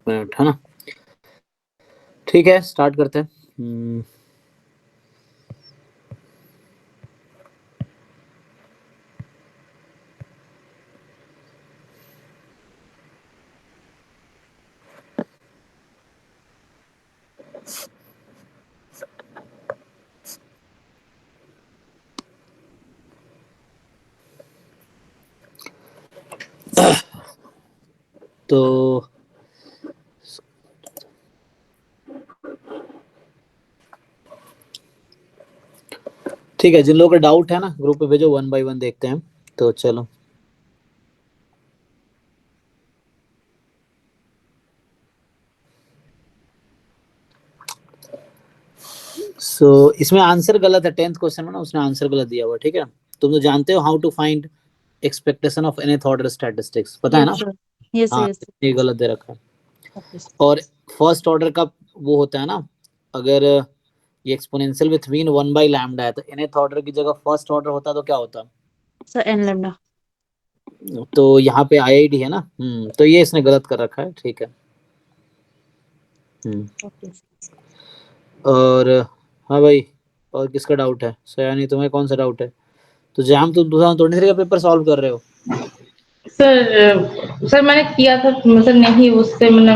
Minute है ना। ठीक है, स्टार्ट करते हैं। तो ठीक है, जिन लोगों का डाउट है ना ग्रुप पे भेजो, 1 बाय 1 देखते हैं। तो चलो, इसमें आंसर गलत है। 10th क्वेश्चन में ना उसने आंसर गलत दिया हुआ। ठीक है, तुम तो जानते हो how to find expectation of nth order statistics, पता है यस ना? सर, यस हाँ, यस ये गलत दे रखा है। सर। और फर्स्ट ऑर्डर का वो होता है ना, अगर ये exponential with mean 1 by lambda है तो nth ऑर्डर की जगह फर्स्ट ऑर्डर होता तो क्या होता? Sir n lambda. तो यहाँ पे IID है ना। तो ये इसने गलत कर रखा है। ठीक है। ओके। और हाँ भाई, और किसका डाउट है? सयानी, तुम्हें कौन सा डाउट है? तो जैम, तुम 2023 का पेपर सॉल्व कर रहे हो? सर मैंने किया था, मतलब नहीं, उससे मैंने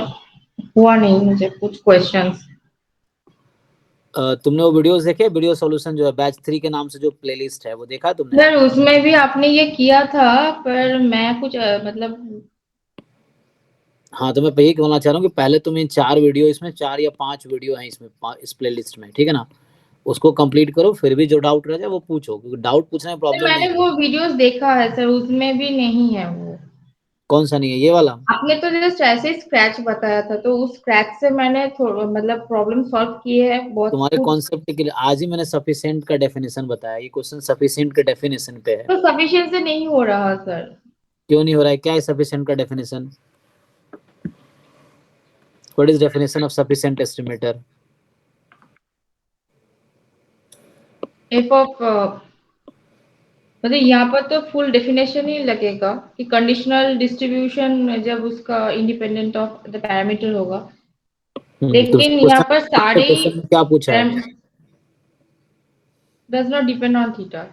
हुआ नहीं मुझे कुछ क्वेश्चंस। तुमने वो वीडियोस देखे? वीडियो सॉल्यूशन जो है बैच 3 के नाम से जो प्लेलिस्ट है, वो देखा तुमने? सर उसमें भी आपने ये किया था, पर मैं कुछ मतलब। हाँ, तो मैं यही कहना चाह रहा हूँ कि पहले तुम्हें 4 वीडियो, इसमें 4 या 5 वीडियो हैं इसमें, इस प्लेलिस्ट में, ठीक है ना? उसको कंप्लीट करो, फिर भी जो डाउट रह जाए वो पूछो, क्योंकि डाउट पूछने में सर प्रॉब्लम मैंने नहीं है। वो वीडियोस देखा है सर, उसमें भी नहीं है वो। कौन सा नहीं है? ये वाला? आपने तो जस्ट ऐसे स्क्रैच बताया था, तो उस स्क्रैच से मैंने थोड़ा मतलब प्रॉब्लम सॉल्व किए हैं बहुत तुम्हारे खुद। कॉन्सेप्ट के लिए आज ही मैंने सफिशिएंट का डेफिनेशन बताया। ये क्वेश्चन सफिशिएंट के डेफिनेशन पे है। तो सफिशिएंट से नहीं हो रहा सर। क्यों नहीं हो रहा है? क्या है सफिशिएंट का definition? What is definition of sufficient estimator? F of मतलब यहाँ पर तो फुल डेफिनेशन ही लगेगा कि कंडीशनल डिस्ट्रीब्यूशन जब उसका इंडिपेंडेंट ऑफ द पैरामीटर होगा, तो लेकिन यहाँ पर सारे क्वेश्चन में क्या पूछा है? Does not depend on theta.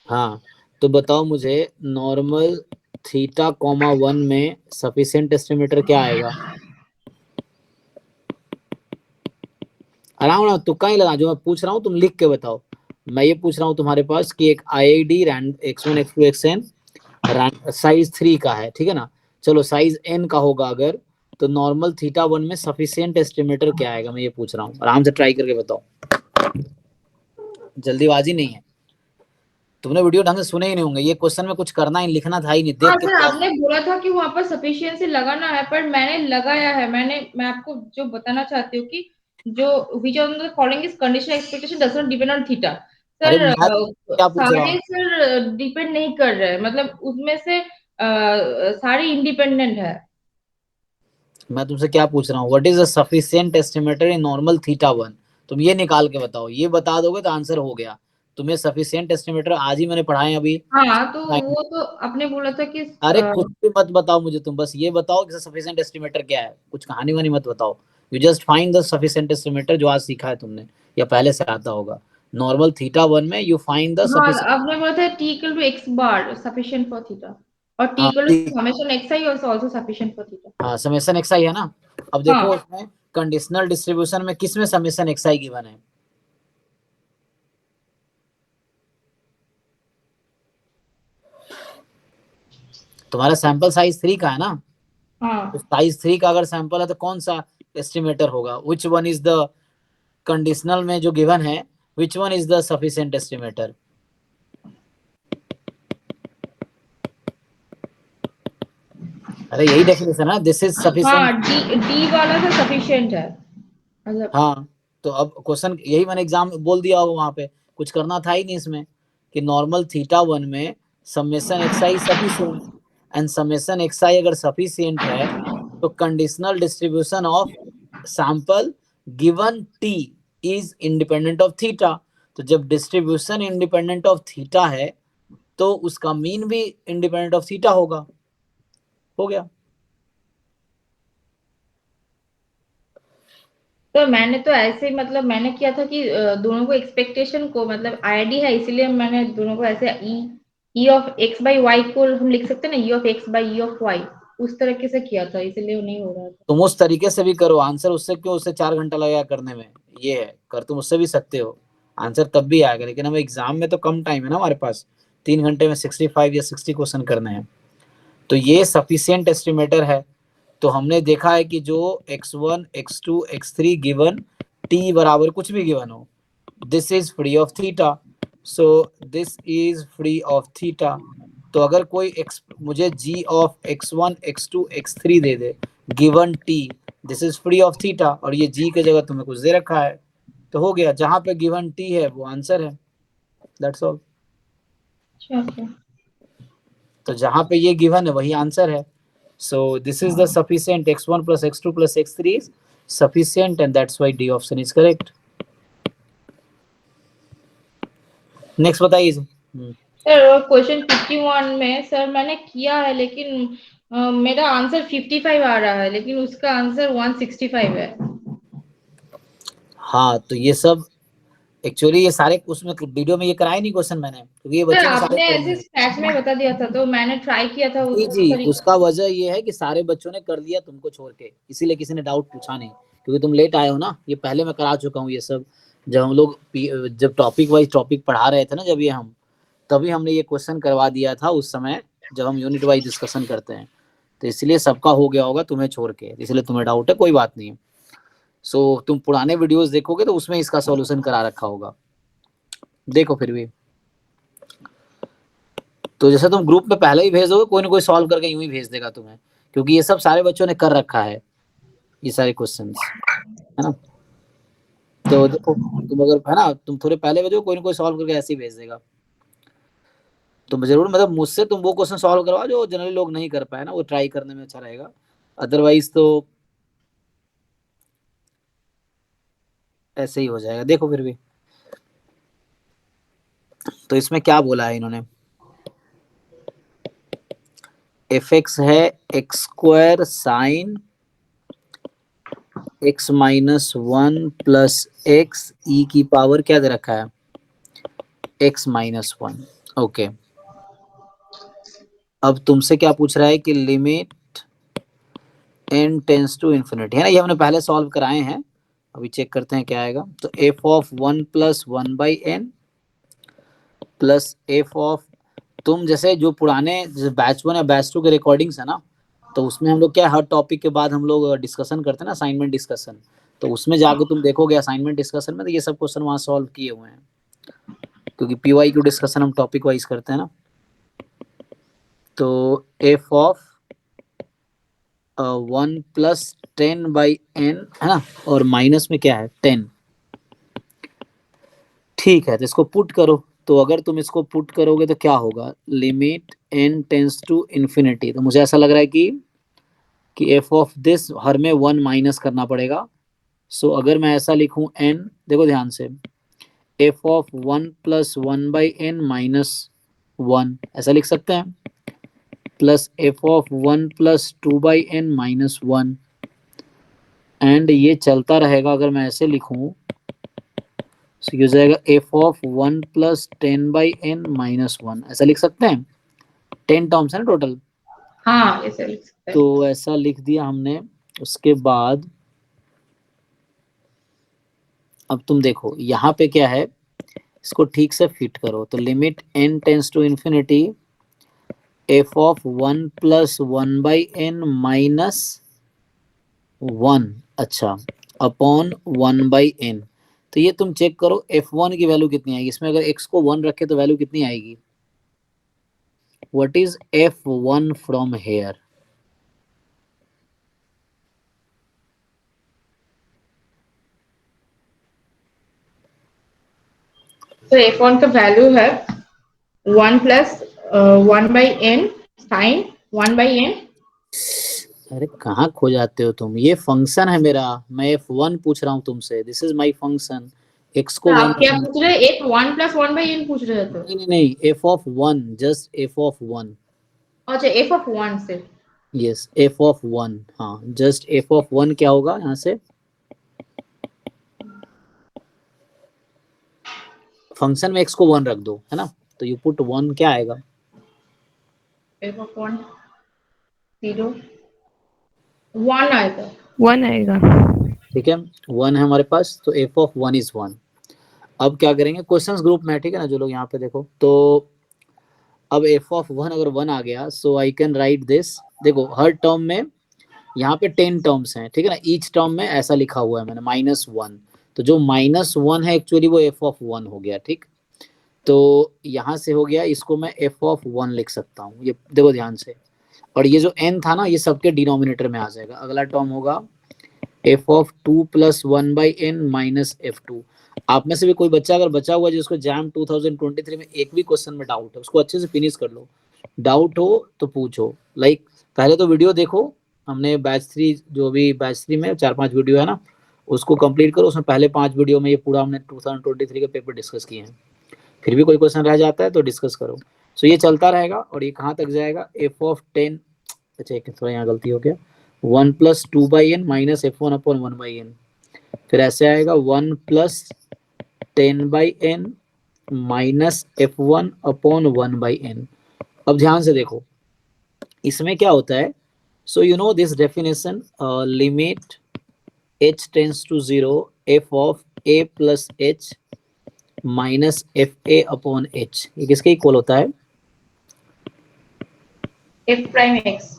हाँ, तो बताओ मुझे, नॉर्मल थीटा कॉमा 1 में सफिशिएंट एस्टिमेटर क्या आएगा? आराम ना, तुक्का ही लगा। जो मैं पूछ रहा हूँ तुम लिख के बताओ। मैं ये पूछ रहा हूँ तुम्हारे पास कि एक IID Rand x1 x2 xn size 3 का है, ठीक है ना? चलो साइज n का होगा अगर, तो नॉर्मल थीटा 1 में सफिशिएंट एस्टिमेटर क्या आएगा? मैं ये पूछ रहा हूँ, आराम से ट्राई करके बताओ, जल्दीबाजी नहीं है। तुमने वीडियो ढंग से सुने ही नहीं होंगे। ये क्वेश्चन में कुछ करना ही, लिखना था ही नहीं, हाँ देख के सर, तो। आपने बोला था कि वहां पर सफिशिएंसी लगाना है, पर मैंने लगाया है। मैं आपको जो बताना चाहती हूँ कि जो विच of the following is conditional expectation does not depend on theta. अरे सर मैं क्या पूछ रहा सारे हूँ? सर डिपेंड नहीं कर रहे हैं, मतलब उसमें से सारे इंडिपेंडेंट है। मैं तुमसे क्या पूछ रहा हूँ? What is a sufficient estimator in normal theta 1? तुम ये निकाल के बताओ। ये बता दोगे तो आंसर हो गया। तुम्हें सफिशिएंट एस्टिमेटर आज ही मैंने पढ़ाए अभी। हाँ, तो वो तो आपने बोला था कि अरे कुछ भी मत बताओ मुझे, तुम बस ये बताओ कि सफिशिएंट एस्टिमेटर क्या है। कुछ कहानी वानी मत बताओ। You just find the sufficient estimator, जो आज सीखा है तुमने या पहले से आता होगा। नॉर्मल थीटा 1 में यू फाइंड द हाँ, सफिशिएंट। आपने बोला था t equal to x bar sufficient for theta, और t हाँ equal to summation xi also sufficient for theta. हाँ, समेशन एक्सआई है ना। अब देखो हाँ, उसमें कंडीशनल डिस्ट्रीब्यूशन में किस में समेशन एक्सआई गिवन है? तुम्हारा सैंपल साइज 3 का है ना। तो हाँ। साइज 3 का अगर सैंपल है तो कौन सा एस्टिमेटर होगा? Which one is the conditional में जो गिवन है, which one is the sufficient estimator? अरे यही डेफिनेशन है, दिस इज हाँ, सफिशिएंट। डी वाला तो सफिशिएंट है मतलब। हाँ, तो अब क्वेश्चन यही मैंने एग्जाम बोल दिया होगा वहां पे। कुछ करना था ही नहीं इसमें, कि नॉर्मल थीटा 1 में summation XI sufficient, and summation XI अगर सफिशिएंट है तो conditional distribution of sample given T is independent of theta. तो जब डिस्ट्रीब्यूशन इंडिपेंडेंट ऑफ थीटा है तो उसका मीन भी इंडिपेंडेंट ऑफ थीटा होगा। हो गया। तो मैंने तो ऐसे ही मतलब मैंने किया था कि दोनों को एक्सपेक्टेशन को मतलब आईडी है इसलिए मैंने दोनों को ऐसे E of x by y को हम लिख सकते हैं ना, E of x by E of y, उस तरीके से किया था इसलिए वो नहीं हो रहा था। तुम उस तरीके से भी करो, आंसर उससे क्यों, उससे 4 घंटा लगेगा करने में, ये है, कर तुम उससे भी सकते हो, आंसर तब भी आएगा, लेकिन हमें एग्जाम में तो कम टाइम है ना हमारे पास, 3 घंटे में 65 या 60 क्वेश्चन करने हैं, तो ये सफिशियंट एस्टिमेटर है। तो हमने देखा है कि जो x1 x2 x3 given t बराबर कुछ भी गिवन हो, this is free of theta, so this is free of theta. तो अगर कोई मुझे g of x1 x2 x3 they they given t, this is free of theta, और ये g की जगह तुम्हें कुछ दे रखा है, तो हो गया, जहां पे गिवन t है वो आंसर है, दैट्स ऑल। अच्छा। तो जहां पे ये गिवन है वही आंसर है। So this is the sufficient x1 plus x2 plus x3 is sufficient, and that's why D option is correct. Next बताइए। सर क्वेश्चन 51 में सर मैंने किया है लेकिन मेरा आंसर 55 आ रहा है लेकिन उसका आंसर 165 है। हाँ, तो ये सब एक्चुअली ये सारे उसमें वीडियो में ये कराए नहीं क्वेश्चन मैंने, क्योंकि ये सर बच्चों ने सारे आपने कर ऐसे लिए। स्क्रैच में बता दिया था तो मैंने ट्राई किया था जी उस जी, तरीके। उसका वजह ये है कि सारे बच्चों ने कर लिया तुमको छोड़ के, इसीलिए किसी ने डाउट पूछा नहीं, क्योंकि तुम लेट आए हो ना, ये पहले मैं करा चुका हूँ ये सब। जब हम लोग जब टॉपिक वाइज टॉपिक पढ़ा रहे थे ना, जब ये हम, तभी हमने ये क्वेश्चन करवा दिया था उस समय, जब हम यूनिट वाइज डिस्कशन करते हैं, तो इसलिए सबका हो गया होगा तुम्हें छोड़ के, इसलिए तुम्हें डाउट है, कोई बात नहीं। सो तुम पुराने वीडियोस देखोगे तो उसमें इसका सॉल्यूशन करा रखा होगा, देखो फिर भी। तो जैसे तुम ग्रुप में पहले ही भेज दोगे, कोई ना कोई सॉल्व करके यूं ही भेज देगा तुम्हें, क्योंकि ये सब सारे बच्चों ने कर रखा है, ये सारे क्वेश्चंस, है ना। तो देखो तुम अगर, है ना, तुम थोड़े पहले भेजो, कोई ना कोई सॉल्व करके ऐसे ही भेज देगा। तुम जरूर मतलब मुझसे तुम वो क्वेश्चन सॉल्व करवा जो जनरली लोग नहीं कर पाए ना, वो ट्राई करने में अच्छा रहेगा, अदरवाइज तो ऐसे ही हो जाएगा, देखो फिर भी। तो इसमें क्या बोला है इन्होंने, एफ एक्स है x square sine x minus 1 plus x e की पावर क्या दे रखा है, एक्स माइनस 1। ओके, अब तुमसे क्या पूछ रहा है कि limit n tends to infinity, है ना, ये हमने पहले सॉल्व कराए हैं, अभी चेक करते हैं क्या आएगा। तो F of 1 plus 1 by n plus F of, तुम जैसे जो पुराने जैसे बैच 1 या बैच 2 के रिकॉर्डिंग्स है ना, तो उसमें हम लोग क्या, हर टॉपिक के बाद हम लोग डिस्कशन करते हैं ना, असाइनमेंट डिस्कशन, तो उसमें जाके तुम देखोगे असाइनमेंट डिस्कशन में, तो ये सब क्वेश्चन वहां सॉल्व किए हुए हैं, क्योंकि पीवाई क्यू डिस्कशन हम टॉपिक वाइज करते हैं ना। तो F of 1 plus 10 by n, है ना, और माइनस में क्या है 10, ठीक है, तो इसको पुट करो। तो अगर तुम इसको पुट करोगे तो क्या होगा, limit n tends to infinity, तो मुझे ऐसा लग रहा है कि एफ ऑफ दिस हर में 1 माइनस करना पड़ेगा। सो अगर मैं ऐसा लिखूं n, देखो ध्यान से, f of 1 plus 1 by n minus 1, ऐसा लिख सकते हैं, plus F of 1 plus 2 by n minus 1, and ये चलता रहेगा, अगर मैं ऐसे लिखूं तो ये हो जाएगा f of 1 plus 10 by n minus 1, ऐसा लिख सकते हैं, 10 टर्म्स है ना टोटल। हाँ ऐसे लिख सकते तो हैं। ऐसा लिख दिया हमने। उसके बाद अब तुम देखो यहाँ पे क्या है, इसको ठीक से फिट करो, तो limit n tends to infinity f of 1 plus 1 by n minus 1, अच्छा, अपॉन 1 बाई एन। तो ये तुम चेक करो f1 की वैल्यू कितनी आएगी, इसमें अगर x को 1 रखे तो वैल्यू कितनी आएगी, what is f1 from here, तो f1 का वैल्यू है 1 plus 1 by n sine 1 by n. अरे कहाँ खो जाते हो तुम, ये फंक्शन है मेरा, मैं f1 पूछ रहा हूँ तुमसे, this is my function, x तो को 1 आप क्या रखना। पूछ रहे हैं, एक 1 प्लस 1 बाई एन पूछ रहे थे। नहीं नहीं नहीं, F of 1, just F of 1, अच्छा एफ ऑफ 1 से। यस एफ ऑफ 1, हाँ, जस्ट एफ ऑफ 1 क्या होगा यहाँ से, फंक्शन में x को 1 रख दो, है ना, तो यू पुट 1, क्या आएगा? f of 1 0 1 आएगा। 1 आएगा। ठीक है, 1 है हमारे पास, तो f of 1 इज 1। अब क्या करेंगे, क्वेश्चंस ग्रुप में, ठीक है ना, जो लोग यहाँ पे देखो, तो अब f of 1 अगर 1 आ गया, सो आई कैन राइट दिस। देखो हर टर्म में यहाँ पे 10 टर्म्स हैं, ठीक है ना, ईच टर्म में ऐसा लिखा हुआ है मैंने -1, तो जो -1 है एक्चुअली वो f of 1 हो गया। ठीक, तो यहाँ से हो गया, इसको मैं f of 1 लिख सकता हूँ, ये देखो ध्यान से, और ये जो n था ना, ये सबके डिनोमिनेटर में आ जाएगा। अगला टर्म होगा f of 2 + 1/n - f2। आप में से भी कोई बच्चा अगर बचा हुआ जिसको जैम 2023 में एक भी क्वेश्चन में डाउट है, उसको अच्छे से फिनिश कर लो, डाउट हो तो पूछो। लाइक पहले तो वीडियो देखो, हमने बैच 3, जो भी बैच 3 में 4-5 वीडियो है ना, उसको कंप्लीट करो। उसमें पहले 5 वीडियो में ये पूरा हमने 2023 के पेपर डिस्कस किए हैं। फिर भी कोई क्वेश्चन रह जाता है तो डिस्कस करो। सो ये चलता रहेगा, और ये कहाँ तक जाएगा, f of 10, अच्छा एक थोड़ा यहाँ गलती हो गया, 1 + 2/n - f1/1 1/n, फिर ऐसे आएगा 1 + 10/n - f1/1/n। अब ध्यान से देखो, इसमें क्या होता है, so you know this definition, limit h tends to 0 f of a + h - fa/h, ये किसके इक्वल होता है? f prime x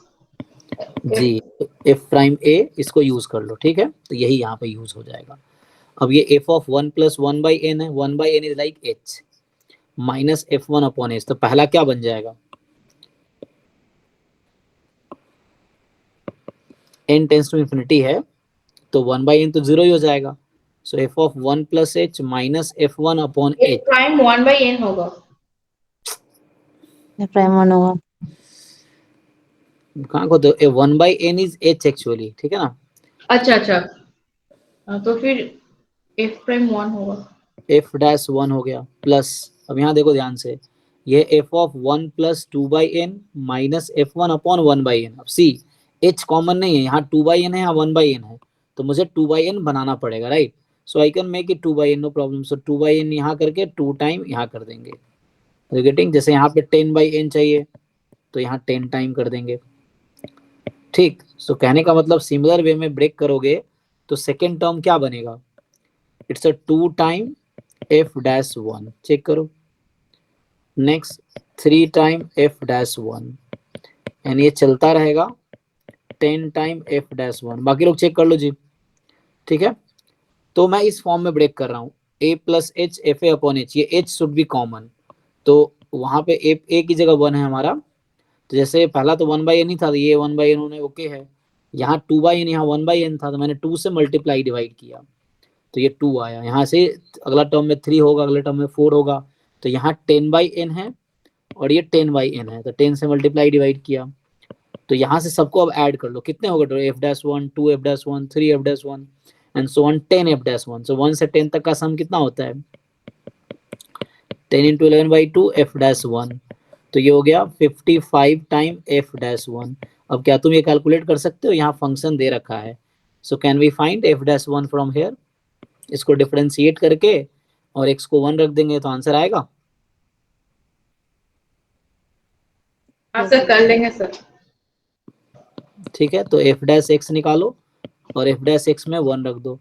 जी, f प्राइम a, इसको यूज कर लो, ठीक है, तो यही यहाँ पे यूज हो जाएगा। अब ये f of 1 + 1/n है, 1/n is like h - f1/h, तो पहला क्या बन जाएगा, n टेंड्स टू इन्फिनिटी है, तो 1/n तो 0 ही हो जाएगा। सो f of 1 + h - f1/h, f prime 1/n होगा। प्राइम 1 होगा। कहाँ को, तो 1/n इज h एक्चुअली, ठीक है ना। अच्छा अच्छा, तो फिर f prime 1 होगा। f-1 हो गया, प्लस, अब यहाँ देखो ध्यान से, ये f of 1 + 2/n - f1/1/n। अब सी, h कॉमन नहीं है यहाँ, 2/n है, यहाँ 1/n है, तो मुझे 2/n बनाना पड़ेगा, right. So I can make it 2/n, no problem. So 2/n यहाँ करके 2 टाइम यहाँ कर देंगे, गेटिंग, जैसे यहाँ पे 10/n चाहिए तो यहाँ 10 टाइम कर देंगे। ठीक, सो कहने का मतलब सिमिलर वे में ब्रेक करोगे तो सेकेंड टर्म क्या बनेगा, it's a 2 time f-1, check करो। नेक्स्ट 3 टाइम f-1, एंड ये चलता रहेगा 10 टाइम f-1। बाकी लोग चेक कर लो जी, ठीक है। तो मैं इस फॉर्म में ब्रेक कर रहा हूँ, a + h fa/h, ये h शुड बी कॉमन, तो वहां पे a की जगह 1 है हमारा, तो जैसे पहला तो 1/n ही था, तो ये 1/n होने ओके है, यहाँ 2/n, यहाँ 1/n था, तो मैंने 2 से मल्टीप्लाई डिवाइड किया, तो ये 2 आया। यहाँ से अगला टर्म में 3 होगा, अगले टर्म में 4 होगा, तो यहाँ 10/n है और ये 10/n है, तो 10 से मल्टीप्लाई डिवाइड किया, तो यहाँ से सबको अब ऐड कर लो, कितने हो गए, f-1, 2f-1, 3f-1 and so on 10f-1। सो 1 से 10 तक का सम कितना होता है, 10 × 11/2 f-1, तो ये हो गया 55 टाइम f-1। अब क्या तुम ये कैलकुलेट कर सकते हो, यहाँ फंक्शन दे रखा है, so can we find f-1 from here, इसको डिफरेंशिएट करके और x को 1 रख देंगे तो आंसर आएगा। आप सर कर लेंगे सर। ठीक है, तो f' निकालो और f' में 1 रख दो।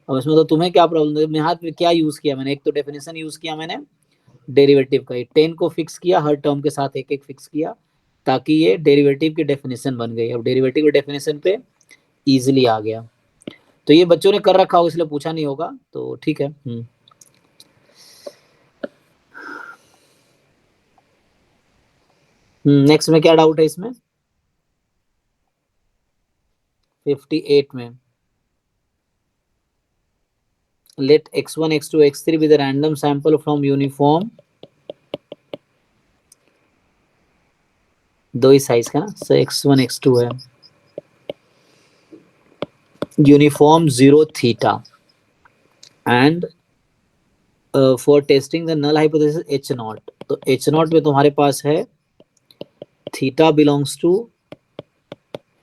अब इसमें तो तुम्हें क्या प्रॉब्लम है, यहाँ पे क्या यूज किया मैंने, एक तो डेफिनेशन यूज किया मैंने डेरिवेटिव का, 10 को फिक्स किया, हर टर्म के साथ एक एक फिक्स किया, ताकि ये डेरिवेटिव की डेफिनेशन बन गई। अब डेरिवेटिव की डेफिनेशन पे इजीली आ गया, तो ये बच्चों ने कर रखा हो इसलिए पूछा नहीं होगा, तो ठीक है। नेक्स्ट में क्या डाउट है इसमें, 58 में, let x1 x2 x3 be the random sample from uniform, दो ही साइज का ना, so x1 x2 है, uniform 0 theta, and for testing the null hypothesis h0, तो h0 में तुम्हारे पास है थीटा बिलोंग्स टू,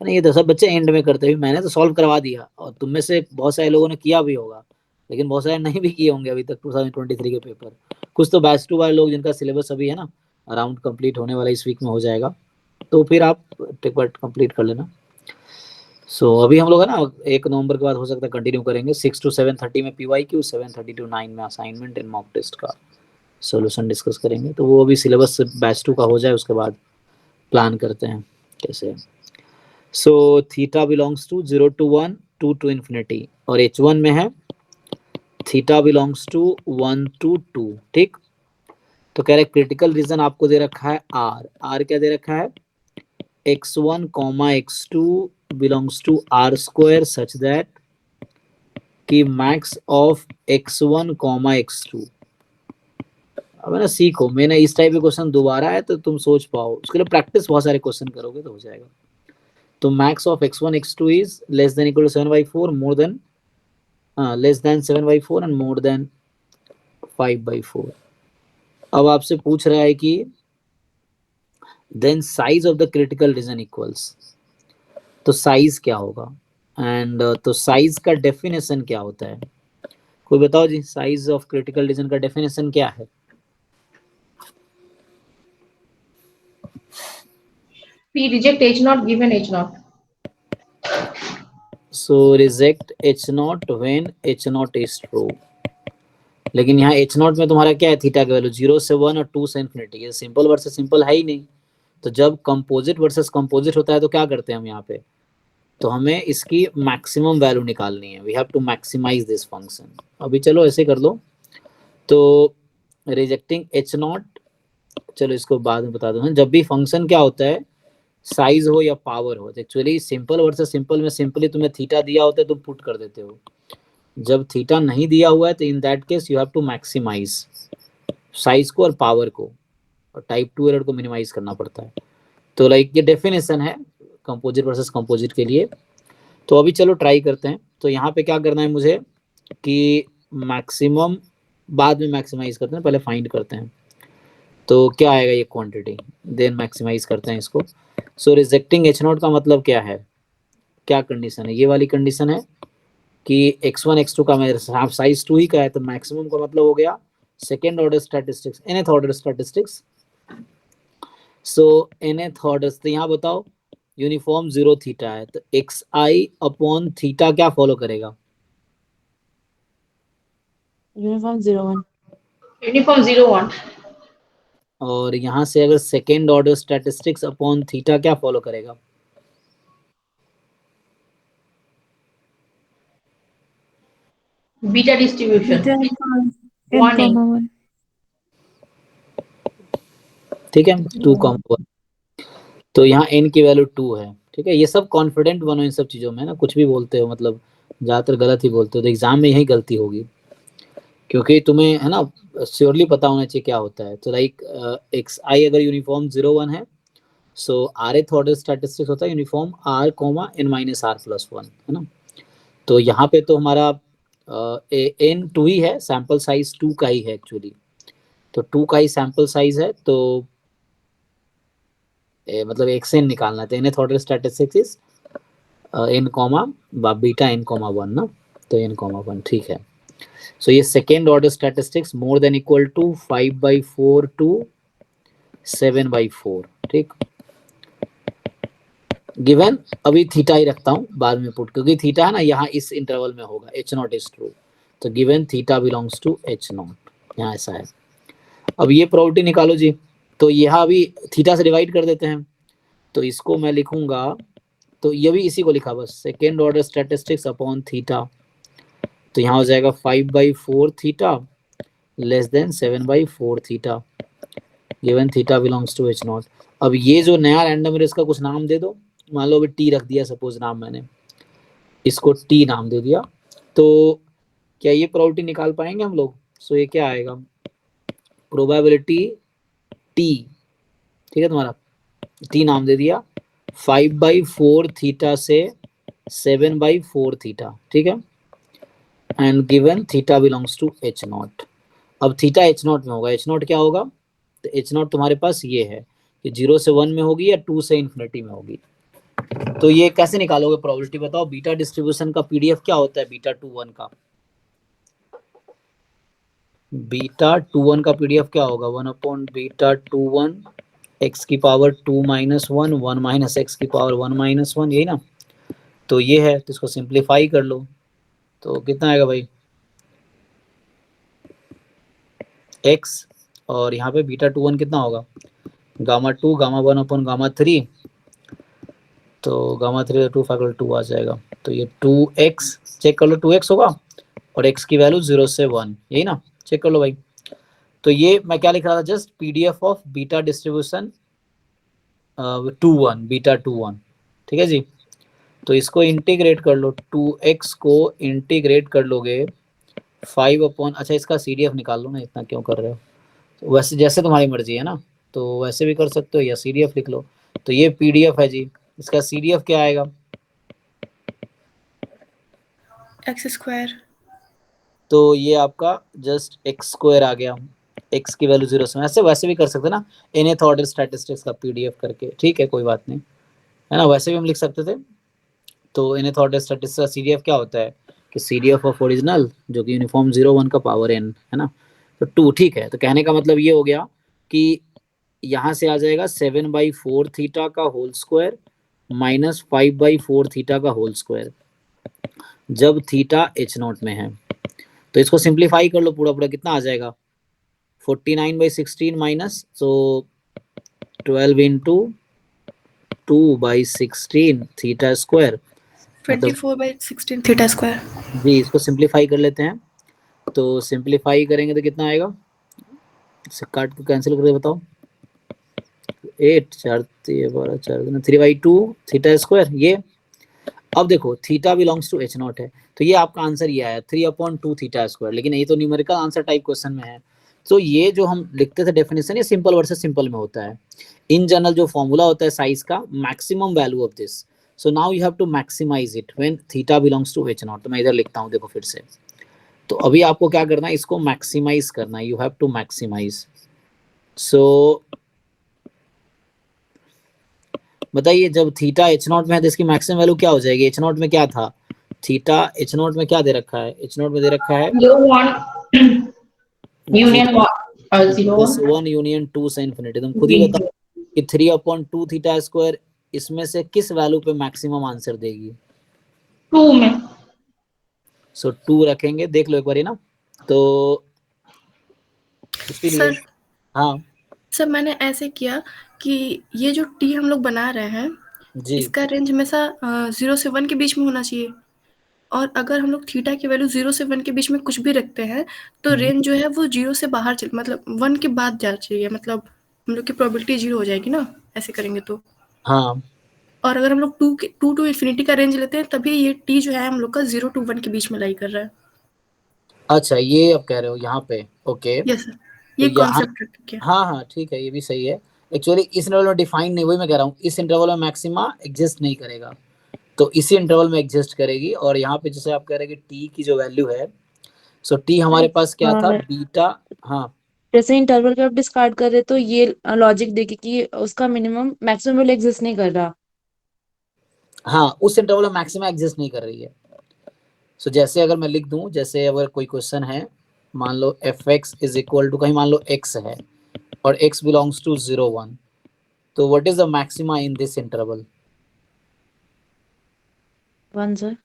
नहीं ये तो सब बच्चे एंड में करते हैं, मैंने तो सॉल्व करवा दिया और तुम में से बहुत सारे लोगों ने किया भी होगा, लेकिन बहुत सारे नहीं भी किए होंगे अभी तक 2023 के पेपर। कुछ तो बैच 2 वाले लोग जिनका सिलेबस अभी है ना अराउंड कंप्लीट होने वाला इस वीक में हो जाएगा, तो फिर आप टिकट कंप्लीट कर लेना। सो अभी हम लोग है ना 1 नवंबर के बाद हो सकता है कंटिन्यू करेंगे 6 to 7:30 में PYQ, 7:30 to 9 में असाइनमेंट एंड मॉक टेस्ट का सॉल्यूशन डिस्कस करेंगे। तो वो अभी सिलेबस बैच 2 का हो जाए उसके बाद प्लान करते हैं कैसे। So theta belongs to 0 to 1, 2 to infinity, और H1 में है थीटा बिलोंग्स टू 1 to 2। ठीक, तो कह रहे क्रिटिकल रीजन आपको दे रखा है R क्या दे रखा है x1, x2 belongs to R² such that कि मैक्स ऑफ x1, x2। अब ना सीखो, मैंने इस टाइप के क्वेश्चन दोबारा है तो तुम सोच पाओ, उसके लिए प्रैक्टिस बहुत सारे क्वेश्चन करोगे तो हो जाएगा। तो max of x1, x2 is less than equal to 7/4, more than less than 7/4 and more than 5/4। अब आपसे पूछ रहा है कि then size of the critical region equals, तो साइज क्या होगा एंड तो साइज का डेफिनेशन क्या होता है, कोई बताओ जी, साइज ऑफ क्रिटिकल रीजन का डेफिनेशन क्या है? P reject H0 given H0. So reject H0 when H0 is true. लेकिन यहाँ H0 में तुम्हारा क्या है, थीटा का वैल्यू 0 से 1 और 2 से इन्फिनिटी, ये सिंपल वर्सेस सिंपल है ही नहीं। तो जब कंपोजिट वर्सेस कंपोजिट होता है तो क्या करते हैं हम यहाँ पे, तो हमें इसकी मैक्सिमम वैल्यू निकालनी है, we have to maximize this function. अभी चलो ऐसे कर लो, तो रिजेक्टिंग H0, चलो इसको बाद में बता दूं। जब भी फंक्शन क्या होता है, साइज हो या पावर हो, एक्चुअली सिंपल वर्सेस सिंपल में सिंपली तुम्हें थीटा दिया होता है तुम पुट कर देते हो, जब थीटा नहीं दिया हुआ है तो in that case you have to maximize size को और पावर को, और टाइप 2 एरर को मिनिमाइज करना पड़ता है। तो लाइक ये डेफिनेशन है कंपोजिट वर्सेस कंपोजिट के लिए। तो अभी चलो ट्राई करते हैं। तो यहाँ पे क्या करना है मुझे कि मैक्सिमम बाद में मैक्सिमाइज करते हैं, पहले फाइंड करते हैं तो क्या आएगा ये क्वांटिटी, देन मैक्सिमाइज करते हैं इसको। सो रिजेक्टिंग H0 का मतलब क्या है, क्या कंडीशन है, ये वाली कंडीशन है कि x1 x2 का मेरे साइज 2 ही का है, तो मैक्सिमम का मतलब हो गया second order statistics, nth order statistics. So nth order, तो यहाँ बताओ यूनिफॉर्म 0 थीटा है तो xi अपॉन थीटा क्या फॉलो करेगा, यूनिफॉर्म 0 1। Uniform 0 1. और यहाँ से अगर second order statistics upon theta क्या फॉलो करेगा, Beta distribution. Beta n 1 comma A. 1। ठीक है 2, तो यहाँ n की वैल्यू 2 है। ठीक है, ये सब कॉन्फिडेंट बनो इन सब चीज़ों में ना, कुछ भी बोलते हो मतलब ज़्यादातर गलत ही बोलते हो, तो एग्जाम में यही गलती होगी क्योंकि तुम्हें है ना श्योरली पता होना चाहिए क्या होता है। तो लाइक xi अगर यूनिफॉर्म 0 1 है, सो rth ऑर्डर स्टैटिस्टिक्स होता है uniform r comma n minus r plus 1, है ना। तो यहाँ पे तो हमारा n 2 ही है, सैंपल साइज 2 का ही है एक्चुअली, तो 2 का ही सैंपल साइज है, तो मतलब xn निकालना है, तो nth order statistics is n comma beta n comma 1 ना, तो n कॉमा 1 ठीक है। सो ये second order statistics more than equal to 5/4 to 7/4। ठीक, गिवन अभी थीटा ही रखता हूँ, बाद में पुट, क्योंकि थीटा है ना यहाँ इस इंटरवल में होगा, H0 इज ट्रू, तो given theta belongs to H0, यहाँ ऐसा है। अब ये प्रॉपर्टी निकालो जी, तो यहाँ अभी थीटा से डिवाइड कर देते हैं, तो इसको मैं लिखूंगा, तो ये भी इसी को लिखा बस, second order statistics upon theta, तो यहाँ हो जाएगा 5/4 theta less than 7/4 theta, given theta belongs to H0। अब ये जो नया रैंडम है इसका कुछ नाम दे दो, मान लो अभी टी रख दिया सपोज नाम, मैंने इसको टी नाम दे दिया, तो क्या ये प्रॉपर्टी निकाल पाएंगे हम लोग। सो ये क्या आएगा, प्रोबेबिलिटी टी, ठीक है, तुम्हारा टी नाम दे दिया 5/4 थीटा से 7/4 थीटा, ठीक है, and given theta belongs to H0। अब थीटा H0 में होगा, H0 क्या होगा, तो H0 तुम्हारे पास ये है कि 0 से 1 में होगी या 2 से इन्फिनिटी में होगी। तो ये कैसे निकालोगे प्रोबेबिलिटी बताओ, बीटा डिस्ट्रीब्यूशन का PDF क्या होता है बीटा 2 1 का, बीटा 21 का पीडीएफ क्या होगा, 1/β21 x की पावर 2 माइनस 1 1 माइनस एक्स की पावर 1 माइनस 1, यही ना। तो ये है, तो इसको सिंप्लीफाई कर लो तो कितना आएगा भाई, x और यहाँ पे β21 कितना होगा, गामा 2 गामा 1 अपॉन गामा 3, तो गामा 3 2 फैक्टर 2 आ जाएगा। तो ये 2x चेक कर लो, 2x होगा और x की वैल्यू 0 से 1, यही ना, चेक कर लो भाई। तो ये मैं क्या लिख रहा था, just PDF of beta distribution 21 β21, ठीक है जी। तो इसको इंटीग्रेट कर लो, 2x को इंटीग्रेट कर लोगे 5 अपॉन, अच्छा इसका सीडीएफ निकाल लो ना, इतना क्यों कर रहे हो, तो वैसे जैसे तुम्हारी मर्जी है ना, तो वैसे भी कर सकते हो या सीडीएफ लिख लो। तो ये पीडीएफ है जी, इसका सीडीएफ क्या आएगा, x²। तो ये आपका जस्ट x² आ गया, x की वैल्यू 0 से, ऐसे वैसे भी कर सकते ना, nth ऑर्डर स्टैटिस्टिक्स का पीडीएफ करके, ठीक है कोई बात नहीं, है ना, वैसे भी हम लिख सकते थे। तो nth ऑर्डर स्टैटिस्टिक्स का सीडीएफ क्या होता है कि सीडीएफ ऑफ ओरिजिनल जो कि यूनिफॉर्म 0 1 का पावर n है ना, तो 2, ठीक है। तो कहने का मतलब ये हो गया कि यहाँ से आ जाएगा 7/4 थीटा का होल स्क्वायर माइनस 5/4 थीटा का होल स्क्वायर, जब थीटा h0 में है। तो इसको सिंप्लीफाई कर लो, पूरा पूरा कितना आ जाएगा, 49/16 माइनस, तो 12 इंटू 2/16 थीटा स्क्वायर, मतलब 24/16 θ²। जी इसको सिंप्लीफाई कर लेते हैं। तो सिंप्लीफाई करेंगे तो कितना आएगा, इसे काट को कैंसिल करके बताओ, 8 4 12 4 3/2 थीटा स्क्वायर ये। अब देखो थीटा बिलोंग्स टू h0 है, तो ये आपका आंसर ये आया 3/2 थीटा स्क्वायर, लेकिन ये तो न्यूमेरिकल आंसर टाइप क्वेश्चन में है। तो ये जो हम लिखते थे डेफिनेशन, ये सिंपल वर्सेस सिंपल में होता है। इन जनरल जो फॉर्मूला होता है साइज का, maximum value of this, so now you have to maximize it when theta belongs to h0। तो मैं इधर लिखता हूँ देखो फिर से, तो अभी आपको क्या करना है, इसको मैक्सिमाइज करना है, यू हैव टू मैक्सिमाइज। सो बताइए जब थीटा h0 में है तो इसकी मैक्सिमम वैल्यू क्या हो जाएगी, h0 में क्या था, थीटा h0 में क्या दे रखा है, h0 में दे रखा है 0 1 union 0 1 यूनियन 2 से इन्फिनिटी। तुम खुद ही बताओ कि 3/2 थीटा स्क्वायर इसमें से किस वैल्यू पे मैक्सिमम आंसर देगी, 2 में। सो 2 रखेंगे, देख लो एक बार ना, तो इसीलिए सर हाँ सर मैंने ऐसे किया कि ये जो टी हम लोग बना रहे हैं जी, इसका रेंज हमेशा 0 से 1 के बीच में होना चाहिए, और अगर हम लोग थीटा की वैल्यू 0 से 1 के बीच में कुछ भी रखते हैं तो रेंज जो है वो 0 से बाहर चल, मतलब 1 के बाद जा चाहिए, मतलब हम लोग की प्रोबेबिलिटी 0 हो जाएगी ना ऐसे करेंगे तो। हाँ और अगर हम लोग 2 टू इन्फिनिटी का रेंज लेते हैं तभी ये टी जो है हम लोग का 0 to 1 के बीच में लाई कर रहा है। अच्छा ये अब कह रहे हो यहाँ पे, ओके। यस सर, तो ये यहाँ कॉन्सेप्ट रख के। हाँ हाँ ठीक है, ये भी सही है। एक्चुअली इस इंटरवल में डिफाइन नहीं, वही मैं कह रहा हूँ, इस इंटरवल में मैक्सिमा एग्जिस्ट नहीं करेगा, तो इसी इंटरवल में एग्जिस्ट करेगी। और यहाँ पे जैसे आप कह रहे हैं कि टी की जो वैल्यू है, सो टी हमारे पास क्या था, बीटा, हाँ जैसे इंटरवल का आप डिस्कार्ड कर रहे तो ये लॉजिक देखे कि उसका मिनिमम मैक्सिमम वैल्यू एग्जिस्ट नहीं कर रहा। हाँ उस इंटरवल में मैक्सिमा एग्जिस्ट नहीं कर रही है। सो जैसे अगर मैं लिख दूं, जैसे अगर कोई क्वेश्चन है, मान लो f x is equal to, कहीं मान लो एक्स है और एक्स बिलोंग्स टू 0 1, तो what is the maxima in this interval, 1 sir,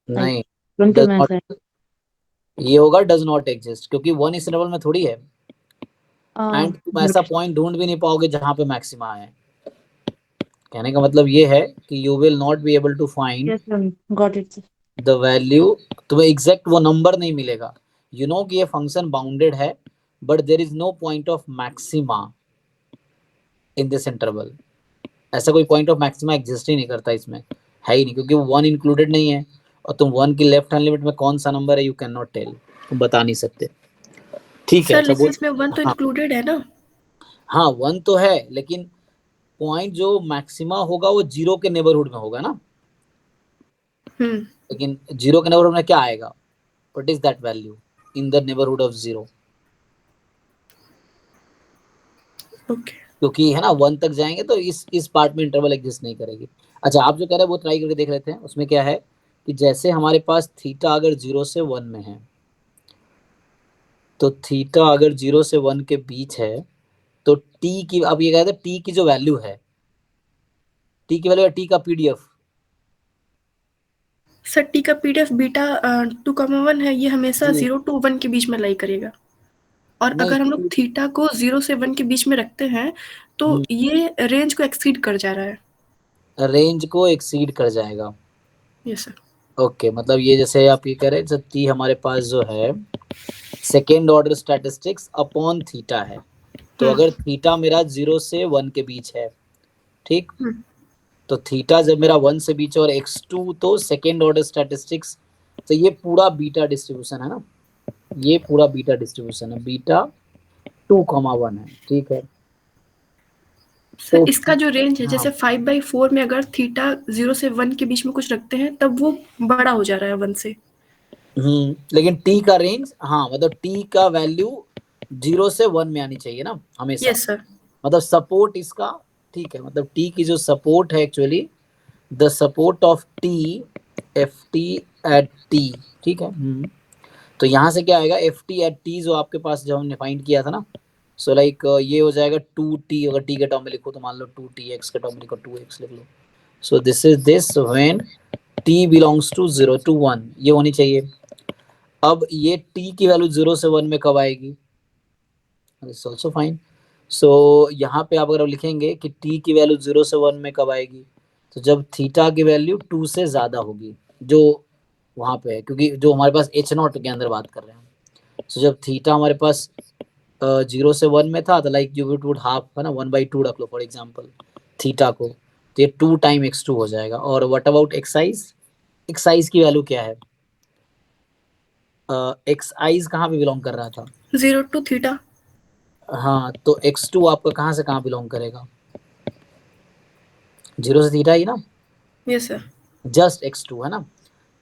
नहीं, from to does math not, है। ये होगा डज नॉट एग्जिस्ट, क्योंकि 1 इस इंटरवल में थोड़ी है, एंड तुम ऐसा पॉइंट ढूंढ भी नहीं पाओगे जहां पे मैक्सिमा है। कहने का मतलब ये है कि you will not be able to find yes sir, got it sir. The value, तुम्हें एग्जैक्ट वो नंबर नहीं मिलेगा। यू नो कि ये फंक्शन बाउंडेड है, but there is no point of maxima in this interval. ऐसा कोई पॉइंट ऑफ मैक्सिमा एग्जिस्ट ही नहीं करता इसमें, है ही नहीं, क्योंकि वो 1 इंक्लूडेड नहीं है, और तुम 1 की लेफ्ट हैंड लिमिट में कौन सा नंबर है, यू कैन नॉट टेल, तुम बता नहीं सकते। ठीक है, सर अच्छा लेकिन बोल, इसमें 1 तो हाँ इंक्लूडेड है ना। हाँ 1 तो है, लेकिन पॉइंट जो मैक्सिमा होगा वो 0 के नेबरहुड में होगा ना, लेकिन 0 के नेबरहुड में क्या आएगा, what is that value in the neighbourhood of 0, okay क्योंकि है ना 1 तक जाएंगे तो इस पार्ट में इंटरवल एग्जिस्ट नहीं करेगी। अच्छा आप जो कह रहे हैं वो ट्राई करके देख लेते हैं। उसमें क्या है कि जैसे हमारे पास थीटा अगर 0 से 1 में है, तो थीटा अगर 0 से 1 के बीच है तो टी की, अब ये कहते हैं टी की जो वैल्यू है, टी की वैल्यू है टी का पीडीएफ। सर टी का पीडीएफ बीटा 2,1 है, ये हमेशा जी 0 to 1 के बीच में लाई करेगा। और नहीं, अगर हम लोग थीटा को 0 से 1 के बीच में रखते हैं तो ये रेंज को एक्सीड कर जा रहा है। रेंज को एक्सीड कर जाएगा। Yes sir. ओके, मतलब ये जैसे आप ये कह रहे हैं, जैसे टी हमारे पास जो है second order statistics upon theta है, तो अगर थीटा मेरा 0 से 1 के बीच है, ठीक, तो थीटा जब मेरा 1 से बीच और x2 तो सेकेंड ऑर्डर स्टैटिस्टिक्स, तो ये पूरा बीटा डिस्ट्रीब्यूशन है ना, ये पूरा बीटा डिस्ट्रीब्यूशन है, बीटा 2,1 है, ठीक है। सर तो इसका जो रेंज है, जैसे 5/4 में अगर थीटा 0 से 1 के बीच में कुछ रखते हैं तब वो बड़ा हो जा रहा है 1 से। लेकिन टी का रेंज, हाँ मतलब टी का वैल्यू 0 से 1 में आनी चाहिए ना हमेशा। Yes sir. मतलब सपोर्ट इसका, ठीक है, मतलब टी की जो सपोर्ट है actually, the support of T F T at T, ठीक है। तो यहाँ से क्या आएगा, एफ टी एट टी जो आपके पास जब हमने फाइंड किया था ना, सो लाइक ये हो जाएगा 2t, अगर टी के टर्म में लिखो तो मान लो 2t, x के टर्म में लिखो 2x लिख लो। So this is this when t belongs to 0 to 1, ये होनी चाहिए। अब ये t की वैल्यू 0 से 1 में कब आएगी, दिस आल्सो फाइन। सो यहाँ पे आप अगर लिखेंगे कि t की वैल्यू 0 से 1 में कब आएगी, तो जब थीटा की वैल्यू 2 से ज़्यादा होगी, जो वहाँ पे है, क्योंकि जो हमारे पास h0 के अंदर बात कर रहे हैं। सो जब थीटा हमारे पास 0 से 1 में था, तो लाइक यू वुड हाफ है ना, 1/2 रख लो फॉर एग्जांपल थीटा को, तो ये 2 टाइम x2 हो जाएगा। और व्हाट अबाउट एक्साइज, एक्साइज की वैल्यू क्या है, एक्साइज कहाँ पे बिलोंग कर रहा था, 0 to थीटा। हाँ, तो x2 आपका कहाँ से कहाँ बिलोंग करेगा, 0 से थीटा ही ना, यस सर। जस्ट x2 है ना।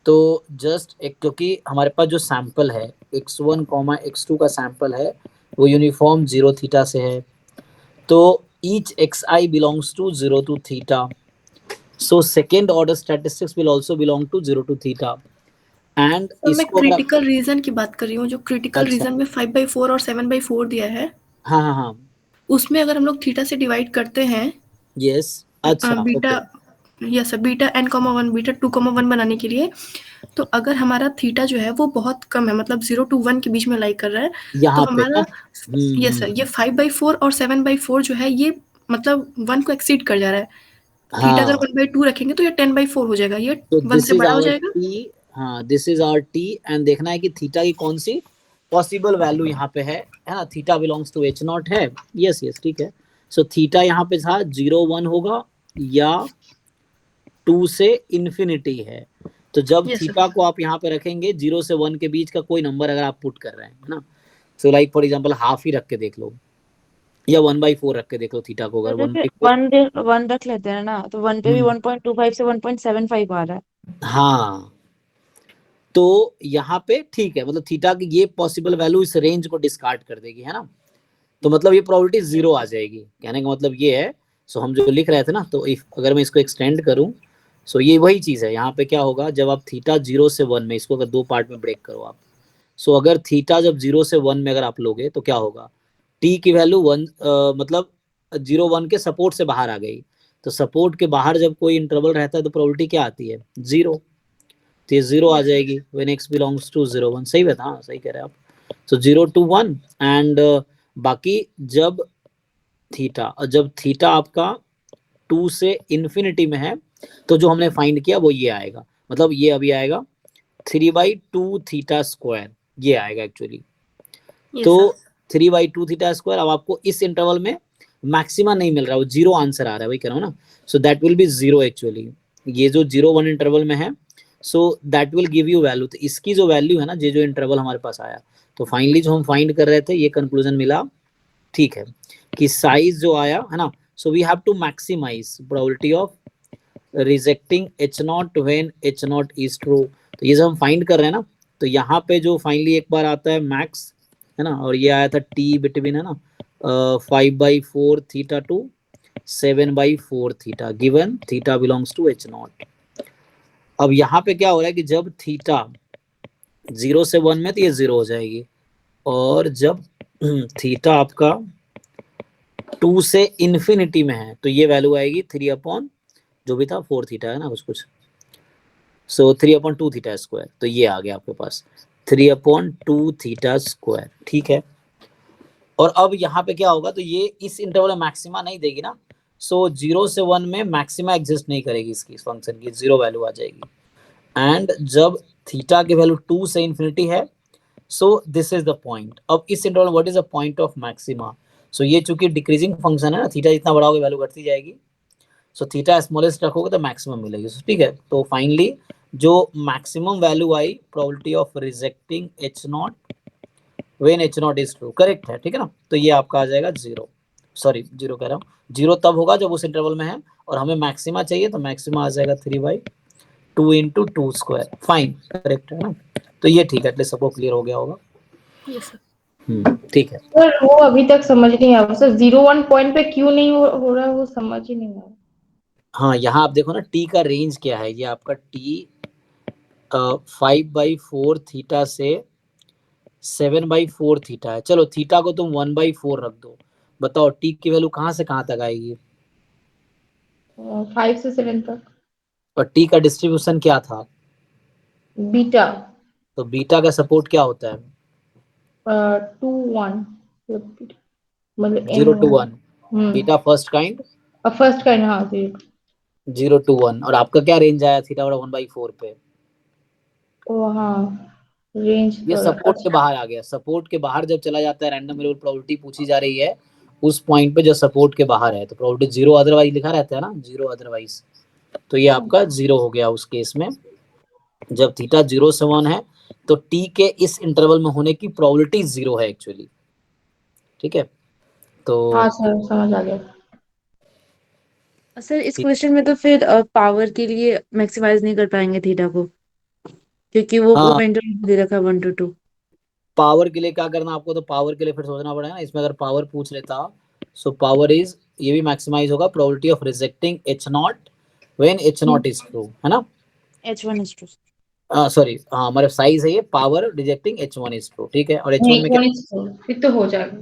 तो जस्ट एक, क्योंकि हमारे पास जो सैंपल है x1, x2 का सैंपल है वो यूनिफॉर्म 0 थीटा से है, तो each xi belongs to 0 to theta, so second order statistics will also belong to 0 to theta। and तो मैं इसको क्रिटिकल रीजन की बात कर रही हूँ, जो क्रिटिकल अच्छा, रीजन में 5/4 और 7/4 दिया है, हाँ हाँ हाँ, उसमें अगर हम लोग थीटा से डिवाइड करते हैं यस, अच्छा beta, okay, yes sir, beta n,1 beta 2,1 बनाने के लिए, तो अगर हमारा थीटा जो है वो बहुत कम है, मतलब 0 to 1 के बीच में लाई कर रहा है, तो यहाँ पे हमारा यस सर ये 5/4 और 7/4 जो है ये मतलब 1 को एक्सीड कर जा रहा है। थीटा अगर हाँ, 1/2 रखेंगे तो ये 10/4 हो जाएगा, ये तो 1 दिस से इज बड़ा हो आवर जाएगा। टी, हाँ this is our T, and देखना है कि थीटा की कौन सी पॉसिबल वैल्यू यहाँ पे है ना, थीटा बिलोंग्स टू h0 है, यस यस, ठीक है। सो थीटा यहाँ पे था 0 1 होगा या 2 से इन्फिनिटी है, तो जब यस थीटा सर। को आप यहाँ पे रखेंगे 0 से 1 के बीच का कोई नंबर अगर आप पुट कर रहे हैं, है ना, so like for example half ही रख के देख लो, या 1/4 रख के देख लो थीटा को, तो अगर जैसे 1/4, 1 रख लेते हैं ना, तो 1 पे भी 1.25 से 1.75 आ रहा है। हाँ, तो यहाँ पे ठीक है, मतलब थीटा की ये पॉसिबल वैल्यू इस रेंज को डिस्कार्ड कर देगी, है ना, तो मतलब ये प्रोबेबिलिटी 0 आ जाएगी, कहने का मतलब ये है। सो हम जो लिख रहे थे ना, तो इफ अगर मैं इसको एक्सटेंड करूं, सो ये वही चीज है, यहाँ पे क्या होगा, जब आप थीटा 0 से 1 में, इसको अगर दो पार्ट में ब्रेक करो आप, सो अगर थीटा जब 0 से 1 में अगर आप लोगे तो क्या होगा, टी की वैल्यू 1, मतलब 0 1 के सपोर्ट से बाहर आ गई, तो सपोर्ट के बाहर जब कोई इंटरवल रहता है तो प्रोबेबिलिटी क्या आती है, 0, तो ये 0 आ जाएगी व्हेन x बिलोंग्स टू 0 1, सही बात, हाँ सही कह रहे हैं आप। सो 0 to 1, एंड बाकी जब थीटा आपका 2 से इन्फिनिटी में है, तो जो हमने फाइंड किया वो ये आएगा, मतलब ये अभी आएगा 3/2 थीटा स्क्वायर, ये आएगा एक्चुअली। तो 3/2 थीटा स्क्वायर, अब आपको इस इंटरवल में मैक्सिमा नहीं मिल रहा, वो 0 आंसर आ रहा है, वही कह रहा हूँ ना, so that will be 0 actually, ये जो 0 1 इंटरवल में है, so that will give you value, तो इसकी जो वैल्यू है ना, ये जो इंटरवल हमारे पास आया, तो फाइनली जो हम फाइंड कर रहे थे ये कंक्लूजन मिला, ठीक है, कि साइज जो आया है ना, so we have to maximize probability of rejecting h0 when h0 is true. तो ये जब हम फाइंड कर रहे हैं ना, तो यहाँ पे जो फाइनली एक बार आता है मैक्स, है ना, और ये आया था t बिटवीन, है ना, 5/4 theta to 7/4 theta, given theta belongs to h0। अब यहाँ पे क्या हो रहा है कि जब थीटा 0 से 1 में, तो ये 0 हो जाएगी, और जब थीटा आपका 2 से इन्फिनिटी में है तो ये वैल्यू आएगी 3 अपॉन जो भी था 4 थीटा है ना कुछ, सो 3 अपॉन 2 थीटा स्क्वायर, तो ये आ गया आपके पास 3 अपॉन 2 थीटा स्क्वायर। ठीक है, और अब यहाँ पे क्या होगा, तो ये इस इंटरवल में मैक्सिमा नहीं देगी ना, सो 0 से 1 में मैक्सिमा एग्जिस्ट नहीं करेगी इसकी, इस फंक्शन की 0 वैल्यू आ जाएगी। एंड जब थीटा की वैल्यू 2 से इन्फिनिटी है, so this is the point. अब इस interval what is the point of maxima, so ये चूंकि डिक्रीजिंग फंक्शन है ना, थीटा जितना बढ़ाओगे वैल्यू घटती जाएगी, सो थीटा स्मॉलेस्ट रखोगे तो मैक्सिमम मिलेगी। ठीक है, तो फाइनली जो maximum value I, probability of rejecting h not when H not is true, correct है। ठीक है ना, तो ये आपका आ जाएगा 0, सॉरी 0 कह रहा हूँ, 0 तब होगा जब उस इंटरवल में है, और हमें मैक्सिमा चाहिए तो मैक्सिमा आ जाएगा 3/2 इंटू 2 स्क्वायर। फाइन, करेक्ट है ना, तो ये ठीक है, एटलीस्ट सबको क्लियर हो गया होगा। Yes sir. ठीक है सर वो अभी तक समझ नहीं आया सर, 0 1 पॉइंट पे क्यों नहीं हो रहा है, वो समझ ही नहीं आया। हाँ, यहाँ आप देखो ना टी का रेंज क्या है, ये आपका टी 5/4 थीटा से 7/4 थीटा है। चलो थीटा को तुम 1/4 रख दो, बताओ टी की वैल्यू कहाँ से कहाँ तक आएगी? 5 से 7 तक। और टी का डिस्ट्रीब्यूशन क्या था? बीटा तो बीटा का सपोर्ट क्या होता है? 2 1, मतलब 0 to 1, beta first kind first kind, हाँ 0 to 1, और आपका क्या रेंज आया थीटा बटा 1/4 पे? हाँ रेंज ये तो सपोर्ट के बाहर आ गया, सपोर्ट के बाहर जब चला जाता है रैंडम वेरिएबल, प्रोबेबिलिटी पूछी जा रही है उस पॉइंट पे जो सपोर्ट के बाहर है, तो प्रोबेबिलिटी 0 अदरवाइज लिखा रहता है ना, 0 अदरवाइज, तो ये आपका 0 हो गया उस केस में। जब थीटा 0 से 1 है तो टी के इस इंटरवल में होने की प्रोबेबिलिटी 0 है एक्चुअली। ठीक है, तो हाँ सर समझ आ गया। सर इस क्वेश्चन में तो फिर पावर के लिए मैक्सिमाइज नहीं कर पाएंगे थीटा को, क्योंकि वो हाँ, ओपन इंटरवल दे रखा है 1 to 2। पावर के लिए क्या करना आपको, तो पावर के लिए फिर सोचना पड़ेगा ना, इसमें अगर पावर पूछ लेता, सो पावर इज, ये भी मैक्सिमाइज होगा, probability of rejecting h not when H not is true, है ना, H1 is true। सॉरी हाँ, हमारे साइज है ये power rejecting H1 is true. ठीक है, और H1 नहीं में क्या, 1 फिर तो हो जाएगा।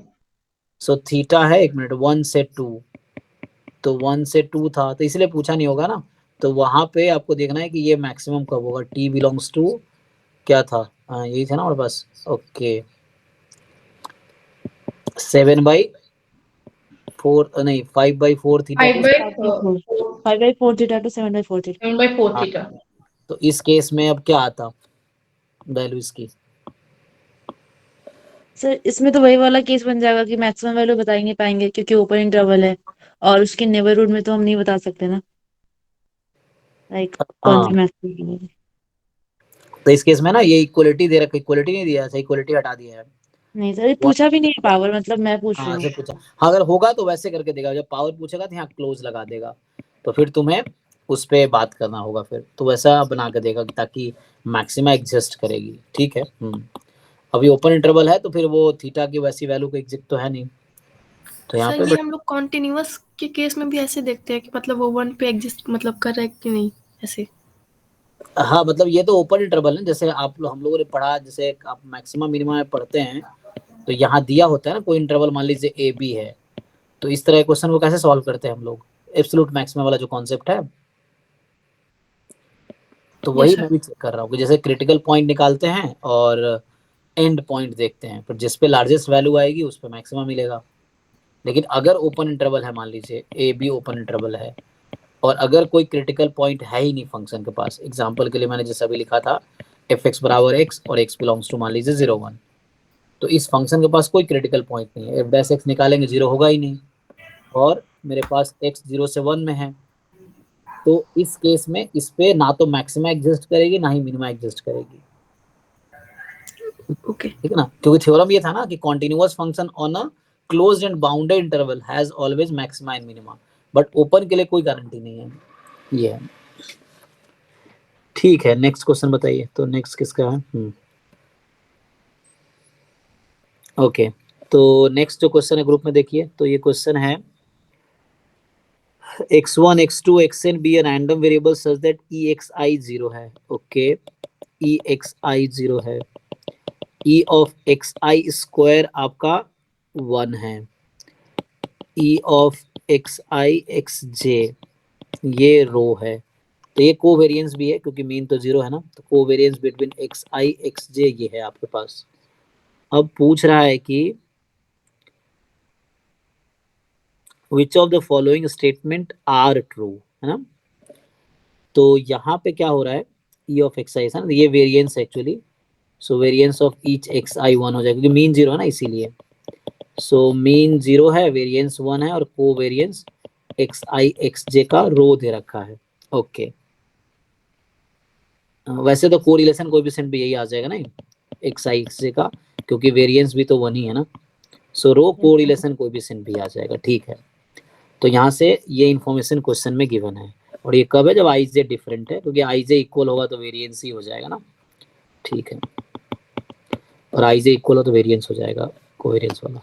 सो थीटा है, एक मिनट, 1 से 2, तो 1 से 2 था तो इसलिए पूछा नहीं होगा ना, तो वहां पे आपको देखना है कि ये मैक्सिमम कब होगा, t बिलोंग्स टू क्या था, यही था ना हमारे पास, ओके 7/4 नहीं 5/4 theta to, 5/4 theta to 7/4 theta. 7/4 हाँ, थीटा। तो इस केस में अब क्या आता वैल्यू इसकी? सर इसमें तो वही वाला केस बन जाएगा कि मैक्सिमम वैल्यू बता ही नहीं पाएंगे, क्योंकि ओपन इंटरवल है और उसके नेबरहुड में तो हम नहीं बता सकते ना, लाइक कौन सी हाँ, मैक्सिमम है। तो इस केस में ना ये इक्वलिटी दे रखी, इक्वलिटी नहीं दिया है, इक्वलिटी हटा दिया है। नहीं सर, ये पूछा भी नहीं है पावर, मतलब मैं पूछ रही हाँ हूँ। से पूछा, हाँ अगर होगा तो वैसे करके देगा, जब पावर पूछेगा तो यहाँ क्लोज लगा देगा, तो फिर तुम्हें उस पे बात करना होगा, फिर तो वैसा बना के देगा ताकि मैक्सिमा एग्जिस्ट करेगी। ठीक है, अभी ओपन इंटरवल है तो फिर वो थीटा की वैसी वैल्यू को एग्जिस्ट तो है नहीं, तो यहाँ सर पे ये हम लोग कॉन्टिन्यूअस के केस में भी ऐसे देखते हैं कि मतलब वो 1 पे एग्जिस्ट मतलब कर रहा है कि नहीं, ऐसे। हाँ मतलब ये तो ओपन इंटरवल है, जैसे हम लोगों ने पढ़ा, जैसे आप मैक्सिमा मिनिमा में पढ़ते हैं तो यहाँ दिया होता है ना कोई इंटरवल, मान लीजिए ए बी है, तो इस तरह के क्वेश्चन को कैसे सॉल्व करते हैं हम लोग, एब्सोल्यूट मैक्सिमा वाला जो कॉन्सेप्ट है, तो यस वही सर। मैं भी चेक कर रहा हूँ कि जैसे क्रिटिकल पॉइंट निकालते हैं और एंड पॉइंट देखते हैं, फिर जिस पे लार्जेस्ट वैल्यू आएगी उस पे मैक्सिमा मिलेगा। लेकिन अगर ओपन इंटरवल है, मान लीजिए ए बी ओपन इंटरवल है, और अगर कोई क्रिटिकल पॉइंट है ही नहीं फंक्शन के पास, एग्जांपल के लिए मैंने जैसा अभी लिखा था एफ एक्स बराबर एक्स और एक्स बिलोंग्स टू मान लीजिए 0 1, तो इस फंक्शन के पास कोई क्रिटिकल पॉइंट नहीं है, एफ डैश एक्स निकालेंगे 0 होगा ही नहीं, और मेरे पास एक्स 0 से 1 में है, तो इस केस में इस पे ना तो मैक्सिमा एग्जिस्ट करेगी ना ही मिनिमा एग्जिस्ट करेगी। ओके। ठीक है ना, क्योंकि थ्योरम ये था ना कि continuous function on a closed end bounded interval has always maxima and minima, but open के लिए कोई गारंटी नहीं है, ये है। ठीक है, नेक्स्ट क्वेश्चन बताइए, तो नेक्स्ट किसका है? ओके, तो नेक्स्ट जो क्वेश्चन है ग्रुप में देखिए, तो ये क्वेश्चन है x1 x2 xn be a random variable such that exi 0 है, ओके exi 0 है, E of X I square आपका 1 है, E of X I x जे ये रो है, तो ये कोवेरिएंस भी है क्योंकि मीन तो 0 है ना, तो कोवेरिएंस बिटवीन एक्स आई एक्स जे ये है आपके पास। अब पूछ रहा है कि which of the following statement are true, है ना। तो यहाँ पे क्या हो रहा है, ई ऑफ एक्स आई है ना, ये variance actually, so variance of each X I 1 हो जाएगा क्योंकि मीन 0 है ना इसीलिए। सो मीन 0 है, वेरिएंस 1 है और कोवेरिएंस एक्स आई एक्स जे का रो दे रखा है। ओके वैसे तो कोरिलेशन कोएफिशिएंट भी यही आ जाएगा ना एक्स आई एक्स जे का, क्योंकि वेरिएंस भी तो 1 ही है ना, सो रो कोरिलेशन कोएफिशिएंट भी आ जाएगा। ठीक है, तो यहाँ से ये इन्फॉर्मेशन क्वेश्चन में गिवन है, और ये कब है, जब आई जे डिफरेंट है, क्योंकि आई जे इक्वल होगा तो वेरिएंस ही हो जाएगा ना। ठीक है, और आई जे इक्वल हो तो वेरिएंस हो जाएगा कोवेरिएंस वाला।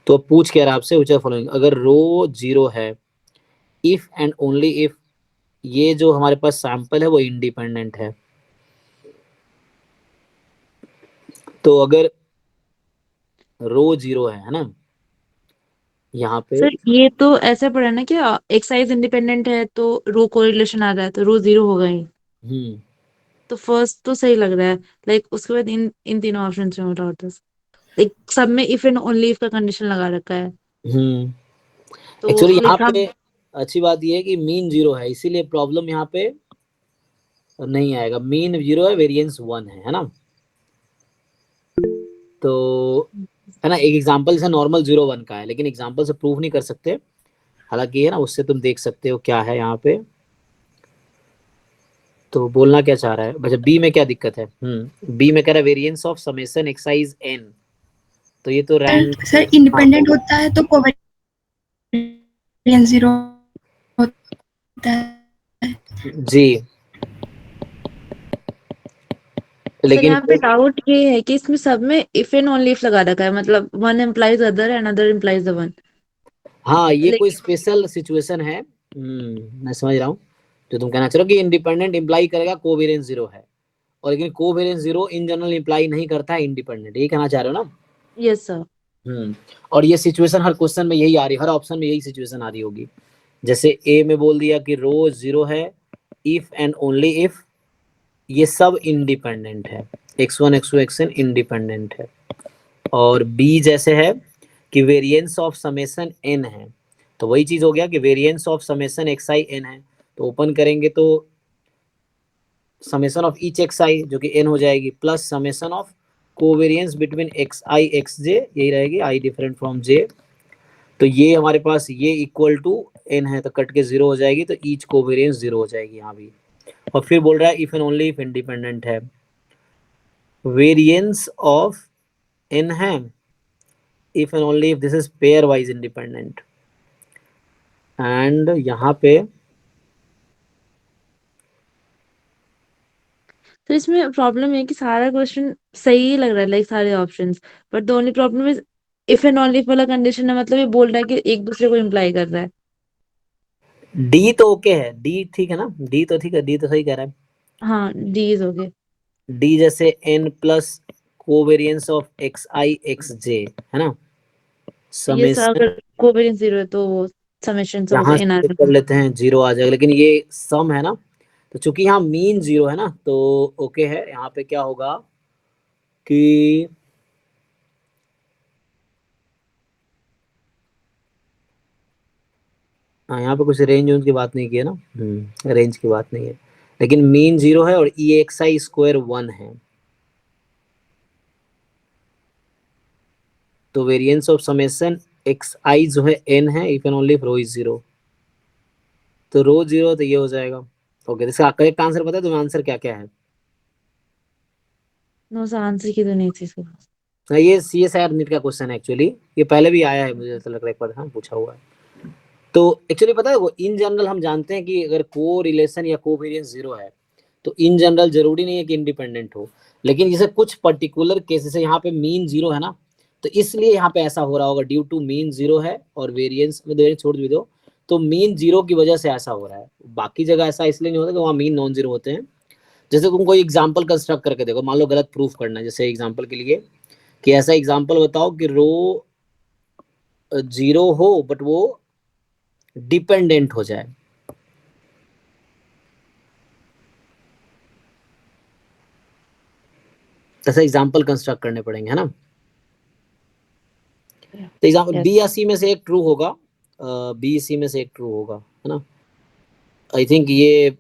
तो पूछ क्या रहा आपसे, व्हिच ऑफ फॉलोइंग, अगर रो 0 है, इफ एंड ओनली इफ ये जो हमारे पास सैंपल है वो इंडिपेंडेंट है, तो अगर रो 0 है ना, यहाँ पे सर ये तो ऐसे पढ़ा ना कि एक्साइज इंडिपेंडेंट है तो रो कोरिलेशन आ रहा है तो रो 0 होगा ही। तो फर्स्ट तो सही लग रहा है, लाइक उसके बाद इन तीनों ऑप्शन में डाउट था, लाइक सब में इफ एंड ओनली इफ का कंडीशन लगा रखा है। तो एक्चुअली यहाँ लाइक हम पे अच्छी बात ये है कि मीन 0 है, इसीलिए प्रॉब्लम यहाँ पे नहीं आएगा, मीन 0 है, वेरिएंस 1 है ना। तो है ना, एक एग्जांपल से नॉर्मल 0 1 का है, लेकिन एग्जांपल से प्रूव नहीं कर सकते, हालांकि है ना उससे तुम देख सकते हो क्या है यहाँ पे। तो बोलना क्या चाह रहा है, अच्छा बी में क्या दिक्कत है, बी में कह रहा है variance of summation x i n, तो ये तो रैंड सर इंडिपेंडेंट होता है तो कोवेरिएंस 0 होता है जी, सर लेकिन यहाँ पे डाउट ये है कि इसमें सब में इफ एंड ओनली इफ लगा रखा है, मतलब one implies other and other implies the one. हाँ ये कोई लेकिन स्पेशल सिचुएशन है, मैं समझ रहा हूँ जो तुम कहना चाह रहे हो कि इंडिपेंडेंट इंप्लाई करेगा कोवेरिएंस 0 है, और लेकिन कोवेरिएंस 0 इन जनरल इंप्लाई नहीं करता है इंडिपेंडेंट, यही कहना चाह रहे हो ना। Yes sir. और ये सिचुएशन हर क्वेश्चन में यही आ रही है, हर ऑप्शन में यही सिचुएशन आ रही होगी। जैसे ए में बोल दिया कि रो 0 है इफ एंड ओनली इफ ये सब इंडिपेंडेंट है, x1 x2 xn इंडिपेंडेंट है, और बी जैसे है कि वेरिएंस ऑफ समेशन n है, तो वही चीज हो गया कि variance of summation x I N है, तो ओपन करेंगे तो समेशन ऑफ ईच एक्स आई जो कि n हो जाएगी, plus summation of covariance between x I x J, यही रहेगी आई डिफरेंट फ्रॉम जे, तो ये हमारे पास ये इक्वल टू n है तो कट के 0 हो जाएगी, तो ईच कोवेरिएंस 0 हो जाएगी यहाँ भी। और फिर बोल रहा है if and only if independent है, वेरिएंस ऑफ n है if and only if this is pair wise independent, and यहाँ पे तो इसमें प्रॉब्लम है कि सारा क्वेश्चन सही लग रहा है, लाइक सारे options, but the only problem is if and only if वाला कंडीशन है, मतलब ये बोल रहा है कि एक दूसरे को इम्प्लाई कर रहा है। डी तो ओके है, डी ठीक है ना, डी तो ठीक है, डी तो सही कह रहा है। हाँ डी इज ओके। डी जैसे n plus covariance of X I x J है ना, ये सर समेशन, अगर कोवेरिएंस 0 है तो वो समेशन सब यहाँ एन से आर। कर लेते हैं 0 आ जाएगा, लेकिन ये सम है ना, तो चूंकि यहाँ मीन 0 है ना तो ओके है। यहाँ पे क्या होगा कि हाँ यहाँ पे कुछ रेंज की बात नहीं की है ना, रेंज की बात नहीं है, लेकिन मीन 0 है और ई एक्स आई स्क्वायर 1 है, तो वेरिएंस ऑफ समेशन एक्स आई जो है n है if and only rho is 0, तो रो 0 तो ये हो जाएगा। ओके, इसका करेक्ट आंसर पता है तुम्हें, आंसर क्या क्या है? नो सर आंसर की तो नहीं थी इसके पास। ये C S I R NET का क्वेश्चन है एक्चुअली, ये पहले भी आया है मुझे ऐसा लग रहा है, एक बार हाँ पूछा हुआ है। तो एक्चुअली पता है वो इन जनरल हम जानते हैं कि अगर को रिलेशन या कोवेरिएंस 0 है तो इन जनरल जरूरी नहीं है कि इंडिपेंडेंट हो, लेकिन जैसे कुछ पर्टिकुलर केसेस है, यहाँ पे मीन 0 है ना, तो इसलिए यहाँ पे ऐसा हो रहा होगा, ड्यू टू मीन 0 है और वेरिएंस में दो छोड़ भी दो, तो मीन 0 की वजह से ऐसा हो रहा है, बाकी जगह ऐसा इसलिए नहीं होता कि वहाँ मीन नॉन 0 होते हैं। जैसे तुम कोई एग्जांपल कंस्ट्रक्ट करके देखो, मान लो गलत प्रूफ करना है, जैसे एग्जांपल के लिए कि ऐसा एग्जांपल बताओ कि रो 0 हो बट वो डिपेंडेंट हो जाए। ऐसा एग्जांपल कंस्ट्रक्ट करने पड़ेंगे, है ना। तो एग्जांपल Yes. बी या सी में से एक ट्रू होगा, बी सी में से एक ट्रू होगा, है ना। आई थिंक ये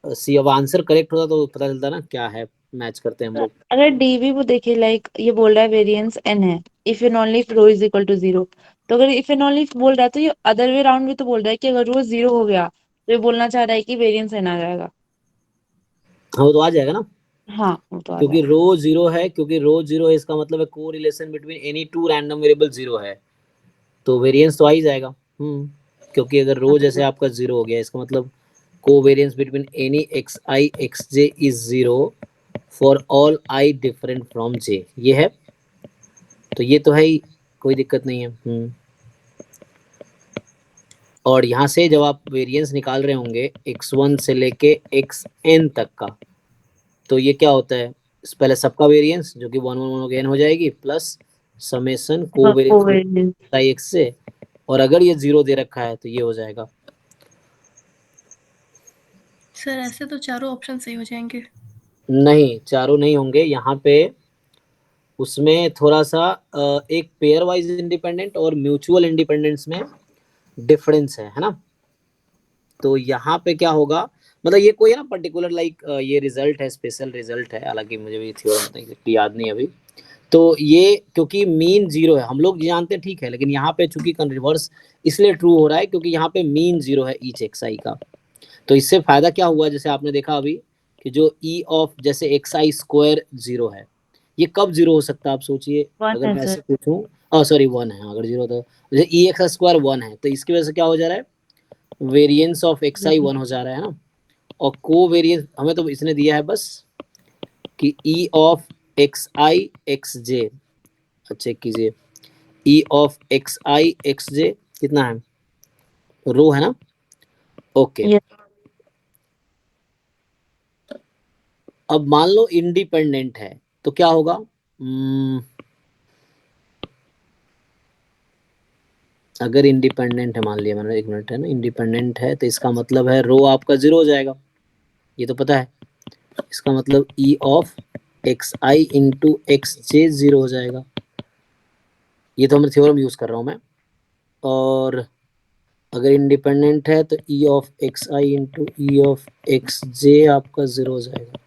सी, अब आंसर करेक्ट होता तो पता चलता ना क्या है, मैच करते हैं हम लोग। अगर डीवी वो देखिए, लाइक ये बोल रहा है वेरिएंस एन है, if and only if rho is equal to 0। तो अगर इफ एंड ओनली इफ बोल रहा है तो ये अदर वे राउंड भी तो बोल रहा है कि अगर रो 0 हो गया तो ये बोलना चाह रहा है कि वेरिएंस एन आ जाएगा। हाँ वो तो आ जाएगा ना, हाँ वो तो आ क्योंकि जाएगा। रो 0 है, क्योंकि रो 0 है, इसका मतलब है को relation between any two random variable 0 है, तो वेरिएंस तो आ ही जाएगा। क्योंकि अगर रो जैसे आपका 0 हो गया, इसका मतलब covariance between any x I x J is 0 for all I different from जे, ये है, तो ये तो है ही, कोई दिक्कत नहीं है। और यहाँ से जब आप वेरिएंस निकाल रहे होंगे x1 से लेके xn तक का, तो ये क्या होता है, पहले सबका वेरिएंस जो कि 1 1 1 हो जाएगी, plus summation covariance covariance. x से, और अगर ये 0 दे रखा है तो ये हो जाएगा। सर ऐसे तो चारों ऑप्शन सही हो जाएंगे। नहीं, चारों नहीं होंगे यहाँ पे, उसमें थोड़ा सा एक पेयर वाइज इंडिपेंडेंट और म्यूचुअल इंडिपेंडेंस में डिफरेंस है ना। तो यहाँ पे क्या होगा, मतलब ये कोई है ना पर्टिकुलर लाइक ये रिजल्ट है, स्पेशल रिजल्ट है, हालांकि मुझे भी थ्योरम याद नहीं अभी। तो ये क्योंकि मीन 0 है, हम लोग जानते हैं ठीक है, लेकिन यहाँ पे चूंकि रिवर्स इसलिए ट्रू हो रहा है क्योंकि यहाँ पे मीन 0 है ईच एक्स आई का। तो इससे फायदा क्या हुआ, जैसे आपने देखा अभी कि जो ई ऑफ जैसे एक्स आई स्क्वायर 0 है, ये कब 0 हो सकता है आप सोचिए, 1 अगर है मैं सर। ऐसे पूछूं, सॉरी 1 है, अगर 0 तो जैसे ई एक्स स्क्वायर 1 है, तो इसकी वजह से क्या हो जा रहा है, वेरिएंस ऑफ एक्स आई 1 हो जा रहा है ना। और को वेरिएंस हमें तो इसने दिया है बस कि E of X I x J, check कीजिए, E of X I x J कितना है, रो है ना, ओके। Yes. अब मान लो इंडिपेंडेंट है तो क्या होगा, अगर इंडिपेंडेंट है, मान लिया मैंने, एक मिनट है ना, इंडिपेंडेंट है तो इसका मतलब है रो आपका 0 हो जाएगा, ये तो पता है। इसका मतलब E of X I into X J 0 हो जाएगा, ये तो मैं थ्योरम यूज कर रहा हूँ मैं। और अगर इंडिपेंडेंट है तो E of X I into E of X J आपका 0 हो जाएगा,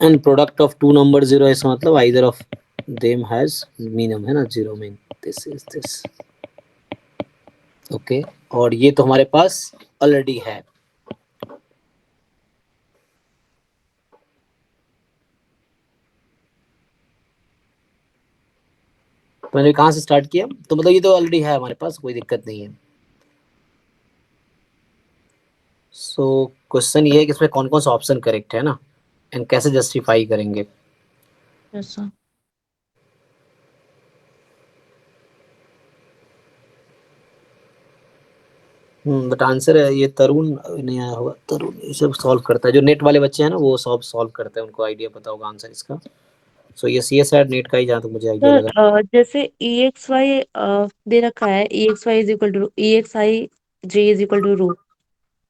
and product of two number 0 है, इसका मतलब either of them has minimum, है ना, 0 mean this is this, okay. और ये तो हमारे पास ऑलरेडी है। तो मैंने कहाँ से स्टार्ट किया, तो मतलब ये तो ऑलरेडी है हमारे पास, कोई दिक्कत नहीं है। सो क्वेश्चन ये है कि इसमें कौन कौन सा ऑप्शन करेक्ट है ना, एंड कैसे जस्टिफाई करेंगे। Yes, sir. बट आंसर है ये, तरुण नहीं आया होगा, तरुण ये सब सॉल्व करता है, जो नेट वाले बच्चे हैं ना वो सब सॉल्व करते हैं, उनको आइडिया पता होगा आंसर इसका। सो ये सी एस आर नेट का ही, जहाँ तक मुझे आइडिया सर लगा। जैसे ई एक्स वाई दे रखा है, E X Y is equal to E X I J is equal to rho.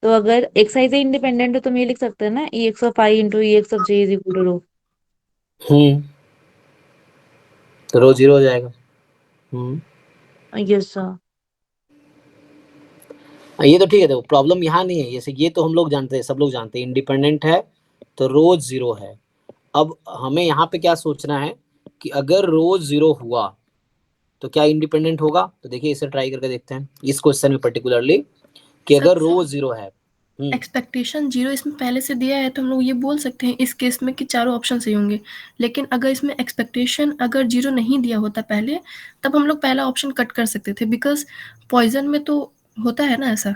तो अगर एक्स आई से इंडिपेंडेंट है तो हम ये लिख सकते हैं ना, E X of I into E X of J is equal to rho. Hmm, तो रो 0 हो जाएगा। Hmm, yes sir. ये तो ठीक है, देखो प्रॉब्लम यहाँ नहीं है, जैसे ये तो हम लोग जानते हैं, सब लोग जानते हैं इंडिपेंडेंट है तो रो 0 है। अब हमें यहाँ पे क्या सोचना है कि अगर रो 0 हुआ तो क्या इंडिपेंडेंट होगा, तो देखिए इसे ट्राई करके देखते हैं इस क्वेश्चन में पर्टिकुलरली, कि अगर रो 0 है। एक्सपेक्टेशन 0 इसमें पहले से दिया है तो हम लोग ये बोल सकते हैं इस केस में कि चारों ऑप्शन सही होंगे। लेकिन अगर इसमें एक्सपेक्टेशन अगर 0 नहीं दिया होता पहले, तब हम लोग पहला ऑप्शन कट कर सकते थे, बिकॉज पॉइजन में तो होता है ना ऐसा।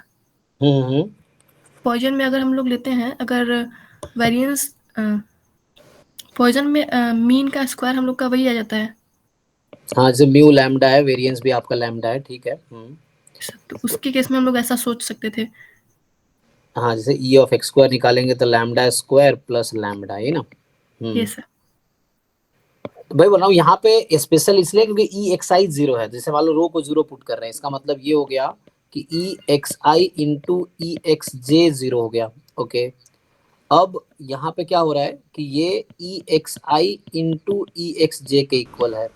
पॉइजन में अगर हम लोग लेते हैं, अगर वेरिएंस पॉइजन में मीन का स्क्वायर हम लोग का वही आ जाता है, हाँ, जैसे म्यू लैम्डा है, वेरिएंस भी आपका लैम्डा है, ठीक है। तो उसके केस में हम लोग ऐसा सोच सकते थे। हाँ, जैसे ई ऑफ एक्स स्क्वायर निकालेंगे तो लैम्डा स्क्वायर प्लस लैम्डा, ये ना। Yes sir. भाई बोल रहा हूँ यहाँ पे स्पेशल इसलिए क्योंकि ई एक्स आई 0 है, जैसे मान लो रो को 0 पुट कर रहे हैं, इसका मतलब ये हो गया कि ई X I into E x J 0 हो गया। ओके, अब यहाँ पे क्या हो रहा है कि ये ई X I into E x जे के इक्वल है।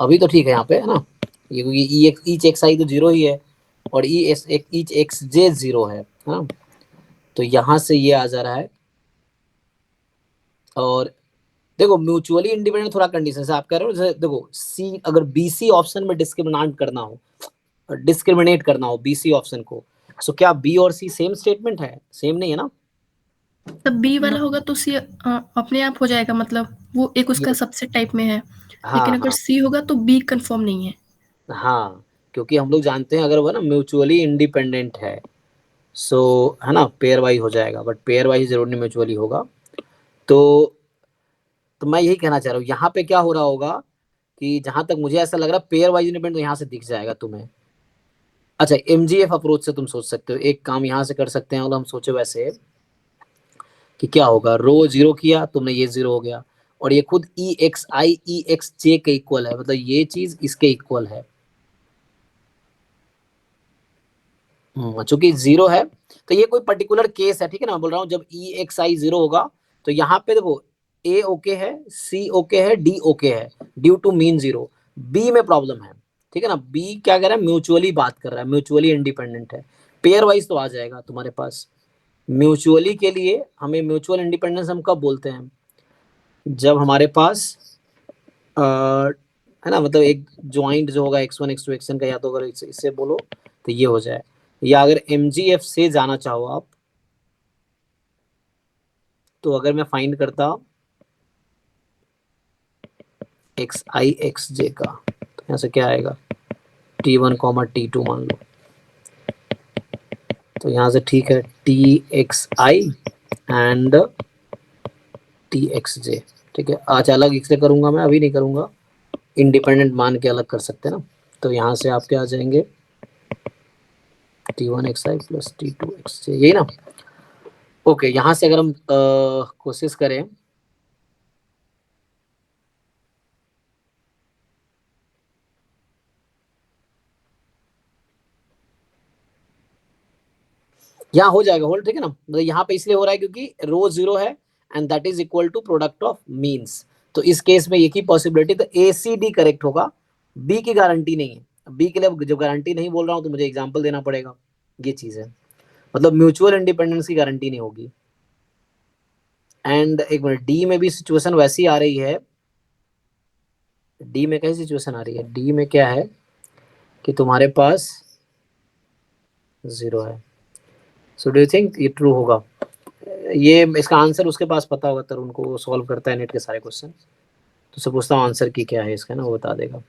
अभी तो ठीक है यहाँ पे, है ना, ये क्योंकि ई एक्स ईच एक्स आई तो 0 ही है और E S each x J 0 है ना, तो यहाँ से ये आ जा रहा है। और देखो म्यूचुअली इंडिपेंडेंट थोड़ा कंडीशन से आप कह रहे हो, जैसे देखो सी अगर बीसी ऑप्शन में डिस्क्रिमिनेट करना हो बीसी ऑप्शन को, सो क्या बी और सी सेम स्टेटमेंट है? सेम नहीं है ना। तब बी वाला होगा तो सी अपने आप हो जाएगा, मतलब वो एक उसका सबसेट टाइप में है। हाँ लेकिन अगर हाँ सी होगा तो बी कंफर्म नहीं है। हाँ, क्योंकि हम लोग जानते हैं अगर वो ना म्यूचुअली इंडिपेंडेंट है, सो है ना, पेयर वाइज हो जाएगा, बट पेयर वाइज जरूर नहीं म्यूचुअली होगा। तो मैं यही कहना चाह रहा हूँ यहाँ पे क्या हो रहा होगा कि जहां तक मुझे ऐसा लग रहा है पेयर वाइज इंडिपेंडेंट तो यहाँ से दिख जाएगा तुम्हें। अच्छा, एमजीएफ अप्रोच से तुम सोच सकते हो, एक काम यहाँ से कर सकते हैं, और हम सोचे वैसे कि क्या होगा, रो 0 किया तुमने, ये 0 हो गया, और ये खुद ई एक्स आई ई एक्स जे के इक्वल है, मतलब ये चीज इसके इक्वल है। चूंकि 0 है तो ये कोई पर्टिकुलर केस है, ठीक है ना, मैं बोल रहा हूँ जब ई एक्स आई 0 होगा तो यहाँ पे देखो ए ओके है, सी ओके है, डी ओके है ड्यू टू मीन 0। बी में प्रॉब्लम है, ठीक है ना, बी क्या कर रहा है, म्यूचुअली बात कर रहा है, म्यूचुअली इंडिपेंडेंट है। पेयर वाइज तो आ जाएगा तुम्हारे पास। म्यूचुअली के लिए हमें म्यूचुअल इंडिपेंडेंस हम कब बोलते हैं, जब हमारे पास है ना, मतलब एक ज्वाइंट जो होगा x1 x2 xn का, या तो अगर इससे बोलो तो ये हो जाए, या अगर mgf से जाना चाहो आप, तो अगर मैं फाइंड करता एक्स आई एक्स जे का, तो यहाँ से क्या आएगा, t1 t2 मान लो, तो यहाँ से ठीक है T X I and T X J, ठीक है। आज अलग इससे करूंगा मैं, अभी नहीं करूंगा, इंडिपेंडेंट मान के अलग कर सकते हैं ना। तो यहाँ से आप क्या आ जाएंगे, t1 एक्स आई प्लस t2 एक्स जे, यही ना। ओके, यहाँ से अगर हम कोशिश करें, यहाँ हो जाएगा होल्ड, ठीक है ना, मतलब यहाँ पे इसलिए हो रहा है क्योंकि रो 0 है and that is equal to product of means, तो इस केस में एक ही पॉसिबिलिटी, तो ए सी डी करेक्ट होगा, बी की गारंटी नहीं है। बी के लिए जब गारंटी नहीं बोल रहा हूँ तो मुझे एग्जाम्पल देना पड़ेगा, ये चीज है, मतलब म्यूचुअल इंडिपेंडेंस की गारंटी नहीं होगी। एंड एक मिनट, डी में भी सिचुएशन वैसी आ रही है, डी में कैसी सिचुएशन आ रही है, डी में क्या है कि तुम्हारे पास 0 है, सो डू यू थिंक ये ट्रू होगा? ये इसका आंसर उसके पास पता होगा, तरुण को, वो सॉल्व करता है नेट के सारे क्वेश्चन, तो उससे पूछता हूँ आंसर की क्या है इसका ना, वो बता देगा।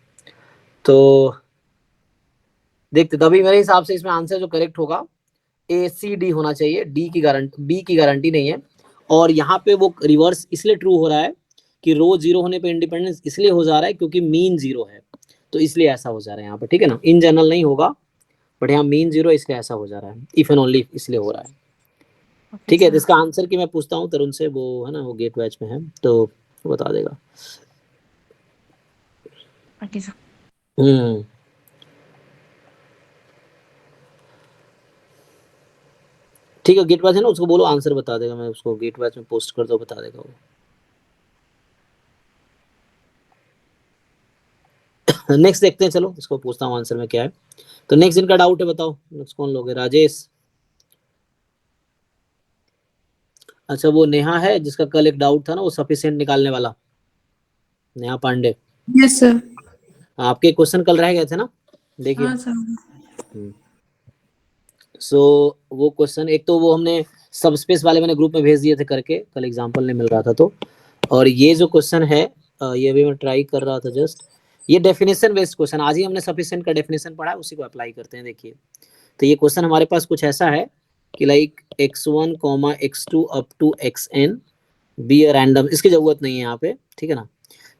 तो देखते, तभी मेरे हिसाब से इसमें आंसर जो करेक्ट होगा ए सी डी होना चाहिए, डी की गारंटी, बी की गारंटी नहीं है। और यहाँ पे वो रिवर्स इसलिए ट्रू हो रहा है कि रो 0 होने पे इंडिपेंडेंस इसलिए हो जा रहा है क्योंकि मीन 0 है, तो इसलिए ऐसा हो जा रहा है यहाँ पे, ठीक है ना, इन जनरल नहीं होगा, बट यहाँ मीन 0 इसलिए ऐसा हो जा रहा है, इफ एंड ओनली इसलिए हो रहा है, ठीक है। तो इसका आंसर की मैं पूछता हूँ तरुण से, वो है ना, वो गेट बैच में है तो वो बता देगा। हम्म, ठीक है, गेट बैच है ना, उसको बोलो आंसर बता देगा, मैं उसको गेट बैच में पोस्ट कर दो, बता देगा वो। नेक्स्ट देखते हैं, चलो इसको पूछता हूँ आंसर में क्या है। तो नेक्स्ट जिनका डाउट है बताओ, नेक्स्ट कौन लोगे, राजेश? अच्छा, वो नेहा है जिसका कल एक डाउट था ना, वो सफिशिएंट निकालने वाला, नेहा पांडे। Yes sir. आपके क्वेश्चन कल रह गए थे ना, देखिए। हाँ सर। सो वो क्वेश्चन, एक तो वो हमने सब स्पेस वाले मैंने ग्रुप में भेज दिए थे करके, कल एग्जांपल नहीं मिल रहा था तो, और ये जो क्वेश्चन है ये भी मैं ट्राई कर रहा था जस्ट, ये डेफिनेशन बेस्ड क्वेश्चन, आज ही हमने सफिशिएंट का डेफिनेशन पढ़ा है, उसी को अप्लाई करते हैं। देखिए, तो ये क्वेश्चन हमारे पास कुछ ऐसा है कि like x1 x2 up to xn be a random, इसकी जरूरत नहीं है यहाँ पे, ठीक है ना।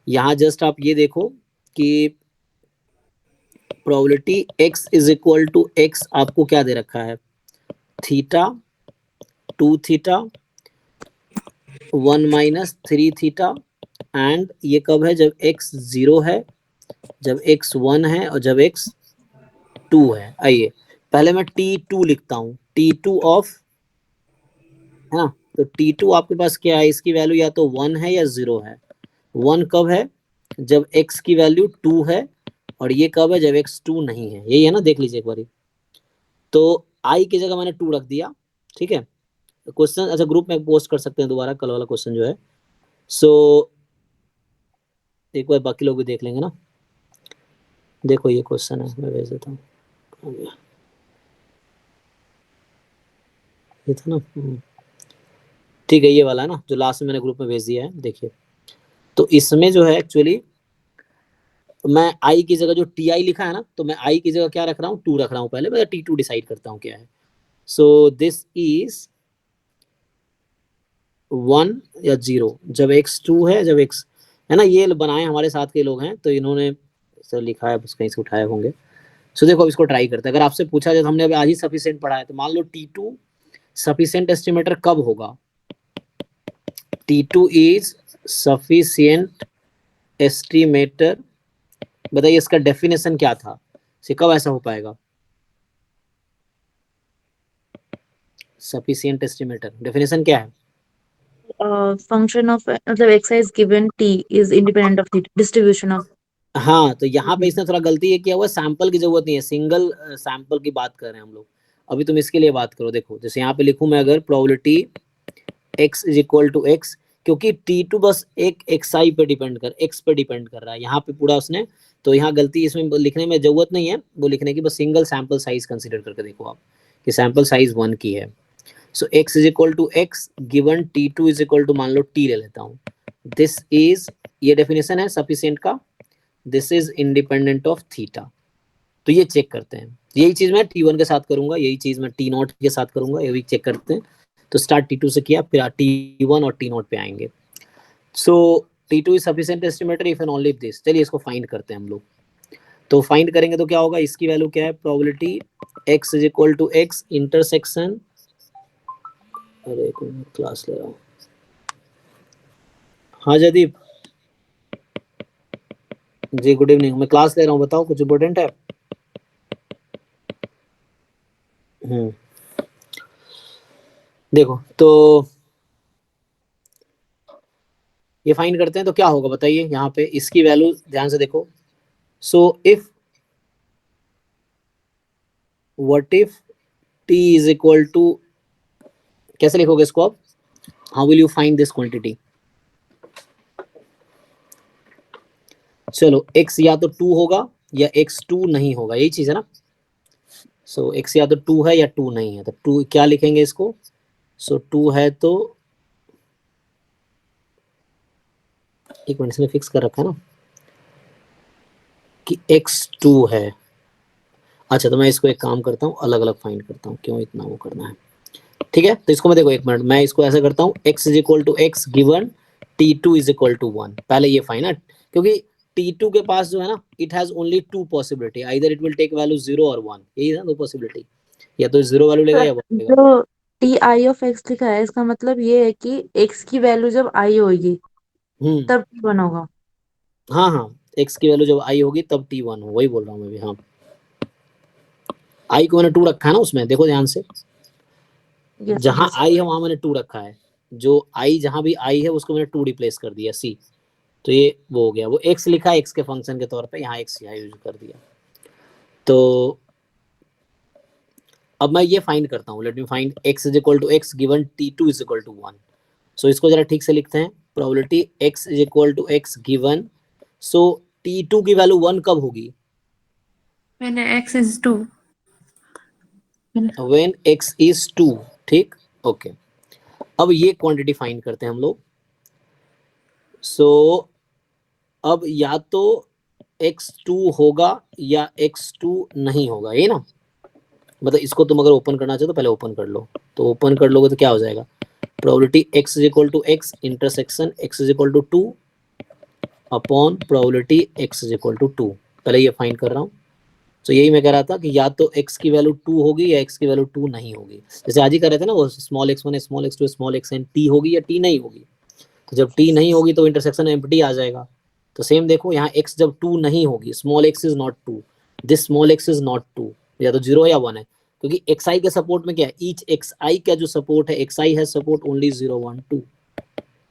यहाँ जस्ट आप ये देखो कि probability x is equal to x आपको क्या दे रखा है, theta 2 theta 1 minus 3 theta and ये कब है, जब x 0 है, जब x 1 है और जब x 2 है। आइए पहले मैं T2 लिखता हूँ, T2 ऑफ, है ना, तो T2 आपके पास क्या है, इसकी वैल्यू या तो 1 है या 0 है। 1 कब है, जब x की वैल्यू 2 है, और ये कब है, जब x 2 नहीं है। यही है ना, देख लीजिए एक बारी। तो i की जगह मैंने 2 रख दिया, ठीक है। क्वेश्चन अच्छा ग्रुप में पोस्ट कर सकते हैं दोबारा, कल वाला क्वेश्चन जो है। सो एक बार बाकी लोग भी देख लेंगे ना। देखो ये क्वेश्चन है, मैं भेज देता हूँ, ये था ना, ठीक है, ये वाला है ना जो लास्ट में मैंने ग्रुप में भेज दिया है, देखिए। तो इसमें जो है एक्चुअली मैं i की जगह जो ti लिखा है ना, तो मैं i की जगह क्या रख रहा हूँ, 2 रख रहा हूँ। पहले मैं t2 डिसाइड करता हूँ क्या है। सो दिस इज 1 या 0 जब x 2 है, जब x, है ना, ये बनाए हमारे साथ के लोग हैं, तो इन्होंने सर लिखा है, बस कहीं से उठाए होंगे। सो देखो अब इसको ट्राई करते हैं। अगर आपसे पूछा जाए, तो हमने अभी आज ही सफिशिएंट पढ़ा है, तो मान लो T2 सफिशिएंट एस्टिमेटर कब होगा, T2 इज सफिशिएंट एस्टिमेटर, बताइए इसका डेफिनेशन क्या था, से कब ऐसा हो पाएगा। सफिशिएंट एस्टिमेटर डेफिनेशन क्या है, फंक्शन ऑफ मतलब exercise given t is independent of the distribution of. हाँ, तो यहाँ पे इसने थोड़ा गलती ये किया हुआ, सैंपल की जरूरत नहीं है, सिंगल सैंपल की बात कर रहे हैं हम लोग। अभी तुम इसके लिए बात करो, देखो जैसे यहाँ पे लिखूं मैं, अगर probability x is equal to x, क्योंकि T2 बस एक xi पे डिपेंड कर, x पे डिपेंड कर रहा है यहाँ पे पूरा उसने, तो यहाँ गलती इसमें लिखने में जरूरत नहीं है वो लिखने की, बस सिंगल सैंपल साइज कंसीडर करके देखो आप कि सैंपल साइज 1 की है। So x is equal to x given T2 is equal to, मान लो t ले लेता हूँ, दिस इज, ये डेफिनेशन है सफिशिएंट का, this is independent of theta. तो ये चेक करते हैं, यही चीज मैं T1 के साथ करूंगा, यही चीज मैं T0 के साथ करूंगा, ये भी चेक करते हैं। तो स्टार्ट T2 से किया, फिर T1 और T0 पे आएंगे। सो T2 is sufficient estimator if and only if this. चलिए इसको फाइंड करते हैं हम लोग। तो फाइंड करेंगे तो क्या होगा, इसकी वैल्यू क्या है, probability x is equal to x intersection, अरे क्लास ले रहा हूँ, हाँ जयदीप जी, गुड इवनिंग, मैं क्लास ले रहा हूँ, बताओ कुछ इम्पोर्टेंट है। देखो तो ये फाइंड करते हैं, तो क्या होगा बताइए, यहाँ पे इसकी वैल्यू ध्यान से देखो। So if what if t is equal to, कैसे लिखोगे इसको आप, how will you find this quantity. चलो x या तो 2 होगा या x 2 नहीं होगा, यही चीज है ना। सो x या तो 2 है या 2 नहीं है, तो 2 क्या लिखेंगे इसको। सो 2 है तो, एक मिनट इसने फिक्स कर रखा है ना कि x 2 है। अच्छा तो मैं इसको एक काम करता हूँ, अलग अलग फाइंड करता हूँ, क्यों इतना वो करना है, ठीक है। तो इसको मैं देखो एक मिनट, मैं इसको ऐसा करता हूँ, x is equal to x given T2 is equal to 1। पहले ये फाइंड ना, क्योंकि T2 के पास जो है ना, it has only 2 possibility, either it will take value 0 और 1, यही है ना 2 पॉसिबिलिटी, या तो 0 वैल्यू लेगा या 1 लेगा। जो टी आई ऑफ एक्स लिखा है इसका मतलब ये है कि एक्स की वैल्यू जब आई होगी तब T1 होगा। हाँ हाँ, x की वैल्यू जब i होगी तब T1 हो, वही बोल रहा हूँ मैं भी। हाँ i को मैंने 2 रखा है ना उसमें, देखो ध्यान से, जहां i है वहां मैंने 2 रखा है, जो i जहां भी i है उसको मैंने 2 रिप्लेस कर दिया c, तो ये वो हो गया, वो x लिखा है x के फंक्शन के तौर पे, यहाँ x यहाँ यूज कर दिया। तो अब मैं ये फाइंड करता हूँ, let me find x is equal to x given T2 is equal to 1। So इसको जरा ठीक से लिखते हैं, probability x is equal to x given, so T2 की वैल्यू 1 कब होगी, When x is 2. When x is 2, ठीक, ओके। अब ये क्वांटिटी फाइंड करते हैं हम लोग। सो अब या तो x2 होगा या x2 नहीं होगा, ये ना, मतलब इसको तुम अगर ओपन करना चाहो तो पहले ओपन कर लो, तो ओपन कर लोगे तो क्या हो जाएगा, probability x is equal to x intersection x is equal to 2 upon probability x is equal to 2। पहले ये फाइंड कर रहा हूँ, तो यही मैं कह रहा था कि या तो x की वैल्यू 2 होगी या x की वैल्यू 2 नहीं होगी। जैसे आज ही कर रहे थे ना वो small x1 small x2 small xn t होगी या t नहीं होगी। तो जब t नहीं होगी तो इंटरसेक्शन एम्प्टी आ जाएगा। तो सेम देखो यहाँ x जब 2 नहीं होगी, small x is not 2, this small x is not 2, या तो 0 या 1 है, क्योंकि xi के सपोर्ट में क्या है, ईच xi का जो सपोर्ट है xi हैज सपोर्ट ओनली 0 1 2।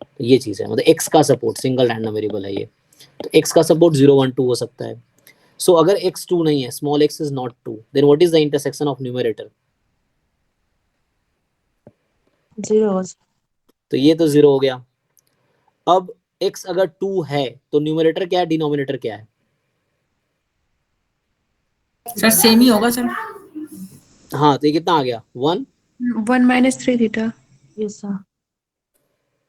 तो ये चीज है, मतलब x का सपोर्ट सिंगल रैंडम वेरिएबल है ये, तो x का सपोर्ट 0 1 2 हो सकता है। सो अगर x 2 नहीं है, small x is not 2, then what is the intersection of numerator? 0। तो ये तो 0 हो गया। अब x अगर 2 है तो न्यूमरेटर क्या है, डिनोमिनेटर क्या है? सर सेम ही होगा सर। हाँ, तो ये कितना आ गया 1? 1 माइनस 3 थीटा। Yes sir.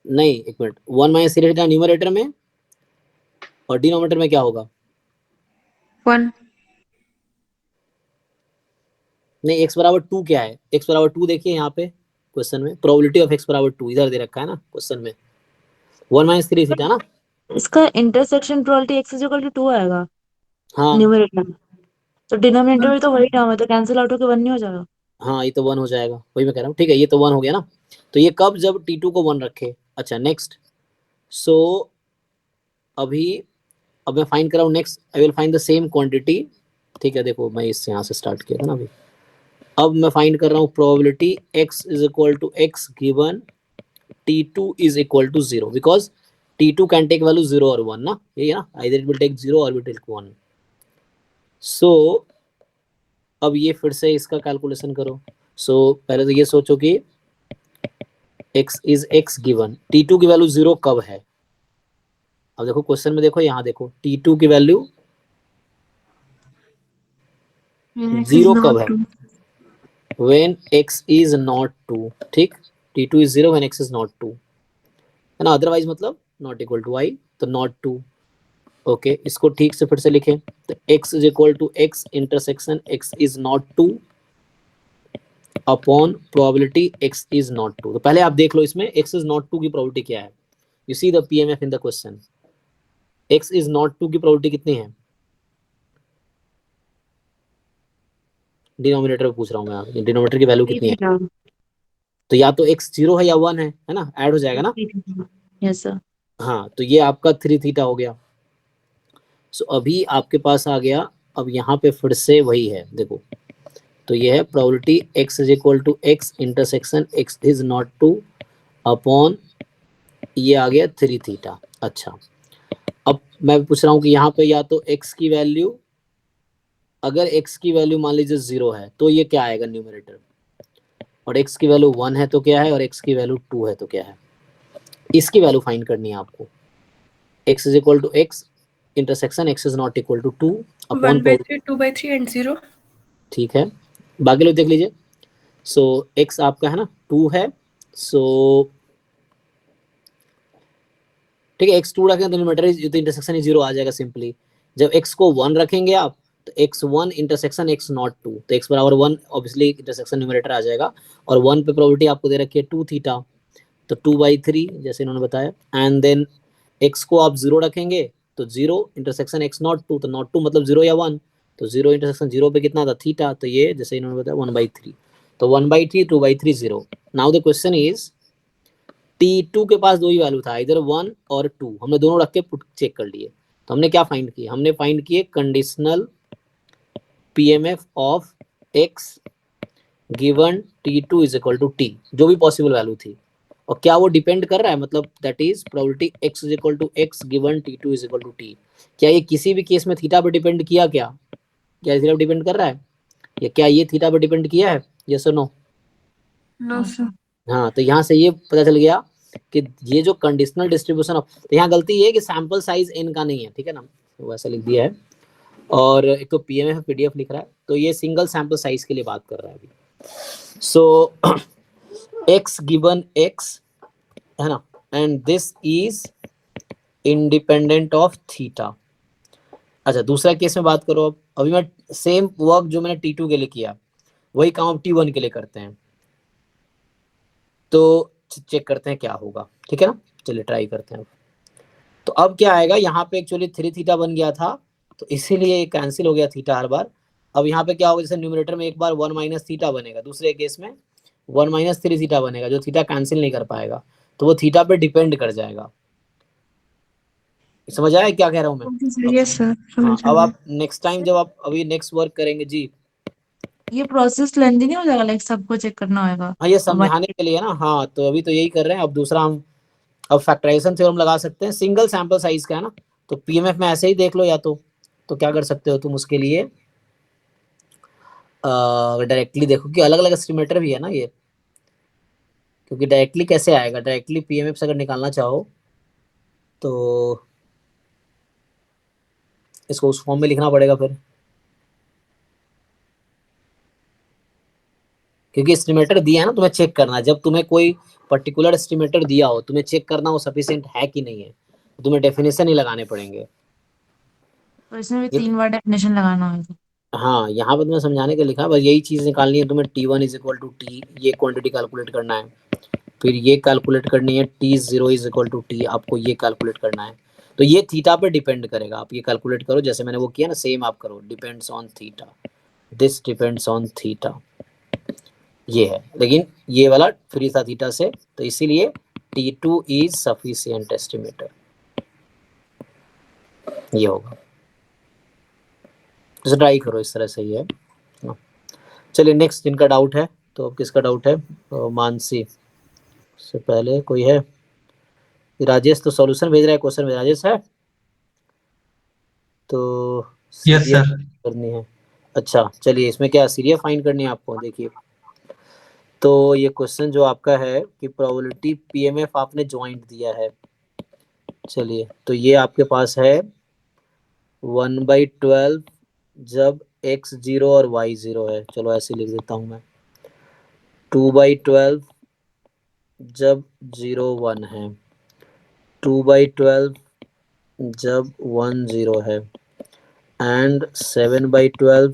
नहीं, एक मिनट, 1 माइनस 3 थीटा न्यूमरेटर में, और डिनोमिनेटर में क्या होगा? 1। नहीं, x बराबर 2 क्या है? x बराबर 2 देखिए यहाँ पे क्वेश्चन में, प्रोबेबिलिटी ऑफ x बराबर 2 इधर दे रखा है ना क्वेश्चन में, 1 माइनस 3 थीटा ना। इसका intersection probability x is equal to 2 आएगा हाँ न्यूमरेटर में, तो डिनोमिनेटर में तो वही टर्म है, तो कैंसिल आउट होकर 1 नहीं हो जाएगा? हाँ, ये तो 1 हो जाएगा, वही मैं कह रहा हूँ। ठीक है, ये तो 1 हो गया ना। तो ये कब, जब t2 को 1 रखे। अच्छा नेक्स्ट, सो अभी अब मैं फाइंड कर रहा हूँ next, I will find the same quantity. ठीक है, देखो मैं इससे यहाँ से स्टार्ट किया था ना अभी। अब मैं फाइंड कर रहा हूँ probability x is equal to x given t2 is equal to 0, because t2 can take value 0 और 1 ना, यही है ना, आइदर इट विल टेक 0 और विल टेक 1। सो अब ये फिर से इसका कैलकुलेशन करो। सो पहले तो ये सोचो कि x is x given t2 की वैल्यू 0 कब है। अब देखो क्वेश्चन में, देखो यहाँ देखो t2 की वैल्यू 0 कब है, when x is not 2, ठीक, t2 is 0 when x is not 2 है ना, अदरवाइज मतलब not equal to I, तो not 2। ओके, इसको ठीक से फिर से लिखें, तो x is equal to x intersection x is not 2 upon probability x is not 2। तो पहले आप देख लो इसमें x is not 2 की प्रोबेबिलिटी क्या है। You see the PMF in the question, x is not 2 की प्रोबेबिलिटी कितनी है? डिनोमिनेटर पूछ रहा हूँ मैं, आप डिनोमिनेटर की वैल्यू कितनी है? तो या तो x 0 है या 1 है ना, ऐड हो जाएगा ना। Yes sir. हाँ, तो ये आपका 3 थीटा हो गया। सो अभी आपके पास आ गया, अब यहाँ पे फिर से वही है देखो, तो ये है probability x is equal to x intersection x is not 2 upon ये आ गया 3 थीटा। अच्छा, अब मैं पूछ रहा हूँ कि यहाँ पे या तो x की वैल्यू, अगर x की वैल्यू मान लीजिए 0 है तो ये क्या आएगा न्यूमरेटर, और x की वैल्यू 1 है तो क्या है, और x की वैल्यू 2 है तो क्या है। इसकी वैल्यू फाइंड करनी है आपको। x is equal to x intersection x is not equal to 2 upon 1/3 2/3 and 0। ठीक है, बाकी लोग देख लीजिए। सो x आपका है ना 2 है, सो ठीक है, x 2 रखें तो न्यूमरेटर तो इंटरसेक्शन ही 0 आ जाएगा सिंपली। जब x को 1 रखेंगे आप तो x1 इंटरसेक्शन x नॉट 2, तो x बराबर 1 ऑब्वियसली इंटरसेक्शन न्यूमरेटर आ जाएगा, और 1 पे प्रोबेबिलिटी आपको दे रखी है 2 थीटा, तो 2/3 जैसे इन्होंने बताया। एंड देन x को आप 0 रखेंगे तो 0 इंटरसेक्शन x नॉट 2, तो नॉट 2 मतलब 0 या 1, तो 0 इंटरसेक्शन 0 पे कितना था थीटा, तो ये जैसे इन्होंने बताया 1/3, तो 1/3 2/3 0। Now the question is t2 के पास दो ही वैल्यू था, इधर 1 और 2, हमने दोनों रख के पुट चेक कर लिए। तो हमने क्या फाइंड किया, हमने फाइंड किए conditional PMF of x given t2 is equal to t, जो भी पॉसिबल वैल्यू थी, और क्या वो डिपेंड कर रहा है, मतलब that is probability x is equal to x given t2 is equal to t, क्या ये किसी भी केस में थीटा पे डिपेंड किया, क्या थीटा पे डिपेंड कर रहा है, या क्या ये थीटा पे डिपेंड किया है, यस और नो? No sir. हाँ, तो यहाँ से ये पता चल गया कि ये जो कंडीशनल डिस्ट्रीब्यूशन ऑफ, तो यहाँ गलती ये है कि सैंपल साइज n का नहीं है, ठीक है ना, तो वैसा लिख दिया है, और एक तो PMF PDF लिख रहा है, तो ये सिंगल सैंपल साइज के लिए बात कर रहा है अभी। सो x गिवन x है ना, and this is independent of theta. अच्छा, दूसरा केस में बात करो। अब अभी मैं सेम वर्क जो मैंने t2 के लिए किया वही काम अब t1 के लिए करते हैं, तो चेक करते हैं क्या होगा, ठीक है ना, चलिए ट्राई करते हैं। तो अब क्या आएगा, यहाँ पे एक्चुअली 3 थीटा बन गया था, तो इसीलिए कैंसिल हो गया थीटा हर बार, अब यहाँ पे क्या होगा, जैसे न्यूमरेटर में एक बार 1 माइनस थीटा बनेगा, दूसरे केस में 1 माइनस 3 थीटा बनेगा, जो थीटा कैंसिल नहीं कर पाएगा, तो वो थीटा पे डिपेंड कर जाएगा। समझ आया क्या कह रहा हूँ मैं? यस सर, हाँ, समझ अब गया। आप नेक्स्ट टाइम जब आप अभी नेक्स्ट वर्क करेंगे जी, ये प्रोसेस लेंदी नहीं हो जाएगा, लाइक सबको चेक करना होगा? हाँ ये समझाने के लिए ना, हाँ तो अभी तो यही कर रहे हैं। अब दूसरा हम अब फैक्टराइजेशन थ्योरम लगा सकते हैं, सिंगल सैंपल साइज का है ना, तो पीएमएफ में ऐसे ही देख लो, या तो क्या कर सकते हो तुम उसके लिए, डायरेक्टली देखो कि अलग अलग एस्टिमेटर भी है ना ये, क्योंकि डायरेक्टली कैसे आएगा, डायरेक्टली पीएमएफ से अगर निकालना चाहो तो इसको उस फॉर्म में लिखना पड़ेगा फिर, क्योंकि एस्टिमेटर दिया है ना, तुम्हें चेक करना है, जब तुम्हें कोई पर्टिकुलर एस्टिमेटर दिया हो, तुम्हें चेक करना वो सफिशिएंट है कि नहीं है, तो तुम्हें डेफिनेशन ही लगाने पड़ेंगे। तो इसमें भी ये 3 बार डेफिनेशन लगाना होगा। हाँ, यहाँ पर तुम्हें समझाने के लिखा है, बस यही चीज़ निकालनी है तुम्हें, T1 is equal to T, ये क्वांटिटी कैलकुलेट करना है, फिर ये कैलकुलेट करनी है T0 is equal to T, आपको ये कैलकुलेट करना है। तो ये थीटा पे डिपेंड करेगा, आप ये कैलकुलेट करो जैसे मैंने वो किया ना, सेम आप करो, depends on theta, this depends on theta, ये है, लेकिन ये वाला फ्री था थीटा से, तो इसीलिए T2 इज सफिशिएंट एस्टिमेटर, ये होगा। तो ट्राई करो इस तरह से ही है। चलिए नेक्स्ट, जिनका डाउट है, तो किसका डाउट है? मानसी से पहले कोई है? राजेश तो सॉल्यूशन भेज रहा है, क्वेश्चन में राजेश है, तो यस सीरिया सर। करनी है। अच्छा चलिए, इसमें क्या सीरिया फाइंड करनी है आपको, देखिए तो ये क्वेश्चन जो आपका है कि प्रोबेबिलिटी पीएमएफ आपने ज्वाइंट दिया है, चलिए तो ये आपके पास है 1/12 जब x 0 और y 0 है, चलो ऐसे लिख देता हूँ मैं, 2/12 जब 0 1 है, 2/12 जब 1 0 है, एंड 7/12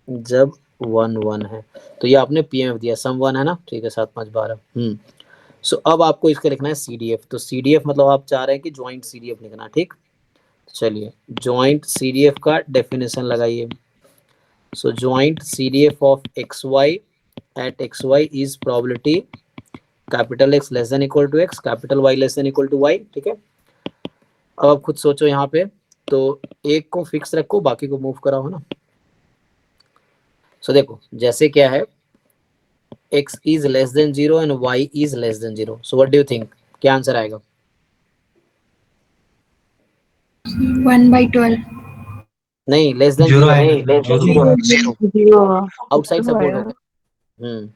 जब 1 1 है। तो ये आपने पीएमएफ दिया, सम 1 है ना, ठीक है, 7 5 12। सो अब आपको इसका लिखना है सीडीएफ, तो सीडीएफ मतलब आप चाह रहे हैं कि ज्वाइंट सीडीएफ लिखना, ठीक। चलिए ज्वाइंट सीडीएफ का डेफिनेशन लगाइए। So joint CDF of X Y at X Y is probability capital X less than equal to X, capital Y less than equal to Y, ठीक है। अब आप खुद सोचो यहाँ पे, तो एक को फिक्स रखो, बाकी को मूव कराओ, है ना। सो देखो जैसे क्या है, x is less than 0 and y is less than 0, so what do you think, क्या आंसर आएगा? 1/12। नहीं, लेस देन 0 नहीं, लेस देन 0 है, 0 होगा। आउटसाइड सपोर्ट हो गया।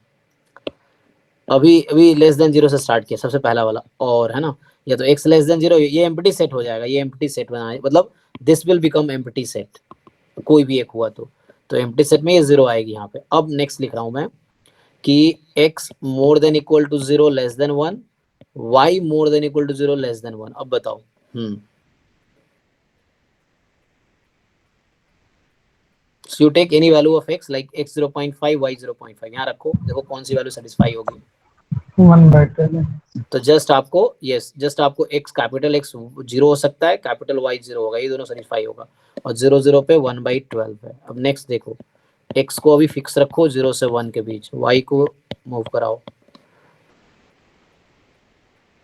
अभी लेस देन 0 से स्टार्ट किया, सबसे पहला वाला, और है ना, या तो x लेस देन 0, ये एम्प्टी सेट हो जाएगा, ये एम्प्टी सेट बनाए, मतलब this will become empty set, कोई भी एक हुआ तो एम्प्टी सेट में ये 0 आएगी यहाँ पे। अब नेक्स्ट लिख रहा हूँ मैं कि x more than equal to 0 less than 1, y more than equal to 0 less than 1। अब बताओ, so you take any value of x like x 0.5 y 0.5, यहाँ रखो, देखो कौन सी वैल्यू सेटिस्फाई होगी। 1/12। तो जस्ट आपको जस्ट आपको x कैपिटल x 0 हो सकता है, कैपिटल y 0 होगा, ये दोनों सेटिस्फाई होगा, और 0 0 पे 1/12 है। अब नेक्स्ट देखो, x को अभी फिक्स रखो 0 से 1 के बीच, y को मूव कराओ,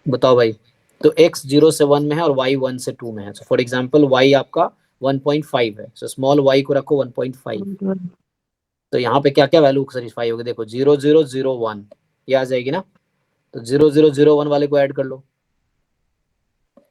बताओ भाई। तो x 0 से 1 में है और y 1 से 2 में है, फॉर एग्जांपल y आपका 1.5 है, सो स्मॉल y को रखो 1.5। तो यहाँ पे क्या क्या वैल्यू सेटिस्फाई होगी, देखो 0 0 0 1 ये आ जाएगी ना, तो 0 0 0 1 वाले को ऐड कर लो।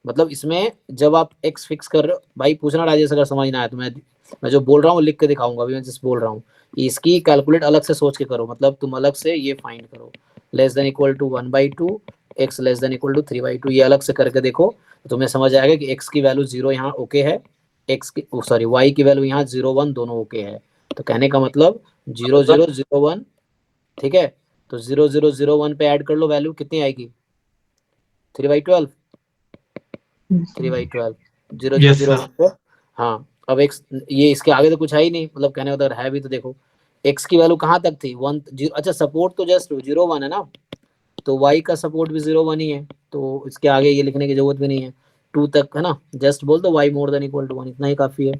मतलब इसमें जब आप x फिक्स कर रहे हो, भाई पूछना राजेश अगर समझ ना आया तो मैं जो बोल रहा हूँ लिख के दिखाऊंगा, अभी मैं जस्ट बोल रहा हूँ, इसकी कैलकुलेट अलग से सोच के करो, मतलब तुम अलग से ये फाइंड करो, less than equal to 1/2, x less than equal to 3/2, ये अलग से करके देखो, तो तुम्हें समझ आएगा कि x की वैल्यू 0 यहाँ ओके है, y की वैल्यू यहाँ 0 1 दोनों ओके है। तो कहने का मतलब 0 0 0 1, ठीक है, तो 0 0 0 1 पे ऐड कर लो, वैल्यू कितनी आएगी, 3/12, 3/12, 0 0 0 1 पे। हाँ अब x, ये इसके आगे तो कुछ है ही नहीं, मतलब कहने का अगर है भी तो देखो x की वैल्यू कहाँ तक थी 1 0, अच्छा सपोर्ट तो जस्ट 0 1 है ना, तो y का सपोर्ट भी 0 1 ही है, तो इसके आगे ये लिखने की जरूरत भी नहीं है, 2 तक है ना, जस्ट बोल दो y more than equal to 1, इतना ही काफी है।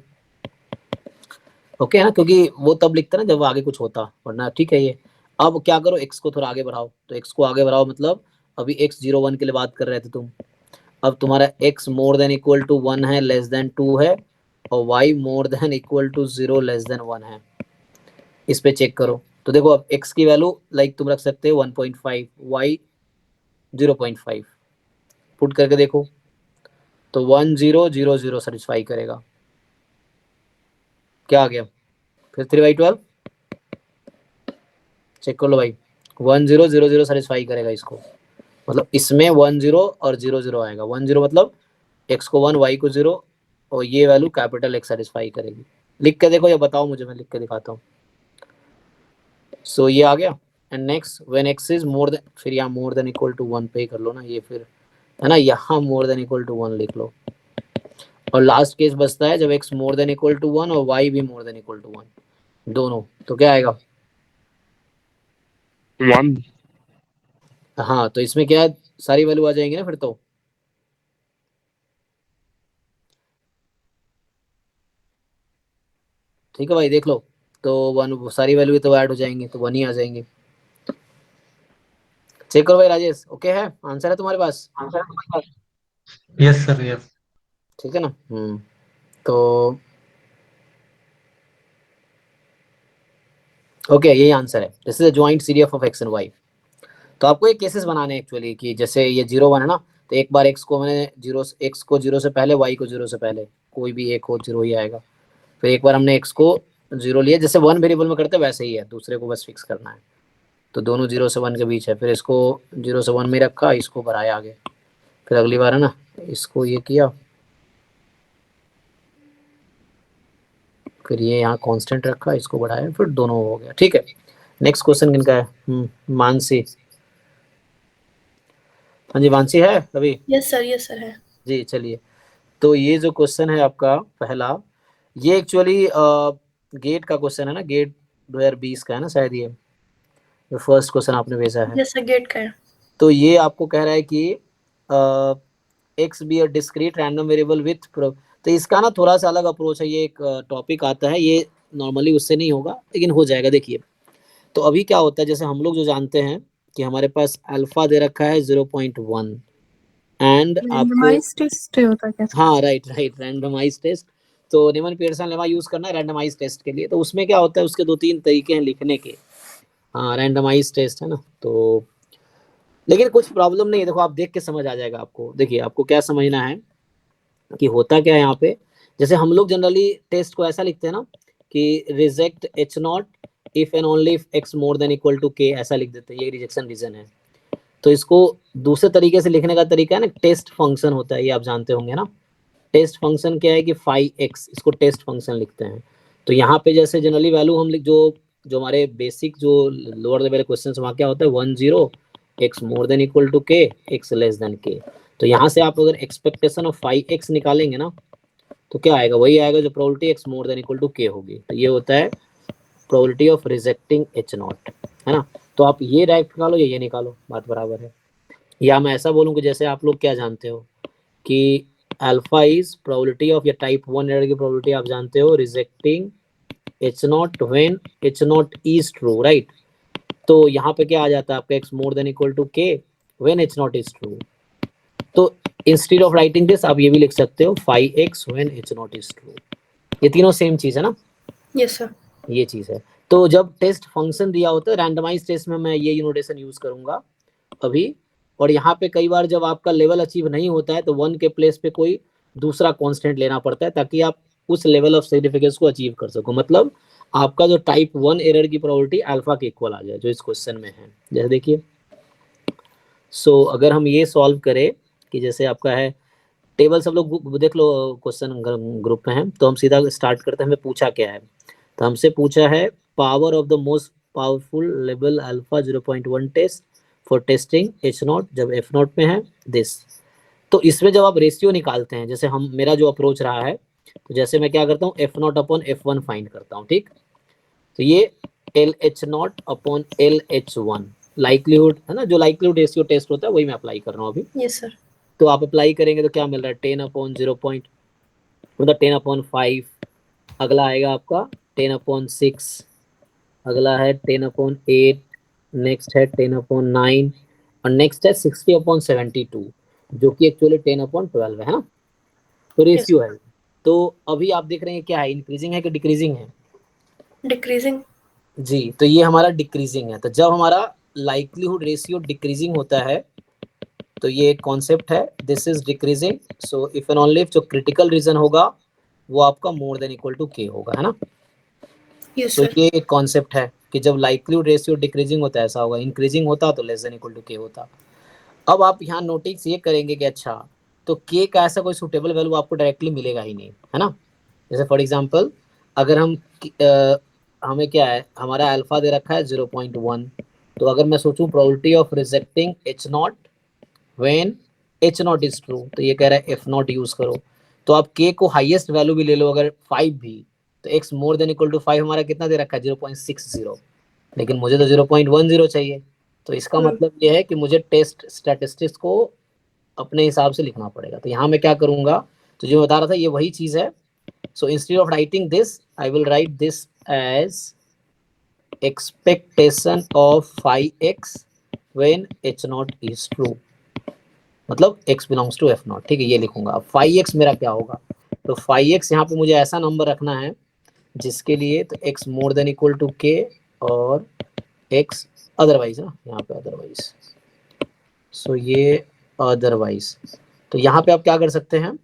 ओके है ना, क्योंकि वो तब लिखता ना जब आगे कुछ होता, वरना ठीक है ये। अब क्या करो, x को थोड़ा आगे बढ़ाओ, तो x को आगे बढ़ाओ मतलब अभी x 0 1 के लिए बात कर रहे थे तुम, अब तुम्हारा x more than equal to 1 है, लेस देन 2 है, और y more than equal to 0 less than 1 है। इस पे चेक करो, तो देखो अब x की वैल्यू लाइक तुम रख सकते हो 1.5, y 0.5, पुट करके देखो तो 1 0 0 0 सेटिस्फाई करेगा। क्या आ गया फिर 3/12, चेक कर लो भाई, 1 0 0 0 सेटिस्फाई करेगा इसको, मतलब इसमें 1 0 और 0 0 आएगा। 1 0 मतलब x को 1 y को 0, और ये वैल्यू कैपिटल X सेटिस्फाई करेगी। लिख के देखो या बताओ मुझे, मैं लिख के दिखाता हूँ। सो ये आ गया। And next when x is more then, फिर यहाँ मोर देन इक्वल टू 1 पे कर लो ना ये, फिर है ना, यहाँ मोर देन इक्वल टू 1 लिख लो। और लास्ट केस बचता है जब x more than equal to 1 और y भी मोर देन इक्वल टू 1 दोनों, तो क्या आएगा 1। हाँ, तो इसमें क्या है, सारी वैल्यू आ जाएंगी ना फिर तो। ठीक है भाई, देख लो तो 1 सारी वैल्यू तो ऐड हो जाएंगी, तो 1 ही आ जाएंगे। चेक करो भाई राजेश, ओके है, आंसर है तुम्हारे पास? Yes sir yes. ठीक है ना। तो ओके, यही आंसर है, this is a joint series of x and y. तो आपको ये केसेस बनाने हैं एक्चुअली, कि जैसे ये 0 1 है ना, तो एक बार x को मैंने 0, x को 0 से पहले, y को 0 से पहले, कोई भी एक हो 0 ही आएगा। फिर एक बार हमने x को 0 लिया, जैसे 1 वेरिएबल में करते वैसे ही है, दूसरे को बस फिक्स करना है, तो दोनों 0 से 1 के बीच है। फिर इसको 0 से 1 में रखा, इसको बढ़ाया आगे, फिर अगली बार है ना इसको ये किया, फिर ये यहाँ कांस्टेंट रखा, इसको बढ़ाया, फिर दोनों हो गया। ठीक है, नेक्स्ट क्वेश्चन किनका है? मानसी। हाँ जी, मानसी है अभी? यस सर है। जी चलिए, तो ये जो क्वेश्चन है आपका पहला, ये एक्चुअली गेट का क्वेश्चन है ना, गेट 2020 का है ना शायद, ये जो फर्स्ट क्वेश्चन आपने भेजा है। यस सर, गेट का है। तो ये आपको कह रहा है कि x be a discrete random variable with, तो इसका ना थोड़ा सा अलग अप्रोच है, ये एक टॉपिक आता है, ये नॉर्मली उससे नहीं होगा लेकिन हो जाएगा। देखिए, तो अभी क्या होता है, जैसे हम लोग जो जानते हैं कि हमारे पास अल्फा दे रखा है 0.1, एंड आपको रैंडमाइज टेस्ट होता है क्या? हाँ राइट रैंडमाइज टेस्ट। तो नीमन पियर्सन लेमा यूज करना है रैंडमाइज टेस्ट के लिए, तो उसमें क्या होता है, उसके 2-3 तरीके हैं लिखने के। हाँ, रैंडमाइज टेस्ट है ना, तो लेकिन कुछ प्रॉब्लम नहीं है, देखो आप देख के समझ आ जाएगा आपको। देखिए, आपको क्या समझना है कि होता क्या है यहाँ पे, जैसे हम लोग जनरली टेस्ट को ऐसा लिखते हैं ना कि reject H0 if and only if x more than equal to k, ऐसा लिख देते हैं, ये रिजेक्शन रीजन है। तो इसको दूसरे तरीके से लिखने का तरीका है ना, टेस्ट फंक्शन होता है, ये आप जानते होंगे ना। टेस्ट फंक्शन क्या है कि फाई x, इसको टेस्ट फंक्शन लिखते हैं। तो यहाँ पे जैसे जनरली वैल्यू हम लिख, जो हमारे बेसिक जो लोअर लेवल क्वेश्चन वहाँ क्या होता है 1 0 x more than equal to k, x less than k। तो यहाँ से आप अगर एक्सपेक्टेशन ऑफ फाई x निकालेंगे ना, तो क्या आएगा, वही आएगा जो probability x more than equal to k होगी। तो ये होता है प्रोबेबिलिटी ऑफ रिजेक्टिंग H0, है ना। तो आप ये डायरेक्ट निकालो या ये निकालो, बात बराबर है। या मैं ऐसा बोलूँ कि जैसे आप लोग क्या जानते हो कि अल्फा इज प्रोबेबिलिटी ऑफ, या टाइप 1 एरर की प्रोबेबिलिटी आप जानते हो, rejecting H0 when H0 is true, right. तो यहाँ पे क्या आ जाता है आपका x more than equal to k when H0 is true. तो इंस्टेड ऑफ राइटिंग दिस आप ये भी लिख सकते हो phi x when H0 is true. ये तीनों सेम चीज है ना। Yes sir. ये चीज है। तो जब टेस्ट फंक्शन दिया होता है रैंडमाइज टेस्ट में, मैं ये नोटेशन यूज करूंगा अभी। और यहाँ पे कई बार जब आपका लेवल अचीव नहीं होता है तो 1 के प्लेस पे कोई दूसरा कांस्टेंट लेना पड़ता है, ताकि आप उस लेवल ऑफ सिग्निफिकेंस को अचीव कर सको। मतलब आपका जो टाइप 1 एरर की प्रोबेबिलिटी अल्फा के इक्वल आ जाए, जो इस क्वेश्चन में है। जैसे देखिए, सो अगर हम ये सॉल्व करें कि जैसे आपका है टेबल, सब लोग देख लो क्वेश्चन ग्रुप में है, तो हम सीधा स्टार्ट करते हैं। हमें पूछा क्या है, तो हमसे पूछा है power of the most powerful level alpha 0.1 test for testing H0 जब F0 में है दिस। तो इसमें जब आप रेशियो निकालते हैं, जैसे हम, मेरा जो अप्रोच रहा है, तो जैसे मैं क्या करता हूँ F0 अपॉन F1 फाइंड करता हूँ, ठीक। तो ये LH0 अपॉन LH1 लाइक्लीहुड है ना, जो लाइक्लीहुड रेशियो टेस्ट होता है वही मैं अप्लाई कर रहा हूँ अभी। Yes sir. तो आप अप्लाई करेंगे तो क्या मिल रहा है 10 अपॉन 0 मतलब 10 अपॉन 5। अगला आएगा आपका 10/6, अगला है 10/8, नेक्स्ट है 10/9 और नेक्स्ट है 60/72 जो कि एक्चुअली 10/12 है ना। तो रेशियो है। तो अभी आप देख रहे हैं क्या है, इंक्रीजिंग है कि डिक्रीजिंग है? डिक्रीजिंग। जी, तो ये हमारा डिक्रीजिंग है। तो जब हमारा लाइक्लीहुड रेशियो डिक्रीजिंग होता है तो ये एक कॉन्सेप्ट है, this is decreasing. So if and only if जो क्रिटिकल रीजन होगा वो आपका मोर देन इक्वल टू के होगा, है ना। यस तो सर। ये एक कॉन्सेप्ट है कि जब लाइक्लीहुड रेशियो डिक्रीजिंग होता है ऐसा होगा, इंक्रीजिंग होता तो लेस देन इक्वल टू के होता। अब आप यहाँ नोटिस ये करेंगे कि अच्छा तो के का ऐसा कोई सुटेबल वैल्यू आपको डायरेक्टली मिलेगा ही नहीं, है ना। जैसे फॉर एग्जांपल अगर हमें क्या है, हमारा अल्फा दे रखा है 0.1, तो अगर मैं सोचूं probability of rejecting h not when H not is true, तो ये कह रहा है एफ नॉट यूज करो। तो आप के को हाईएस्ट वैल्यू भी ले लो अगर 5 भी, तो x more than equal to 5 हमारा कितना दे रखा है 0.60, लेकिन मुझे तो 0.10 चाहिए। तो इसका मतलब ये है कि मुझे टेस्ट स्टैटिस्टिक्स को अपने हिसाब से लिखना पड़ेगा। तो यहाँ मैं क्या करूंगा, तो जो बता रहा था ये वही चीज है। So instead of writing this I will write this as expectation of 5x when h not is true, मतलब x belongs to f not, ठीक है, ये लिखूंगा। अब 5x मेरा क्या होगा, तो 5x यहाँ पे मुझे ऐसा नंबर रखना है जिसके लिए तो x more than equal to k और x अदरवाइज ना, यहाँ पे अदरवाइज। सो ये अदरवाइज, तो यहाँ पे आप क्या कर सकते हैं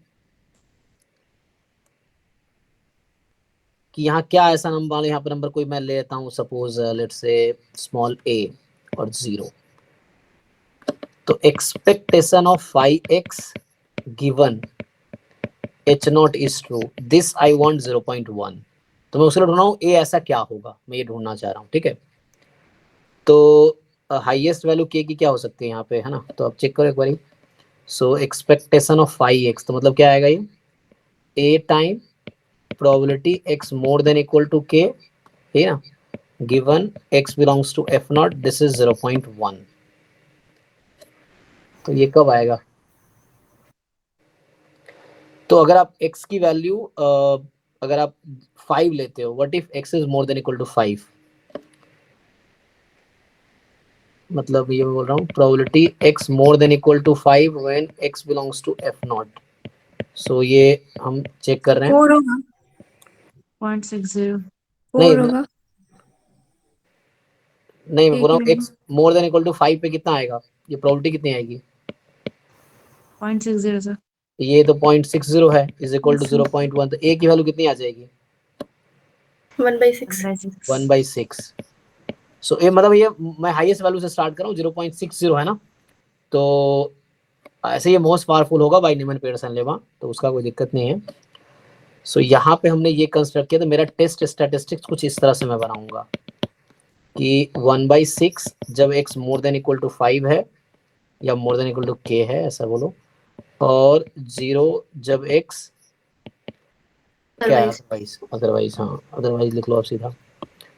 कि यहाँ क्या ऐसा नंबर, यहाँ पे नंबर कोई मैं ले लेता हूँ suppose let's say small a और 0, तो expectation of 5x given h not is true, this I want 0.1। तो मैं उसके ढूंढ रहा हूँ a ऐसा क्या होगा, मैं ये ढूंढना चाह रहा हूँ, ठीक है। तो हाईएस्ट वैल्यू k की क्या हो सकती है यहाँ पे, है ना। तो आप चेक करो एक बारी। सो एक्सपेक्टेशन ऑफ 5x, तो मतलब क्या आएगा ये a time probability x more than equal to k, है ना, given x belongs to f not, this is 0.1। तो ये कब आएगा, तो अगर आप x की वैल्यू अगर आप 5 लेते हो, what if x is more than equal to 5, मतलब ये मैं बोल रहा हूँ probability x more than equal to 5 when x belongs to f not. So ये हम चेक कर रहे हैं। 4 होगा। 0.60। 4 होगा। नहीं मैं बोल रहा हूँ एक x more than equal to 5 पे कितना आएगा, ये प्रोबेबिलिटी कितनी आएगी, 0.60 सर। ये तो 0.60 है इज इक्वल टू 0.1, तो a की वैल्यू कितनी आ जाएगी 1/6। 1/6। सो ये मतलब ये मैं हाईएस्ट वैल्यू से स्टार्ट कर रहा हूँ 0.60 है ना। तो ऐसे ये मोस्ट पावरफुल होगा बाय न्यूमैन पेयरसन लेमा, तो उसका कोई दिक्कत नहीं है। सो यहाँ पे हमने ये कंस्ट्रक्ट किया, तो मेरा टेस्ट स्टैटिस्टिक्स कुछ इस तरह से मैं बनाऊंगा कि 1/6 जब x more than equal to 5 है या more than equal to k है ऐसा बोलो, और 0 जब x क्या है अदरवाइज, अदरवाइज हाँ अदरवाइज लिख लो आप सीधा।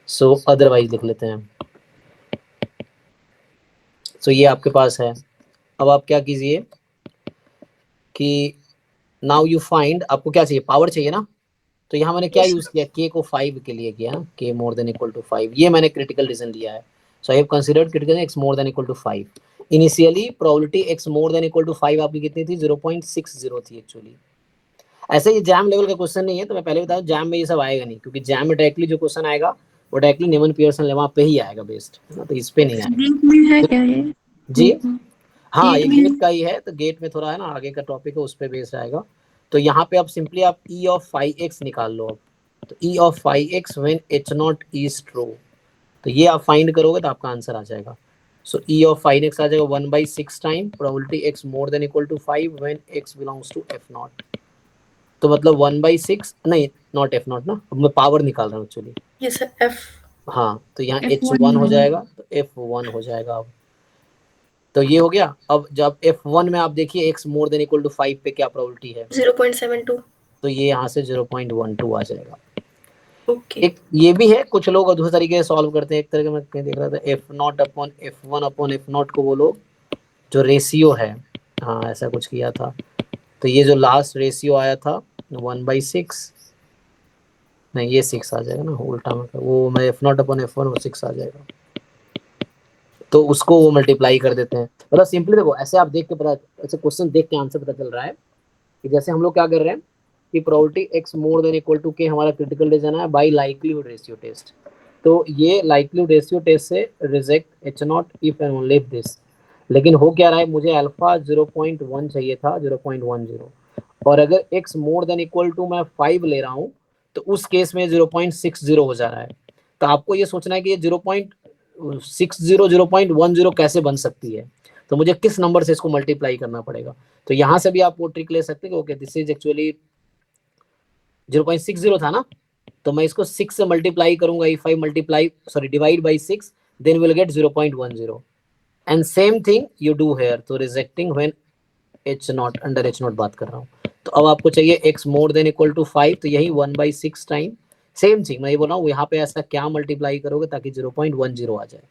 सो अदरवाइज लिख लेते हैं। सो ये आपके पास है। अब आप क्या कीजिए कि नाउ यू फाइंड, आपको क्या चाहिए, पावर चाहिए ना। तो यहाँ मैंने क्या यूज किया, k को 5 के लिए किया ना, k more than equal to 5, ये मैंने क्रिटिकल रीजन लिया है। So I have considered critical x more than equal to 5। Initially probability x more than equal to 5 आपकी कितनी थी 0.60 थी एक्चुअली। ऐसे ये जैम लेवल का क्वेश्चन नहीं है, तो मैं पहले बता दूं जैम में ये सब आएगा नहीं, क्योंकि जैम में डायरेक्टली जो क्वेश्चन आएगा वो डायरेक्टली न्यूमैन पियर्सन लेमा पे ही आएगा बेस्ड, है ना, तो इस पे नहीं आएगा। गेट में है क्या ये? जी हाँ, ये गेट में गेट का ही है, तो गेट में थोड़ा है ना आगे का टॉपिक है उस पे बेस्ड आएगा। तो यहाँ पे आप सिंपली आप e ऑफ 5x निकाल लो अब। तो e of 5x when h not is true, तो ये आप फाइंड करोगे तो आपका आंसर आ जाएगा। सो e ऑफ 5x आ जाएगा 1/6 time probability x more than equal to 5 when x belongs to f not. तो मतलब 1/6 नहीं, नॉट f नॉट ना, अब मैं पावर निकाल रहा हूँ एक्चुअली। Yes sir. f। हाँ तो यहाँ F1 h1 हो होगा। जाएगा तो f1 हो जाएगा। अब तो ये हो गया। अब जब f1 में आप देखिए x more than equal to 5 पे क्या प्रोबेबिलिटी है, 0.72। तो ये यहाँ से 0.12 आ जाएगा। ओके। एक ये भी है, कुछ लोग दूसरे तरीके से सॉल्व करते हैं। एक तरीके मैं कहीं देख रहा था f0 upon f1 upon f0 को वो लोग जो रेशियो है, हाँ ऐसा कुछ किया था। तो ये जो लास्ट रेशियो आया था 1/6, नहीं ये 6 आ जाएगा ना, उल्टा मतलब वो मैं f0 अपन f1 वो 6 आ जाएगा, तो उसको वो मल्टीप्लाई कर देते हैं। मतलब सिंपली देखो ऐसे आप देख के पता, ऐसे क्वेश्चन देख के आंसर पता चल रहा है कि जैसे हम लोग क्या कर रहे हैं कि probability x more than equal to k हमारा क्रिटिकल रीजन है बाय लाइक्लीहुड रेशियो टेस्ट। तो ये लाइक्लीहुड रेशियो टेस्ट से reject h0 if and only if this, लेकिन हो क्या रहा है, मुझे अल्फा 0.1 चाहिए था 0.10, और अगर x more than equal to मैं 5 ले रहा हूँ तो उस केस में 0.60 हो जा रहा है। तो आपको ये सोचना है कि ये 0.60 0.10 कैसे बन सकती है, तो मुझे किस नंबर से इसको मल्टीप्लाई करना पड़ेगा। तो यहाँ से भी आप वो ट्रिक ले सकते हैं कि ओके दिस इज एक्चुअली 0.60 था ना, तो मैं इसको 6 से मल्टीप्लाई करूंगा, if I multiply sorry divide by 6 then will get 0.10 and same thing you do here. तो rejecting when h0 under h0 बात कर रहा हूँ। तो अब आपको चाहिए x more than equal to 5, तो यही 1/6 टाइम सेम थिंग मैं ये बोल रहा हूँ, यहाँ पे ऐसा क्या मल्टीप्लाई करोगे ताकि 0.10 आ जाए।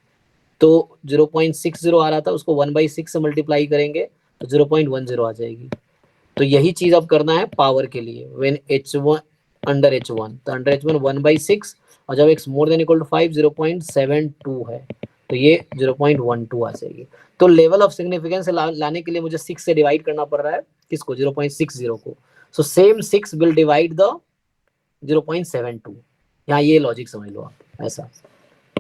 तो 0.60 आ रहा था उसको 1/6 से मल्टीप्लाई करेंगे तो 0.10 आ जाएगी। तो यही चीज अब करना है पावर के लिए, व्हेन h1 अंडर h1, तो अंडर h1 1/6 और जब x more than equal to 5 0.72 है तो ये 0.12 आ जाएगी। तो लेवल ऑफ सिग्निफिकेंस लाने के लिए मुझे 6 से डिवाइड करना पड़ रहा है किसको, 0.60 को। So same 6 will divide the 0.72। यहाँ ये लॉजिक समझ लो आप ऐसा,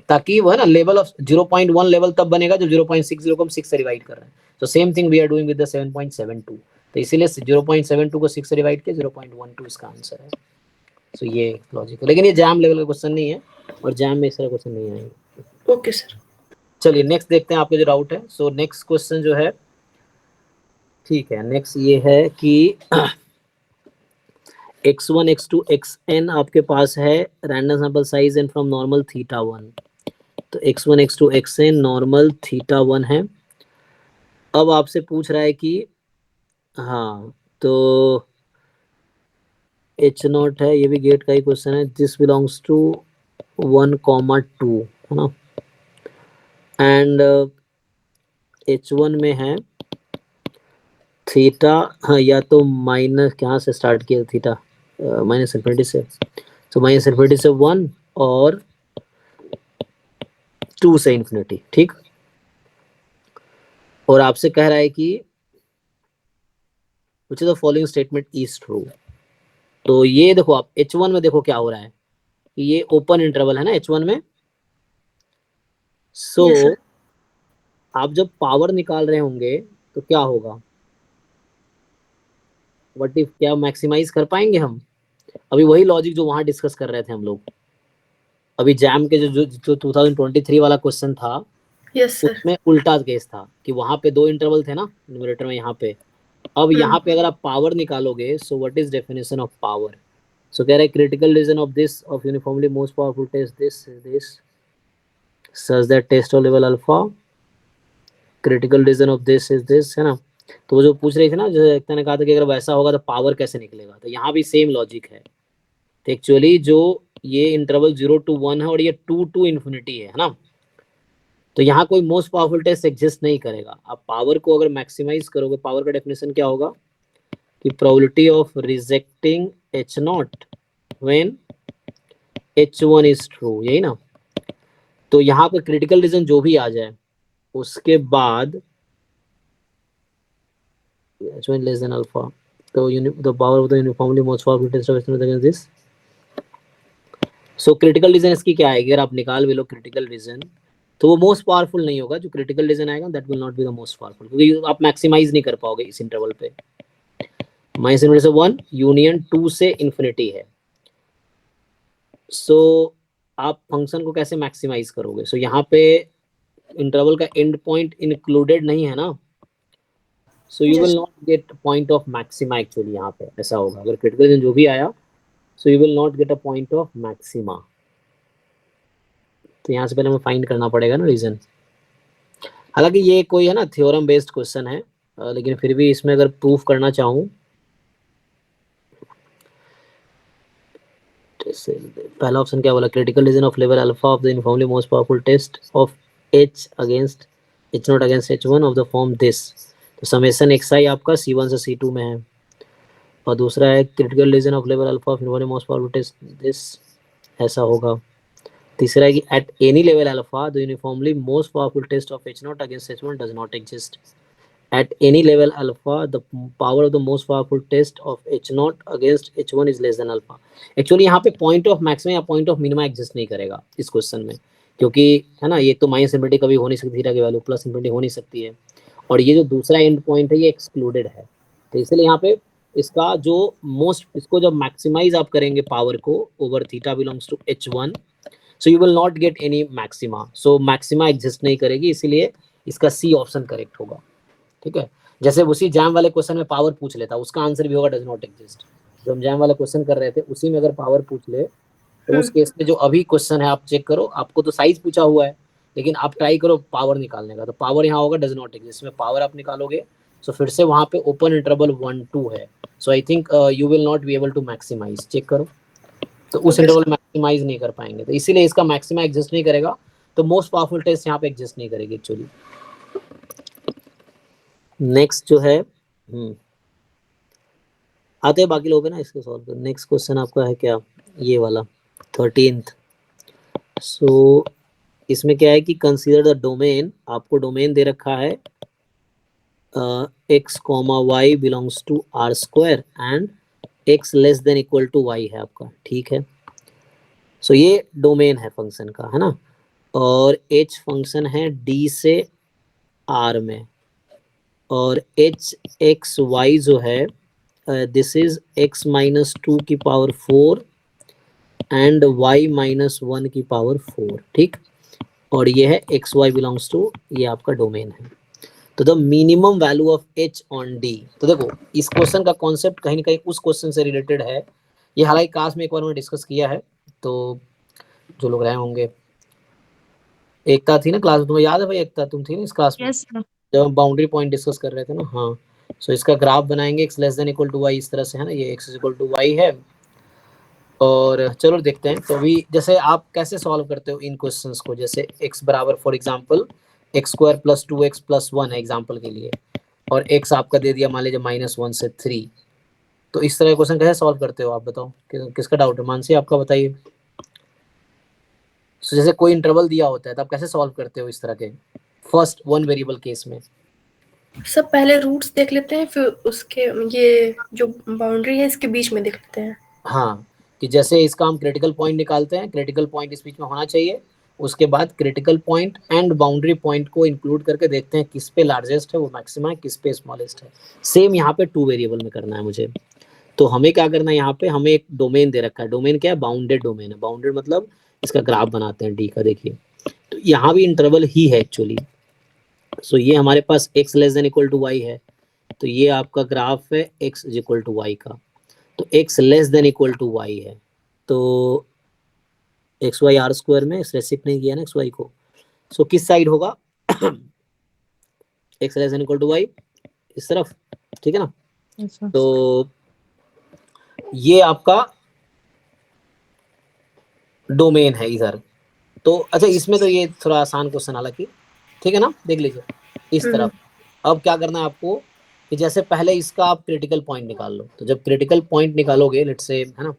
ताकि वो है ना लेवल ऑफ 0.1 लेवल तब बनेगा जब 0.60 को हम 6 से डिवाइड कर रहे हैं। तो same thing we are doing with the 7.72, तो इसीलिए 0.72 को 6 से डिवाइड किया 0.12 इसका आंसर है। सो ये लॉजिक है, लेकिन ये जैम लेवल का क्वेश्चन नहीं है और जैम में इस तरह क्वेश्चन नहीं आएंगे। Okay sir. चलिए नेक्स्ट देखते हैं आपके जो डाउट है। सो नेक्स्ट क्वेश्चन जो है, ठीक है, नेक्स्ट ये है कि x1 x2 xn आपके पास है random sample size and from normal theta 1। तो x1 x2 xn normal theta 1 है। अब आपसे पूछ रहा है कि हाँ तो h0 है, ये भी गेट का ही क्वेश्चन है, दिस बिलोंग्स टू 1,2 है ना, एंड h1 में है थीटा, हाँ या तो माइनस कहाँ से स्टार्ट किया थीटा, माइनस इन्फिनिटी से, तो माइनस इन्फिनिटी से 1 और 2 से इन्फिनिटी, ठीक। और आपसे कह रहा है कि which is the following statement is true। तो ये देखो आप h1 में देखो क्या हो रहा है कि ये ओपन इंटरवल है ना h1 में। सो Yes, आप जब पावर निकाल रहे होंगे तो क्या होगा, व्हाट इफ, क्या मैक्सिमाइज कर पाएंगे हम? अभी वही लॉजिक जो वहां डिस्कस कर रहे थे हम लोग, अभी जैम के जो 2023 वाला क्वेश्चन था yes sir। उसमें उल्टा केस था कि वहां पे 2 इंटरवल थे ना न्यूमरेटर में, यहाँ पे अब यहाँ पे अगर आप पावर निकालोगे, so what is definition of power. So कह रहे critical region of this of uniformly most powerful test this such that test of level alpha, critical region of this is this, है ना। तो वो जो पूछ रही थी ना, जो एकता ने कहा था कि अगर वैसा होगा तो पावर कैसे निकलेगा, तो यहाँ भी सेम लॉजिक है। तो एक्चुअली जो ये इंटरवल 0 to 1 है और ये 2 to इन्फिनिटी है ना, तो यहाँ कोई मोस्ट पावरफुल टेस्ट एग्जिस्ट नहीं करेगा। आप पावर को अगर मैक्सिमाइज करोगे, पावर का डेफिनेशन क्या होगा कि probability of rejecting h0 when h1 is true, यही ना। तो यहाँ पे क्रिटिकल रीजन जो भी आ जाए उसके बाद h1 लेस देन अल्फा, तो the power of the uniformly most powerful test of against this. So critical region इसकी क्या आएगी, अगर आप निकाल भी लो क्रिटिकल रीजन तो वो मोस्ट पावरफुल नहीं होगा। जो क्रिटिकल रीजन आएगा that will not be the most powerful, क्योंकि आप मैक्सिमाइज नहीं कर पाओगे इस इंटरवल पे। माइनस इन्फिनिटी से 1 यूनियन 2 से इन्फिनिटी है। सो आप फंक्शन को कैसे मैक्सिमाइज करोगे? सो यहाँ पे इंटरवल का एंड पॉइंट इंक्लूडेड नहीं है ना, सो you will not gate point of maxima. Actually यहाँ पे ऐसा होगा, अगर क्रिटिकल रीजन जो भी आया सो you will not get a point of maxima. तो यहाँ से पहले हमें फाइंड करना पड़ेगा ना रीजन। हालांकि ये कोई है ना थ्योरम बेस्ड क्वेश्चन है, लेकिन फिर भी इसमें अगर प्रूफ करना चाहूँ, पहला ऑप्शन क्या बोला, critical region of level alpha of the uniformly most powerful test of h against h0 against h1 of the form this. तो समेशन xi आपका c1 से c2 में है, और दूसरा है critical region of level alpha of uniformly most powerful test this ऐसा होगा। तीसरा है कि at any level alpha the uniformly most powerful test of H0 against H1 does not exist. At any level alpha, the power of the most powerful test of H0 against H1 is less than alpha. Actually यहाँ पे point of maxima या point of minima exist नहीं करेगा इस question में, क्योंकि है ना, ये तो माइनस इन्फिनिटी कभी हो नहीं सकती, थीटा की वैल्यू प्लस इन्फिनिटी हो नहीं सकती है, और ये जो दूसरा एंड पॉइंट है ये एक्सक्लूडेड है। तो इसलिए यहाँ पे इसका जो मोस्ट, इसको जब मैक्सिमाइज आप करेंगे पावर को over theta belongs to H1, so you will not get any maxima, so maxima exist नहीं करेगी, इसीलिए इसका सी ऑप्शन करेक्ट होगा। ठीक है, जैसे उसी जैम वाले क्वेश्चन में पावर पूछ लेता, उसका आंसर भी होगा डज नॉट एग्जिस्ट। जो हम जैम वाला क्वेश्चन कर रहे थे उसी में अगर पावर पूछ ले तो उस केस में जो अभी क्वेश्चन है आप चेक करो, आपको तो साइज पूछा हुआ है लेकिन आप ट्राई करो पावर निकालने का, तो पावर यहाँ होगा डज नॉट एग्जिस्ट, में पावर आप निकालोगे सो फिर से वहाँ पे ओपन इंटरवल 1 2 है, so I think you will not be able to maximize. Check करो, तो उस इंटरवल मैक्सिमाइज नहीं कर पाएंगे, तो इसीलिए इसका मैक्सिमा एग्जिस्ट नहीं करेगा, तो मोस्ट पावरफुल टेस्ट यहाँ पे एग्जिस्ट नहीं करेगी एक्चुअली। नेक्स्ट जो है आते हैं बाकी लोग है ना इसको सॉल्व कर। नेक्स्ट क्वेश्चन आपका है क्या, ये वाला 13th। सो इसमें क्या है कि कंसीडर द डोमेन, आपको डोमेन दे रखा है x, y belongs to r square and x less than equal to y है आपका, ठीक है। सो ये डोमेन है फंक्शन का, है ना, और h फंक्शन है d से r में, और h x y जो है दिस इज x माइनस 2 की पावर 4 एंड y माइनस 1 की पावर 4, ठीक, और ये है x y बिलोंग्स टू, ये आपका डोमेन है। तो the minimum value of h on d, तो देखो इस क्वेश्चन का कॉन्सेप्ट कहीं ना कहीं उस क्वेश्चन से रिलेटेड है, ये हालांकि क्लास में एक बार मैंने डिस्कस किया है, तो जो लोग रहे होंगे, एकता थी ना क्लास में, तुम्हें याद है भाई, एकता तुम थी ना इस क्लास में? यस जब हम बाउंड्री पॉइंट डिस्कस कर रहे थे ना, हाँ। सो इसका ग्राफ बनाएंगे x less than equal to y, इस तरह से है ना, ये x इक्वल टू y है, और चलो देखते हैं। तो अभी जैसे आप कैसे सॉल्व करते हो इन क्वेश्चंस को, जैसे x बराबर for example x square plus 2x plus 1 है एग्जांपल के लिए, और x आपका दे दिया मान लीजिए -1 से 3, तो इस तरह के क्वेश्चन कैसे सॉल्व करते हो आप बताओ, किसका डाउट है? मानसी आपका बताइए। So, जैसे कोई इंटरवल दिया होता है तो आप कैसे सॉल्व करते हो इस तरह के फर्स्ट वन वेरिएबल केस में? सब पहले रूट्स देख लेते हैं, फिर उसके ये जो बाउंड्री है इसके बीच में देख लेते हैं। हाँ, कि जैसे इसका हम क्रिटिकल पॉइंट निकालते हैं, क्रिटिकल पॉइंट इस बीच में होना चाहिए, उसके बाद critical point and boundary point को इंक्लूड करके देखते हैं किस पे लार्जेस्ट है वो मैक्सिमा है, किस पे स्मॉलेस्ट है। सेम यहाँ पे 2 वेरिएबल में करना है मुझे। तो हमें क्या करना है, यहाँ पे हमें एक डोमेन दे रखा है, डोमेन क्या है? बाउंडेड डोमेन है। बाउंडेड मतलब इसका ग्राफ बनाते हैं डी का, देखिए तो यहाँ भी इंटरवल ही है एक्चुअली। सो ये हमारे पास x less than equal to y है, तो ये आपका ग्राफ है x इक्वल टू y का, तो x less than equal to y है, तो एक्स वाई आर स्क्वायर में स्पेसिफिक नहीं किया ना एक्स वाई को, सो किस साइड होगा? x less than equal to y इस तरफ, ठीक है ना। अच्छा, तो ये आपका डोमेन है इधर। तो अच्छा, इसमें तो ये थोड़ा आसान क्वेश्चन हालांकि, ठीक है ना, देख लीजिए इस तरफ। अब क्या करना है आपको कि जैसे पहले इसका आप क्रिटिकल पॉइंट निकाल लो, तो जब क्रिटिकल पॉइंट निकालोगे लेट्स से, है ना,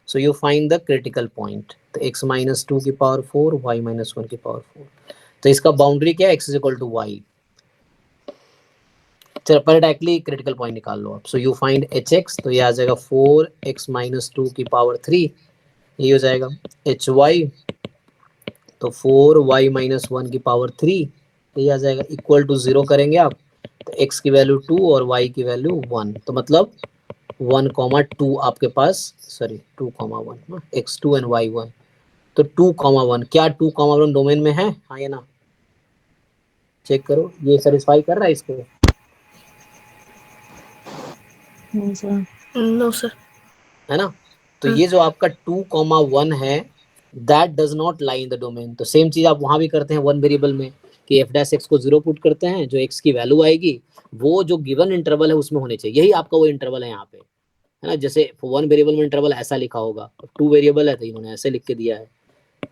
so you find the critical point, तो x माइनस 2 की पावर 4 y माइनस 1 की पावर 4, तो इसका बाउंड्री क्या है? x equal to y। चलो पर डायरेक्टली क्रिटिकल पॉइंट निकाल लो आप, सो यू फाइंड hx, तो ये आ जाएगा 4x माइनस 2 की पावर 3, ये हो जाएगा hy, तो 4y माइनस 1 की पावर 3, ये आ जाएगा, इक्वल टू 0 करेंगे आप, तो x की वैल्यू 2 और y की वैल्यू 1, तो मतलब 1,2 आपके पास, सॉरी 2,1, x2 एंड y1, तो 2,1, क्या 2,1 डोमेन में है? हाँ या ना, चेक करो, ये सेटिस्फाई कर रहा है इसको? नो सर, है ना। तो ये जो आपका 2,1 है that does not lie in the domain. तो सेम चीज आप वहां भी करते हैं वन वेरिएबल में, कि एफ डैश एक्स को 0 पुट करते हैं, जो एक्स की वैल्यू आएगी वो जो गिवन इंटरवल है उसमें होने चाहिए, यही आपका वो इंटरवल है यहाँ पे, है ना। जैसे वन वेरिएबल में इंटरवल ऐसा लिखा होगा, 2 वेरिएबल है तो इन्होंने ऐसे लिख के दिया है,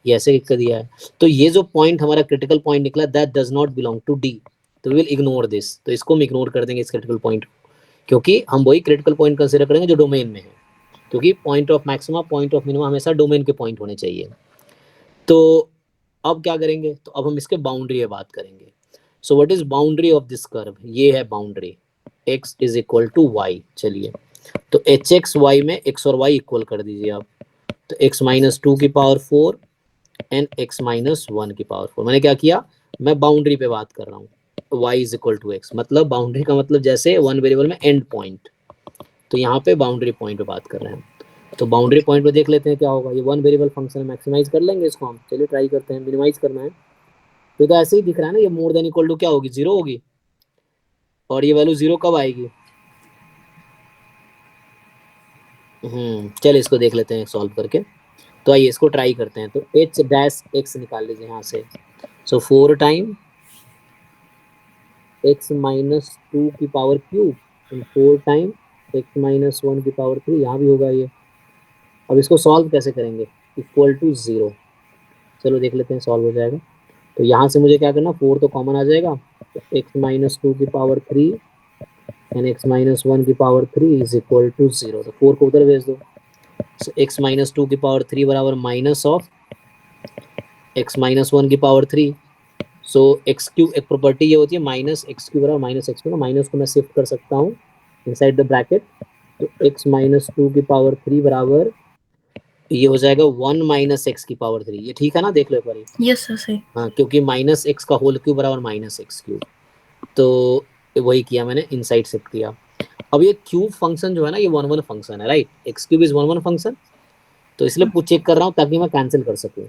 ये ऐसे लिख के दिया है। तो ये जो पॉइंट हमारा क्रिटिकल पॉइंट निकला that does not belong to D, तो वी विल इग्नोर दिस, तो इसको हम इग्नोर कर देंगे इस क्रिटिकल पॉइंट, क्योंकि हम वही क्रिटिकल पॉइंट कंसीडर करेंगे जो डोमेन में है। क्योंकि point of maxima point of minima हमेशा डोमेन के पॉइंट होने चाहिए। तो अब क्या करेंगे, तो अब हम इसके बाउंड्री पे बात करेंगे। So what is boundary of this curve, ये है boundary x is equal to y. चलिए तो एच एक्स वाई में x और y इक्वल कर दीजिए आप, तो x माइनस 2 की पावर 4 एंड x माइनस 1 की पावर 4। मैंने क्या किया, मैं बाउंड्री पे बात कर रहा हूँ, y is equal to x, मतलब बाउंड्री का मतलब जैसे वन वेरिएबल में एंड पॉइंट, तो यहाँ पे बाउंड्री पॉइंट पे बात कर रहे हैं। तो बाउंड्री पॉइंट पे देख लेते हैं क्या होगा। ये वन वेरिएबल फंक्शन है, मैक्सिमाइज कर लेंगे इसको हम। चलिए ट्राई करते हैं, मिनिमाइज करना है। तो ऐसे ही दिख रहा है ना, ये मोर देन इक्वल टू क्या होगी, 0 होगी। और ये वैल्यू 0 कब आएगी, चलिए इसको देख लेते हैं सॉल्व करके। तो आइए इसको ट्राई करते हैं। तो h डैश x निकाल लीजिए यहाँ से। सो 4 टाइम x माइनस 2 की power cube and 4 time x minus 1 की पावर 3, यहाँ भी होगा ये। अब इसको सॉल्व कैसे करेंगे, इक्वल टू 0। चलो देख लेते हैं सॉल्व हो जाएगा। तो यहाँ से मुझे क्या करना, 4 तो कॉमन आ जाएगा, तो x माइनस 2 की पावर 3 एंड x माइनस 1 की पावर 3 इज इक्वल टू 0। तो 4 को उधर भेज दो। सो x माइनस 2 की पावर 3 बराबर माइनस ऑफ x माइनस 1 की पावर 3। सो एक्स क्यूब, एक प्रॉपर्टी ये होती है माइनस एक्स क्यूब बराबर माइनस एक्स क्यूब, माइनस को मैं शिफ्ट कर सकता हूँ इनसाइड द ब्रैकेट। तो x माइनस 2 की पावर 3 बराबर ये हो जाएगा 1 माइनस एक्स की पावर 3। ये ठीक है ना, देख लो एक बार। यस सर सही। हाँ, क्योंकि माइनस एक्स का होल क्यूब बराबर माइनस एक्स क्यूब, तो वही किया मैंने, इनसाइड शिफ्ट किया। अब ये क्यूब फंक्शन जो है ना, ये 1 1 फंक्शन है, right. X cube is 1 1 function, तो इसलिए पूछ चेक कर रहा हूँ ताकि मैं कैंसिल कर सकूँ।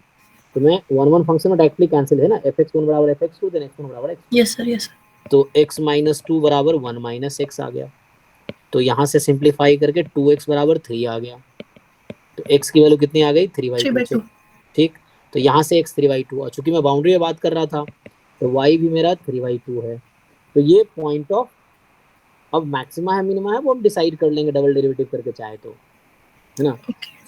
तो मैं 1 1 फंक्शन में डायरेक्टली कैंसिल है ना, fx1 बराबर fx2 देन x1 बराबर x। Yes sir yes. तो x माइनस 2 बराबर 1 माइनस एक्स आ गया। तो यहाँ से सिंप्लीफाई करके 2x बराबर 3 आ गया। तो x की वैल्यू कितनी आ गई, 3/2। ठीक, तो यहाँ से x 3/2, और चूंकि मैं बाउंड्री में बात कर रहा था तो y भी मेरा 3/2 है। तो ये पॉइंट ऑफ, अब मैक्सिमा है मिनिमा है वो हम डिसाइड कर लेंगे डबल डेरिवेटिव करके चाहे तो, है ना।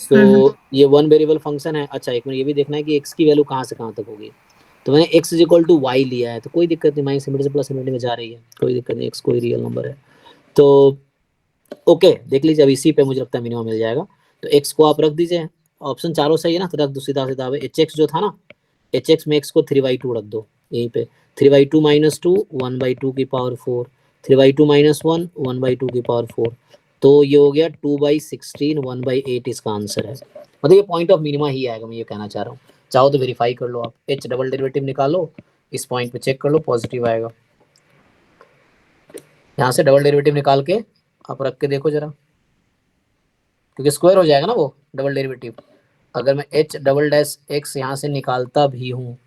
तो ये वन वेरिएबल फंक्शन है। अच्छा एक मिनट, ये भी देखना है कि x की वैल्यू कहाँ से कहाँ तक होगी। तो मैंने x is equal to y लिया है, तो कोई दिक्कत नहीं, माइनस इनफिनिटी से प्लस इनफिनिटी में जा रही है, कोई दिक्कत नहीं, x कोई रियल नंबर है। तो ओके देख लीजिए, अब इसी पे मुझे लगता है मिनिमम मिल जाएगा। तो x को आप रख दीजिए, ऑप्शन चारों सही है ना, तो रख दो सीधा सीधा। एच एक्स जो था ना, एच एक्स में x को 3/2 रख दो यहीं पे। 3/2 माइनस 2 1/2 की पावर 4, 3/2 माइनस 1 1/2 की पावर 4। तो ये हो गया 2/16 1/8 इसका आंसर है। मतलब ये पॉइंट ऑफ मिनिमा ही आएगा, मैं ये कहना चाह रहा हूँ। चाहो तो वेरीफाई कर लो आप, h डबल डेरिवेटिव निकालो, इस पॉइंट पे चेक कर लो, पॉजिटिव आएगा। यहाँ से डबल डेरिवेटिव निकाल के आप रख के देखो जरा, क्योंकि स्क्वायर हो जाएगा ना वो डबल डेरिवेटिव। अगर मैं h डबल डैश x यहाँ से निकालता भी हूँ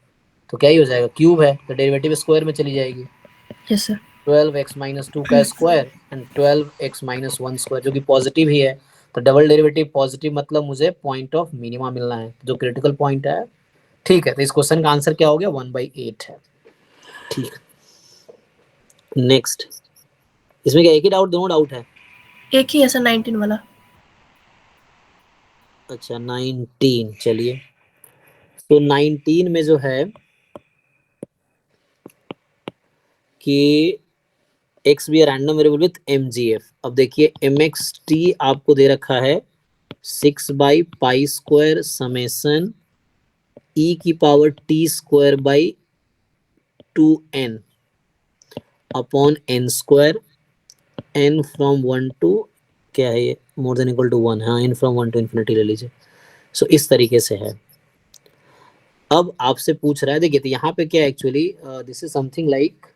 तो क्या ही हो जाएगा, क्यूब है तो डेरिवेटिव स्क्वायर में चली जाएगी। Yes sir. 12x माइनस 2 का square and 12x minus 1 square, जो कि पॉजिटिव ही है। तो डबल डेरिवेटिव पॉजिटिव मतलब मुझे पॉइंट ऑफ मिनिमा मिलना है, जो क्रिटिकल पॉइंट है। ठीक है, तो इस क्वेश्चन का आंसर क्या हो गया, 1/8 है। ठीक, नेक्स्ट। इसमें क्या एक ही डाउट, दोनों डाउट है? एक ही है सर, 19 वाला। अच्छा 19, चलिए तो 19 में जो है कि x भी रैंडम वेरिएबल विथ mgf। अब देखिए mxt आपको दे रखा है 6/π² समेशन e की power t² by 2n upon n², n from 1 to क्या है ये, मोर देन इक्वल टू 1, हाँ n फ्रॉम 1 टू इन्फिनिटी ले लीजिए। सो इस तरीके से है। अब आपसे पूछ रहा है, देखिए तो यहाँ पे क्या actually this is something like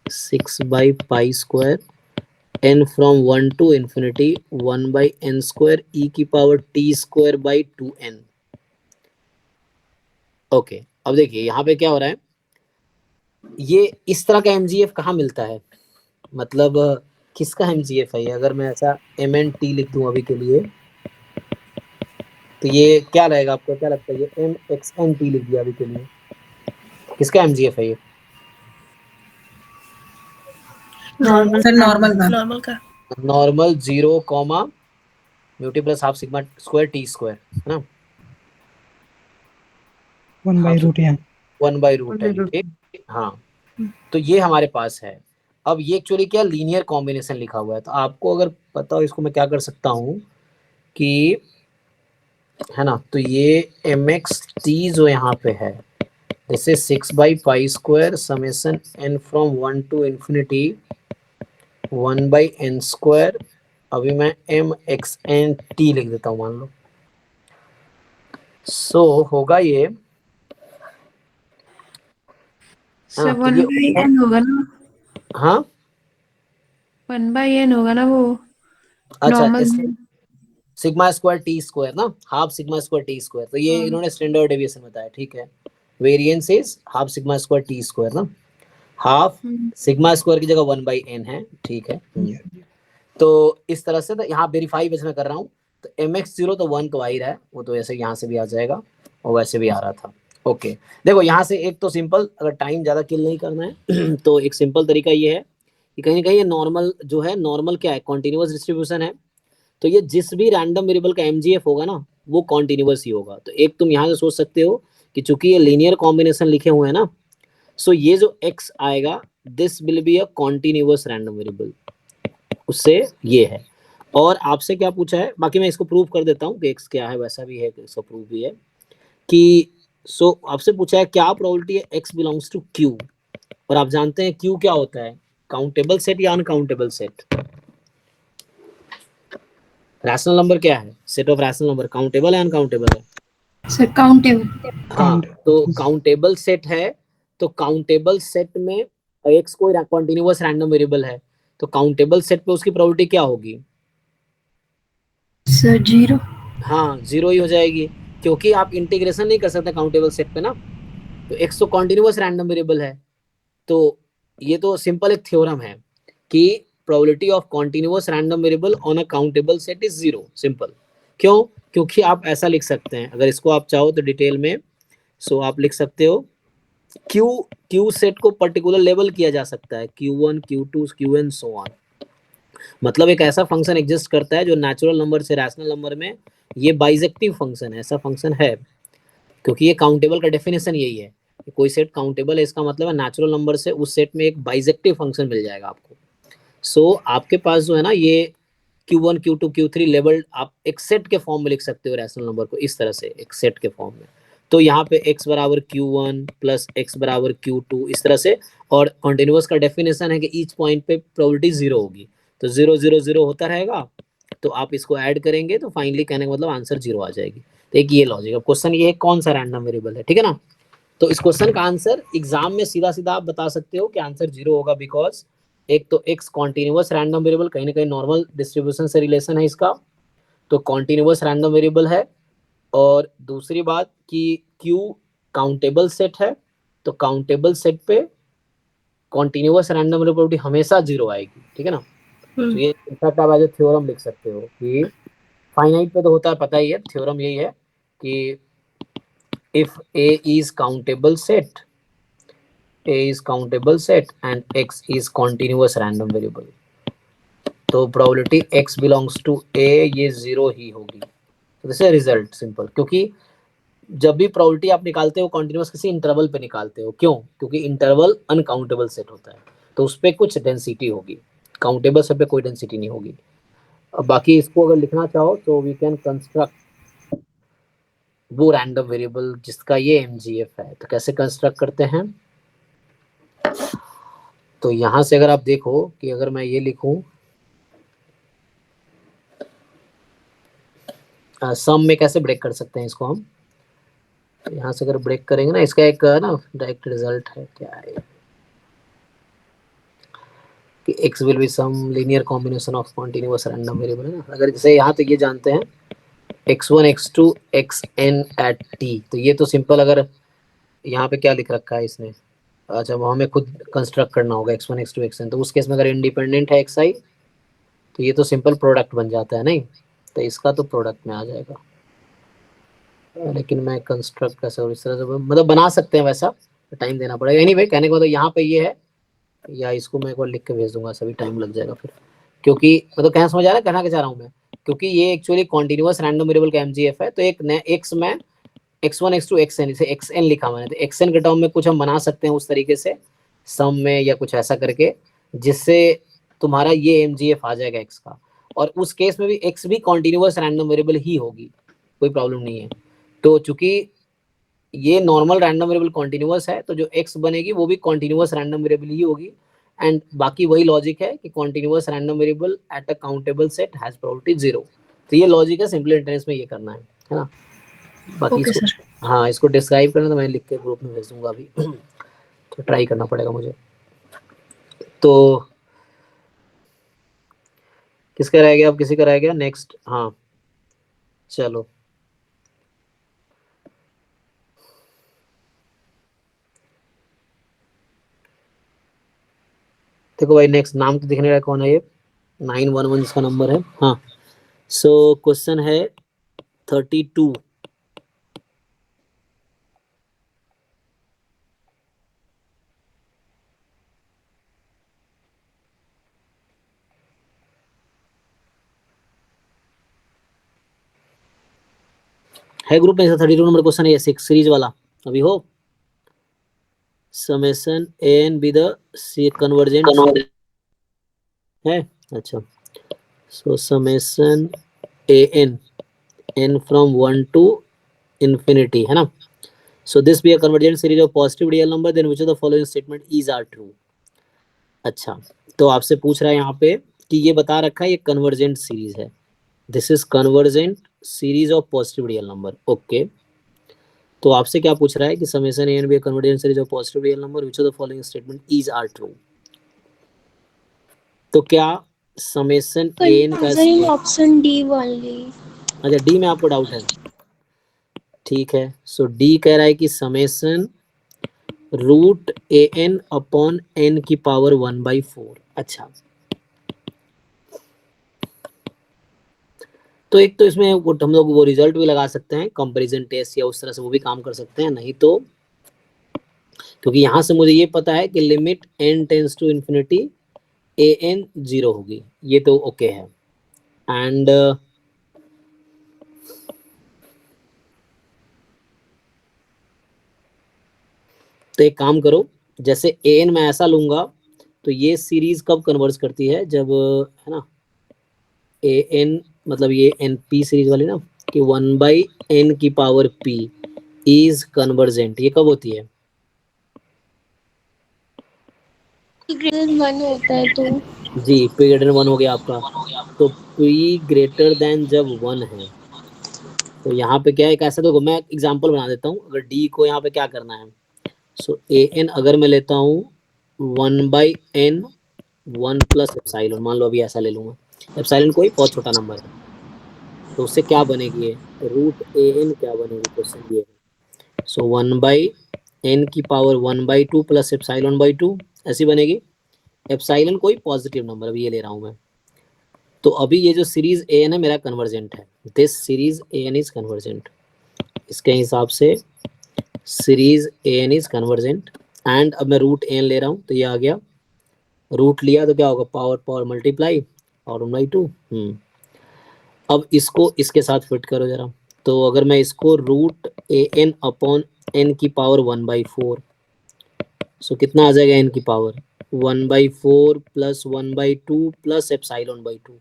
6/π² n from 1 to infinity 1/n² e की power t² by 2n। Okay, अब देखिए यहाँ पे क्या हो रहा है, ये इस तरह का mgf कहाँ मिलता है, मतलब किसका mgf है ये। अगर मैं ऐसा mnt लिख दूं अभी के लिए, तो ये क्या रहेगा, आपको क्या लगता है, ये mxnt लिख दिया अभी के लिए, किसका mgf है ये? नॉर्मल सर नॉर्मल का। नॉर्मल का। Normal 0 comma mu t plus half sigma square t², है ना। 1/√, 1/√n, ठीक। हाँ, तो ये हमारे पास है। अब ये एक्चुअली क्या लीनियर कॉम्बिनेशन लिखा हुआ है, तो आपको अगर पता हो इसको मैं क्या कर सकता हूँ कि है ना, तो ये mxt जो यहाँ पे है this is 6/π² summation n from 1 to infinity 1/n²। अभी मैं mxnt लिख देता हूँ मान लो। सो होगा ये सर तो 1/n होगा ना, हाँ 1/n होगा ना वो अच्छा नॉर्मल। σ²t² ना, हाफ σ²t², तो ये इन्होंने स्टैंडर्ड डेविएशन बताया, ठीक है। वेरिएंस इज हाफ σ²t² ना, हाफ σ² की जगह 1/n है, ठीक है। तो इस तरह से, तो यहाँ वेरीफाई बस मैं कर रहा हूँ, तो mx0 तो 1 तो आ ही रहा है, वो तो ऐसे यहाँ से भी आ जाएगा और वैसे भी आ रहा था। ओके देखो यहाँ से एक तो सिंपल, अगर टाइम ज़्यादा किल नहीं करना है तो एक सिंपल तरीका ये है कि कहीं ना कहीं ये नॉर्मल जो है, नॉर्मल क्या है, कॉन्टिन्यूअस डिस्ट्रीब्यूशन है, तो ये जिस भी रैंडम वेरिएबल का mgf होगा ना वो कॉन्टिन्यूअस ही होगा। तो एक तुम यहाँ से सोच सकते हो कि चूंकि ये लीनियर कॉम्बिनेशन लिखे हुए हैं ना, सो ये जो x आएगा this will be a continuous random variable, उससे ये है। और आपसे क्या पूछा है, बाकी मैं इसको प्रूव कर देता हूँ कि x क्या है, वैसा भी है, इसका प्रूफ भी है कि आपसे पूछा है क्या प्रोबेबिलिटी है x बिलोंग्स टू q, और आप जानते हैं q क्या होता है, काउंटेबल सेट या अनकाउंटेबल सेट। रैशनल नंबर क्या है, set of rational number countable है अनकाउंटेबल है? Sir countable. हाँ तो काउंटेबल सेट है, तो काउंटेबल सेट में x कोई कॉन्टिन्यूअस रैंडम वेरिएबल है, तो काउंटेबल सेट पे उसकी प्रोबेबिलिटी क्या होगी सर 0। हाँ 0 ही हो जाएगी, क्योंकि आप इंटीग्रेशन नहीं कर सकते काउंटेबल सेट पे ना, तो x तो कॉन्टिन्यूअस रैंडम वेरिएबल है। तो ये तो सिंपल एक थ्योरम है कि probability of continuous random variable on a countable set is 0, simple. क्यों? क्योंकि आप ऐसा लिख सकते हैं, अगर इसको आप चाहो तो डिटेल में, सो आप लिख सकते हो क्यू सेट को पर्टिकुलर लेबल किया जा सकता है, Q1 Q2 Qn so on. मतलब एक ऐसा फंक्शन एग्जिस्ट करता है जो नेचुरल नंबर से रैशनल नंबर में, ये बाइजेक्टिव फंक्शन है, ऐसा फंक्शन है, क्योंकि ये काउंटेबल का डेफिनेशन यही है कि कोई सेट काउंटेबल है, इसका मतलब है नेचुरल नंबर से उस सेट में एक बाइजेक्टिव फंक्शन मिल जाएगा आपको। सो आपके पास जो है ना ये Q1 Q2 Q3 लेवल आप एक सेट के फॉर्म में लिख सकते हो रैशनल नंबर को, इस तरह से एक सेट के फॉर्म में। तो यहाँ पे x बराबर Q1 प्लस x बराबर Q2 इस तरह से, और कॉन्टिन्यूअस का डेफिनेशन है कि ईच पॉइंट पे प्रोबेबिलिटी 0 होगी, तो 0 0 0 होता रहेगा, तो आप इसको ऐड करेंगे तो फाइनली कहने का मतलब आंसर 0 आ जाएगी। तो एक ये लॉजिक। अब क्वेश्चन ये है कौन सा रैंडम वेरिएबल है, ठीक है ना। तो इस क्वेश्चन का आंसर एग्जाम में सीधा सीधा आप बता सकते हो कि आंसर 0 होगा, बिकॉज एक तो x कॉन्टिन्यूअस रैंडम वेरिएबल, कहीं ना कहीं नॉर्मल डिस्ट्रीब्यूशन से रिलेशन है इसका, तो कॉन्टिन्यूअस रैंडम वेरिएबल है। और दूसरी बात कि q काउंटेबल सेट है, तो काउंटेबल सेट पे कॉन्टिन्यूअस रैंडम वेरिएबल हमेशा 0 आएगी, ठीक है ना। तो ये इनफैक्ट आप एज ए थ्योरम लिख सकते हो कि फाइनाइट पे तो होता है, पता ही है, थ्योरम यही है कि if a is countable set and x is continuous random variable, तो probability x belongs to a ये 0 ही होगी। तो दिस इज रिजल्ट सिंपल, क्योंकि जब भी प्रोबेबिलिटी आप निकालते हो कॉन्टिन्यूअस किसी इंटरवल पे निकालते हो, क्यों? क्योंकि इंटरवल अनकाउंटेबल सेट होता है, तो उस पर कुछ डेंसिटी होगी, काउंटेबल सेट पे कोई डेंसिटी नहीं होगी। अब बाकी इसको अगर लिखना चाहो तो वी कैन कंस्ट्रक्ट वो रैंडम वेरिएबल जिसका ये mgf है। तो कैसे कंस्ट्रक्ट करते हैं, तो यहां से अगर आप देखो कि अगर मैं ये लिखूं सम में कैसे ब्रेक कर सकते हैं इसको हम, तो यहाँ से अगर ब्रेक करेंगे ना, इसका एक ना डायरेक्ट रिजल्ट है, क्या है कि x will be some linear combination of continuous random variable, है ना। अगर जैसे यहाँ तो ये जानते हैं x1 x2 xn eight t, तो ये तो सिंपल, अगर यहाँ पे क्या लिख रखा है इसने, अच्छा वो हमें खुद कंस्ट्रक्ट करना होगा x1 x2 xn, तो उस केस में अगर इंडिपेंडेंट है xi तो ये तो सिंपल प्रोडक्ट बन जाता है, नहीं तो इसका तो प्रोडक्ट में आ जाएगा। लेकिन मैं कंस्ट्रक्ट कैसे और इस तरह से मतलब बना सकते हैं, वैसा टाइम देना पड़ेगा। एनीवे कहने का मतलब यहाँ पे ये है, या इसको मैं एक बार लिख के भेज दूंगा, सभी टाइम लग जाएगा फिर, क्योंकि मतलब कहना समझ आ रहा है, कहना क्या चाह रहा हूँ मैं, क्योंकि ये एक्चुअली कॉन्टिन्यूअस रैंडम वेरिएबल का mgf है, तो एक x में x1 x2 xn, इसे xn लिखा मैंने, तो xn के टर्म में कुछ हम बना सकते हैं उस तरीके से सम में या कुछ ऐसा करके, जिससे तुम्हारा ये MGF आ जाएगा x का, और उस केस में भी x भी कॉन्टिन्यूअस रैंडम वेरिएबल ही होगी, कोई प्रॉब्लम नहीं है। तो चूंकि ये नॉर्मल रैंडम वेरिएबल कॉन्टिन्यूअस है, तो जो x बनेगी वो भी कॉन्टिन्यूअस रैंडम वेरिएबल ही होगी। एंड बाकी वही लॉजिक है कि continuous random variable at a countable set has probability 0। तो ये लॉजिक है, सिंपल इंटेंस में ये करना है ना। बाकी ओके इसको सर। हाँ, इसको डिस्क्राइब करना तो मैं लिख के ग्रुप में भेज दूंगा अभी तो ट्राई करना पड़ेगा मुझे। तो किसका रह गया, अब किसी का रह गया नेक्स्ट? हाँ चलो, देखो भाई नेक्स्ट नाम तो दिखने रहा, कौन है ये? 911 इसका नंबर है। हाँ, सो क्वेश्चन है 32। है ग्रुप में 32 नंबर क्वेश्चन है, ये 6 सीरीज वाला अभी हो। Summation n be the convergent है। अच्छा, so summation n from 1 to infinity है ना। So this be a convergent series of positive real number, then which of the following statement is are true. अच्छा, तो आपसे पूछ रहा है यहाँ पे कि ये बता रखा है ये कन्वर्जेंट सीरीज है, this is convergent series of positive real number. Okay, तो आपसे क्या पूछ रहा है कि summation n be a convergent series of positive real number, which of the following statement is are true. तो क्या समेशन एन का ऑप्शन डी वाली। अच्छा, डी में आपको डाउट है, ठीक है। सो डी कह रहा है कि summation root A N upon N की पावर 1/4। अच्छा, तो एक तो इसमें हम लोग वो रिजल्ट भी लगा सकते हैं, कंपैरिजन टेस्ट या उस तरह से वो भी काम कर सकते हैं, नहीं तो क्योंकि यहाँ से मुझे ये पता है कि limit n tends to infinity a n 0 होगी, ये तो ओके है। एंड तो एक काम करो, जैसे ए एन मैं ऐसा लूंगा तो ये सीरीज कब कन्वर्ज करती है, जब है ना ए एन मतलब ये एन पी सीरीज वाली ना, कि 1/n की पावर p इज कन्वर्जेंट, ये कब होती है? वन होता है तो जी, p ग्रेटर 1 हो गया आपका। तो p ग्रेटर देन जब 1 है, तो यहाँ पे क्या है, एक ऐसा, तो मैं एग्जांपल बना देता हूँ। अगर d को यहाँ पे क्या करना है, सो ए एन अगर मैं लेता हूँ 1/n 1 प्लस एप्सिलॉन, मान लो अभी ऐसा ले लूंगा, एप्सिलॉन कोई बहुत छोटा नंबर है, तो उससे क्या बनेगी, ये रूट ए एन क्या बनेगी, क्वेश्चन ये है। सो 1/n की पावर 1/2 प्लस एप्सिलॉन/2 ऐसी बनेगी। एप्सिलॉन कोई पॉजिटिव नंबर, अभी ये ले रहा हूँ मैं। तो अभी ये जो सीरीज ए एन है मेरा कन्वर्जेंट है, this series a n is convergent, इसके हिसाब से series a n is convergent. And अब मैं रूट एन ले रहा हूँ, तो ये आ गया, रूट लिया तो क्या होगा, पावर पावर मल्टीप्लाई और 1/2। अब इसको इसके साथ फिट करो जरा, तो अगर मैं इसको root A N upon N की पावर 1/4, सो कितना आ जाएगा एन की पावर 1/4 प्लस 1/2 प्लस एप्सिलॉन/2।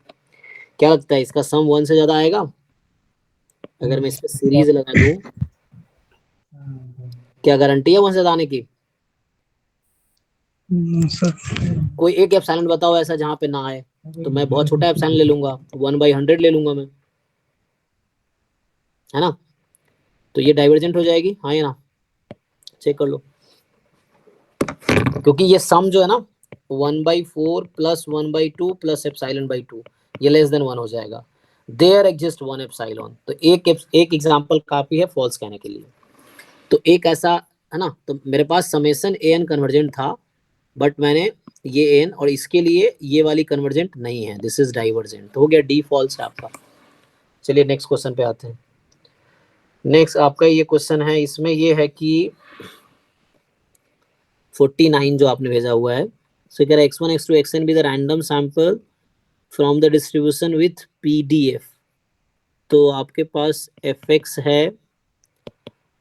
क्या लगता है इसका सम 1 से ज्यादा आएगा? अगर मैं इस पे सीरीज लगा दूं, क्या गारंटी है 1 से ज्यादा आने की? कोई एक एप्सिलॉन बताओ ऐसा जहां पे ना आए, तो मैं बहुत छोटा एप्सिलॉन ले लूंगा, 1/100 ले लूंगा मैं, है ना। तो ये डाइवर्जेंट हो जाएगी, हाँ या ना, चेक कर लो। क्योंकि ये सम जो है ना 1/4 प्लस 1/2 प्लस एप्सिलॉन/2, ये लेस देन 1 हो जाएगा, देयर एग्जिस्ट 1 एप्सिलॉन। तो एक एग्जांपल काफी है फॉल्स कहने के लिए। तो एक ऐसा है ना, तो मेरे पास समेशन ए एन कन्वर्जेंट था, बट मैंने ये एन और इसके लिए ये वाली कन्वर्जेंट नहीं है, दिस इज डाइवर्जेंट, तो हो गया डी फॉल्स है आपका। चलिए नेक्स्ट क्वेश्चन पे आते हैं। नेक्स्ट आपका ये क्वेश्चन है, इसमें ये है कि 49 जो आपने भेजा हुआ है, सो कह रहा है x1 x2 xn be the random sample from the distribution with pdf। तो आपके पास fx है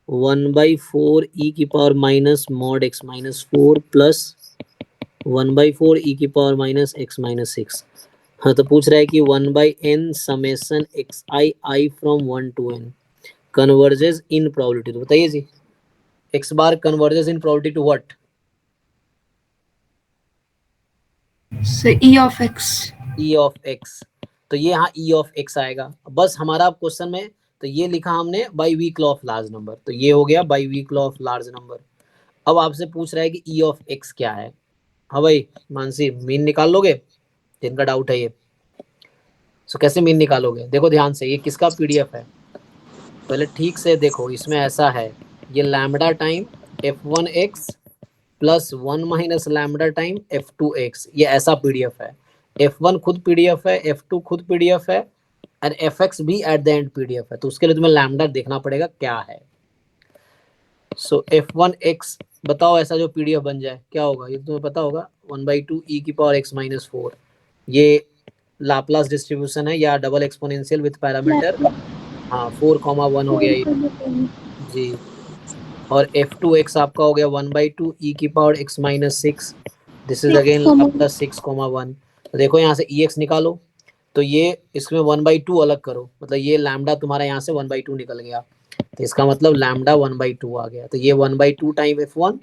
1/4 e की power minus mod x-4 plus 1/4 e की पावर माइनस x माइनस 6। हाँ, तो पूछ रहा है कि 1/n summation xi from 1 to n converges in probability. तो बताइए जी, x bar converges in probability to what? Sir E of X. e ऑफ x। तो ये यहाँ e ऑफ x आएगा। बस हमारा क्वेश्चन में तो ये लिखा हमने by weak law of large number, तो ये हो गया by weak law of large number. अब आपसे पूछ रहा है कि e ऑफ x क्या है। हाँ भाई मानसी, मीन निकाल लोगे जिनका डाउट है ये? सो कैसे मीन निकालोगे? देखो ध्यान से, ये किसका पीडीएफ है पहले ठीक से देखो। इसमें ऐसा है, ये lambda time f1x plus 1 minus lambda time f2x, ये ऐसा पीडीएफ है। f1 खुद पीडीएफ है, f2 खुद पीडीएफ है, और fx भी एट द एंड पीडीएफ है। तो उसके लिए तुम्हें लैम्बडा देखना पड़ेगा क्या है। सो f1x बताओ, ऐसा जो पीडीएफ बन जाए क्या होगा? ये तुम्हें पता होगा, 1/2 e की पावर x माइनस 4। ये लाप्लास डिस्ट्रीब्यूशन है या डबल एक्सपोनेंशियल विथ पैरामीटर। हाँ 4,1 हो गया ये जी। और f2x आपका हो गया 1/2 e की power x minus 6। This is again Laplace 6,1। तो देखो यहाँ से ex निकालो, तो ये इसमें 1/2 अलग करो, मतलब ये लैम्डा तुम्हारा यहाँ से 1/2 निकल गया, तो इसका मतलब लैम्डा 1/2 आ गया। तो ये 1/2 टाइम f1,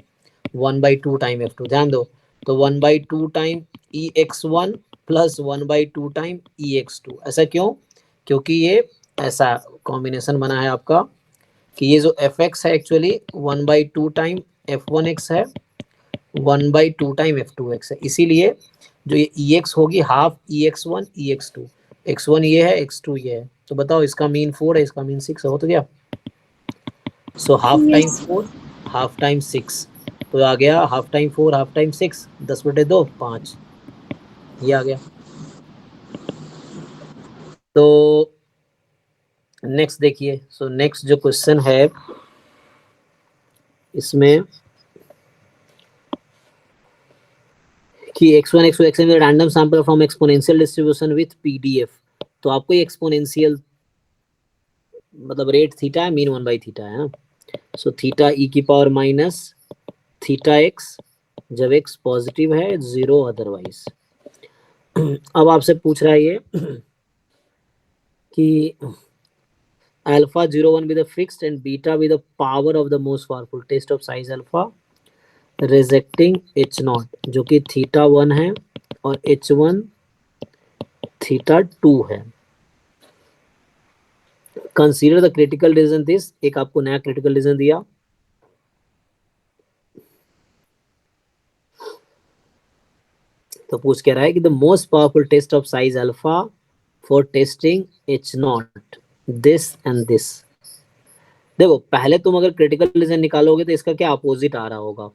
1/2 टाइम f2। ध्यान दो, तो 1/2 time ex1 plus 1/2 time ex2। ऐसा क्यों? क्योंकि ये ऐसा कॉम्बिनेशन बना है आपका कि ये जो fx है एक्चुअली 1/2 टाइम f1x है, 1/2 टाइम f2x है। इसीलिए जो ये ex होगी हाफ ex1 ex2, x1 ये है x2 ये है। तो बताओ इसका मीन 4 है, इसका मीन 6 है, हो तो गया। So half time 4 half time 6, तो आ गया हाफ टाइम 4 हाफ टाइम 6, 10/2 5, ये आ गया। तो नेक्स्ट देखिए, सो नेक्स्ट जो क्वेश्चन है इसमें कि x1 x2 xn में random sample from exponential distribution with PDF. तो आपको ये एक्सपोनेंशियल मतलब रेट थीटा है, मीन 1/थीटा है ना। सो थीटा e की पावर माइनस थीटा x, जब x पॉजिटिव है 0 अदरवाइज। अब आपसे पूछ रहा है ये कि alpha 0 1 be the fixed and beta be the power of the most powerful test of size alpha rejecting h0, जो कि थीटा 1 है और h1 थीटा 2 है। Consider the critical reason this, एक आपको नया क्रिटिकल रीजन दिया। तो पूछ कह रहा है कि the most powerful test of size alpha for testing h0 this and this. देखो पहले तुम अगर क्रिटिकल रीजन निकालोगे तो इसका क्या अपोजिट आ रहा होगा,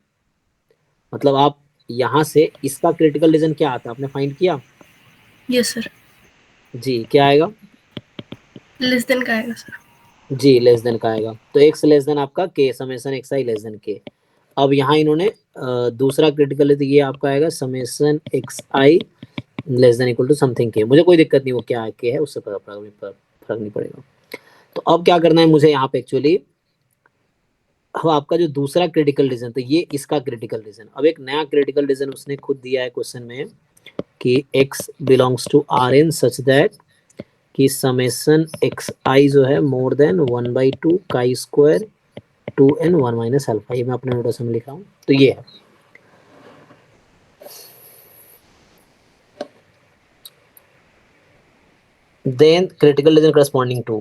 मतलब आप यहां से इसका क्रिटिकल रीजन क्या आता है आपने फाइंड किया? यस सर, जी क्या आएगा? लेस देन का आएगा सर। जी लेस देन का आएगा। तो x लेस देन आपका k summation xi less than k। अब यहाँ इन्होंने दूसरा क्रिटिकल है, ये आपका आएगा summation xi less than equal to something k। मुझे कोई दिक्कत नहीं वो क्या k है, उससे फर्क नहीं पड़ेगा। तो अब क्या करना है मुझे यहाँ पे एक्चुअली, अब आपका जो दूसरा क्रिटिकल रीजन, तो ये इसका क्रिटिकल रीजन। अब एक नया क्रिटिकल रीजन उसने खुद दिया है क्वेश्चन में कि x belongs to Rn such that कि समेशन xi जो है more than 1/2 chi square 2n 1 minus alpha. ये मैं अपने नोटेशन में लिखा हूँ। तो ये है then critical region corresponding to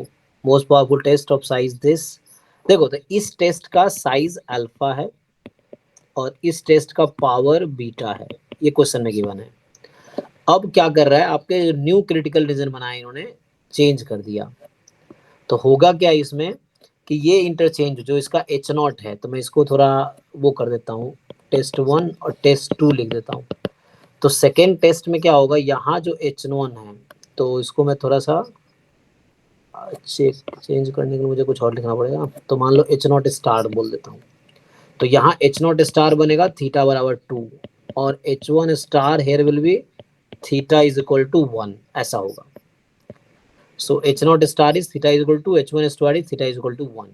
most powerful test of size this. देखो तो इस टेस्ट का साइज अल्फा है और इस टेस्ट का पावर बीटा है, ये क्वेश्चन में गिवन है। अब क्या कर रहा है, आपके न्यू क्रिटिकल रीजन बनाए इन्होंने चेंज कर दिया। तो होगा क्या इसमें कि ये इंटरचेंज जो इसका h0 है, तो मैं इसको थोड़ा वो कर देता हूँ, टेस्ट 1 और टेस्ट 2 लिख देता हूँ। तो सेकेंड टेस्ट में क्या होगा, यहाँ जो h1 है तो इसको मैं थोड़ा सा चेंज करने के लिए मुझे कुछ और लिखना पड़ेगा। तो मान लो h0 स्टार बोल देता हूँ। तो यहाँ h0 स्टार बनेगा थीटा बराबर 2 और h1 star here will be theta is equal to 1, ऐसा होगा। So h0 star is theta is equal to h1 star is theta is equal to 1।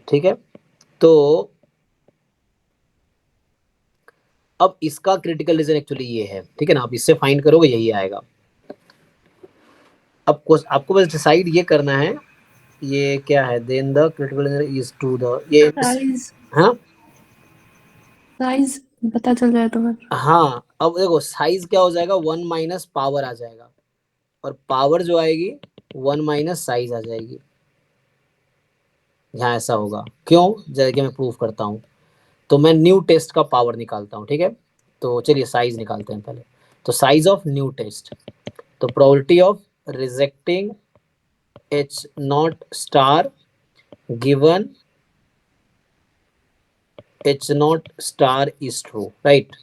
ठीक है, तो अब इसका क्रिटिकल रीजन एक्चुअली ये है, ठीक है ना, आप इससे फाइंड करोगे यही आएगा। अब आपको बस डिसाइड ये करना है, ये क्या है, then the critical region is to the, ये साइज हाँ साइज पता चल जाए तो फिर। हाँ, अब देखो साइज क्या हो जाएगा, 1 माइनस पावर आ जाएगा, और पावर जो आएगी 1 माइनस साइज आ जाएगी। यहाँ ऐसा होगा, क्यों, जैसे कि मैं प्रूफ करता हूँ। तो मैं न्यू टेस्ट का पावर निकालता हूँ, ठीक है। तो चलिए साइज निकालते हैं पहले। तो साइज ऑफ न्यू टेस्ट, तो probability of rejecting h naught star given h naught star is true, right.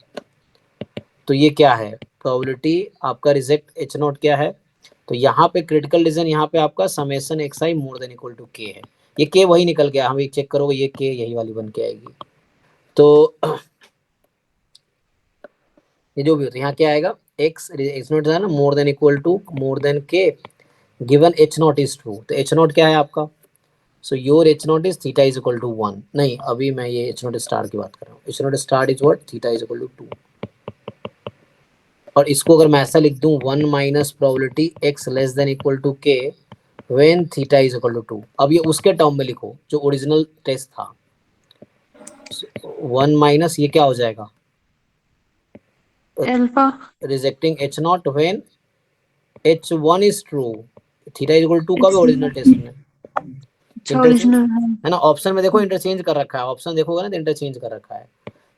तो ये क्या है, प्रोबेबिलिटी आपका रिजेक्ट एच नॉट क्या है, तो यहाँ पे क्रिटिकल रीजन, यहाँ पे आपका summation x i more than equal to k है। ये के वही निकल गया, हम एक चेक करोगे ये के यही वाली बन के आएगी। तो ये जो भी होता है यहाँ क्या आएगा, एक्स नॉट है ना, more than equal to more than के given h not is true. तो एच नॉट क्या है आपका, so your h not is theta is equal to 1। नहीं, अभी मैं ये एच नॉट स्टार की बात कर रहा हूँ। H naught star is what, theta is equal to 2। और इसको अगर मैं ऐसा लिख दूं, 1 minus probability x less than equal to k when theta is equal to 2। अब ये उसके टर्म में लिखो जो ओरिजिनल टेस्ट था। 1 माइनस ये क्या हो जाएगा, alpha rejecting h not when h1 is true, theta is equal to का भी ओरिजिनल टेस्ट में इंटरचेंज है ना। ऑप्शन में देखो इंटरचेंज कर रखा है, ऑप्शन देखोगे ना तो इंटरचेंज कर रखा है।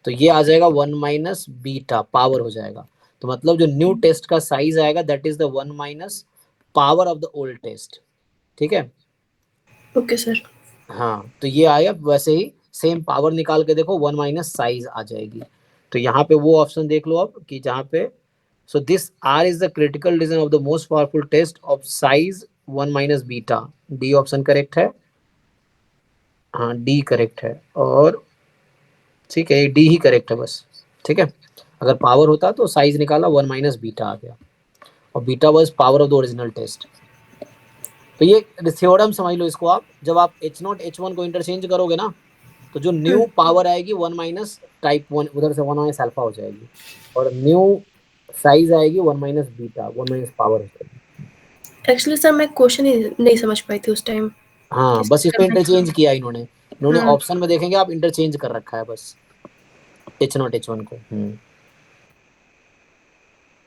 तो ये आ जाएगा 1 माइनस बीटा, पावर हो जाएगा। तो मतलब जो न्यू टेस्ट का साइज आएगा that is the 1 minus power of the old test, ठीक है। Okay sir. हाँ, तो ये आया, वैसे ही सेम पावर निकाल के देखो 1 माइनस साइज आ जाएगी। तो यहाँ पे वो ऑप्शन देख लो अब कि जहाँ पे, so this R is the critical region of the most powerful test of size 1 minus beta. D option correct है, हाँ डी करेक्ट है, और ठीक है डी ही करेक्ट है बस, ठीक है। अगर पावर होता तो साइज निकाला 1 माइनस बीटा आ गया, और beta was power of the original test. तो ये थ्योरम समझ लो इसको आप, जब आप h0 h1 को इंटरचेंज करोगे ना, तो जो न्यू पावर आएगी 1 माइनस टाइप 1 उधर से 1 माइनस अल्फा हो जाएगी, और न्यू साइज आएगी 1 माइनस बीटा, 1 माइनस पावर हो जाएगी। एक्चुअली सर मैं क्वेश्चन ही नहीं समझ पाई थी उस टाइम। हाँ, बस इसमें इंटरचेंज किया इन्होंने हाँ। ऑप्शन में देखेंगे आप, इंटरचेंज कर रखा है बस h0 h1 को।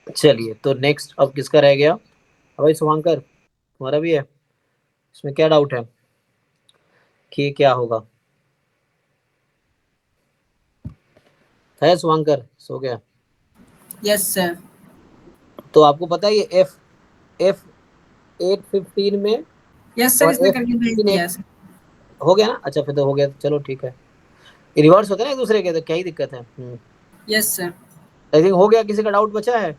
चलिए, तो नेक्स्ट अब किसका रह गया, भाई शुभांकर तुम्हारा भी है, इसमें क्या डाउट है कि क्या होगा, है शुभांकर, सो गया। Yes sir. तो आपको पता है ये F 815 में यस सर, और इसने F करके भेज 15 दिया सर। हो गया ना, अच्छा फिर तो हो गया, चलो ठीक है। रिवर्स होते हैं ना एक दूसरे के, तो क्या ही दिक्कत है। Yes sir. आई थिंक हो गया। किसी का डाउट बचा है,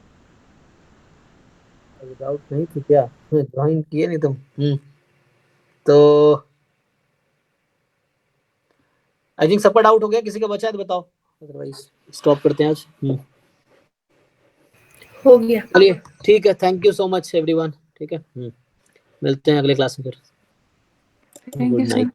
डाउट नहीं थी क्या, ज्वाइन किए नहीं तुम। तो आई थिंक सबका डाउट हो गया, किसी का बचा है तो बताओ, अदरवाइज स्टॉप करते हैं आज। हो गया। चलिए ठीक है, thank you so much everyone, ठीक है। मिलते हैं अगले क्लास में फिर। Thank you good sir. Night.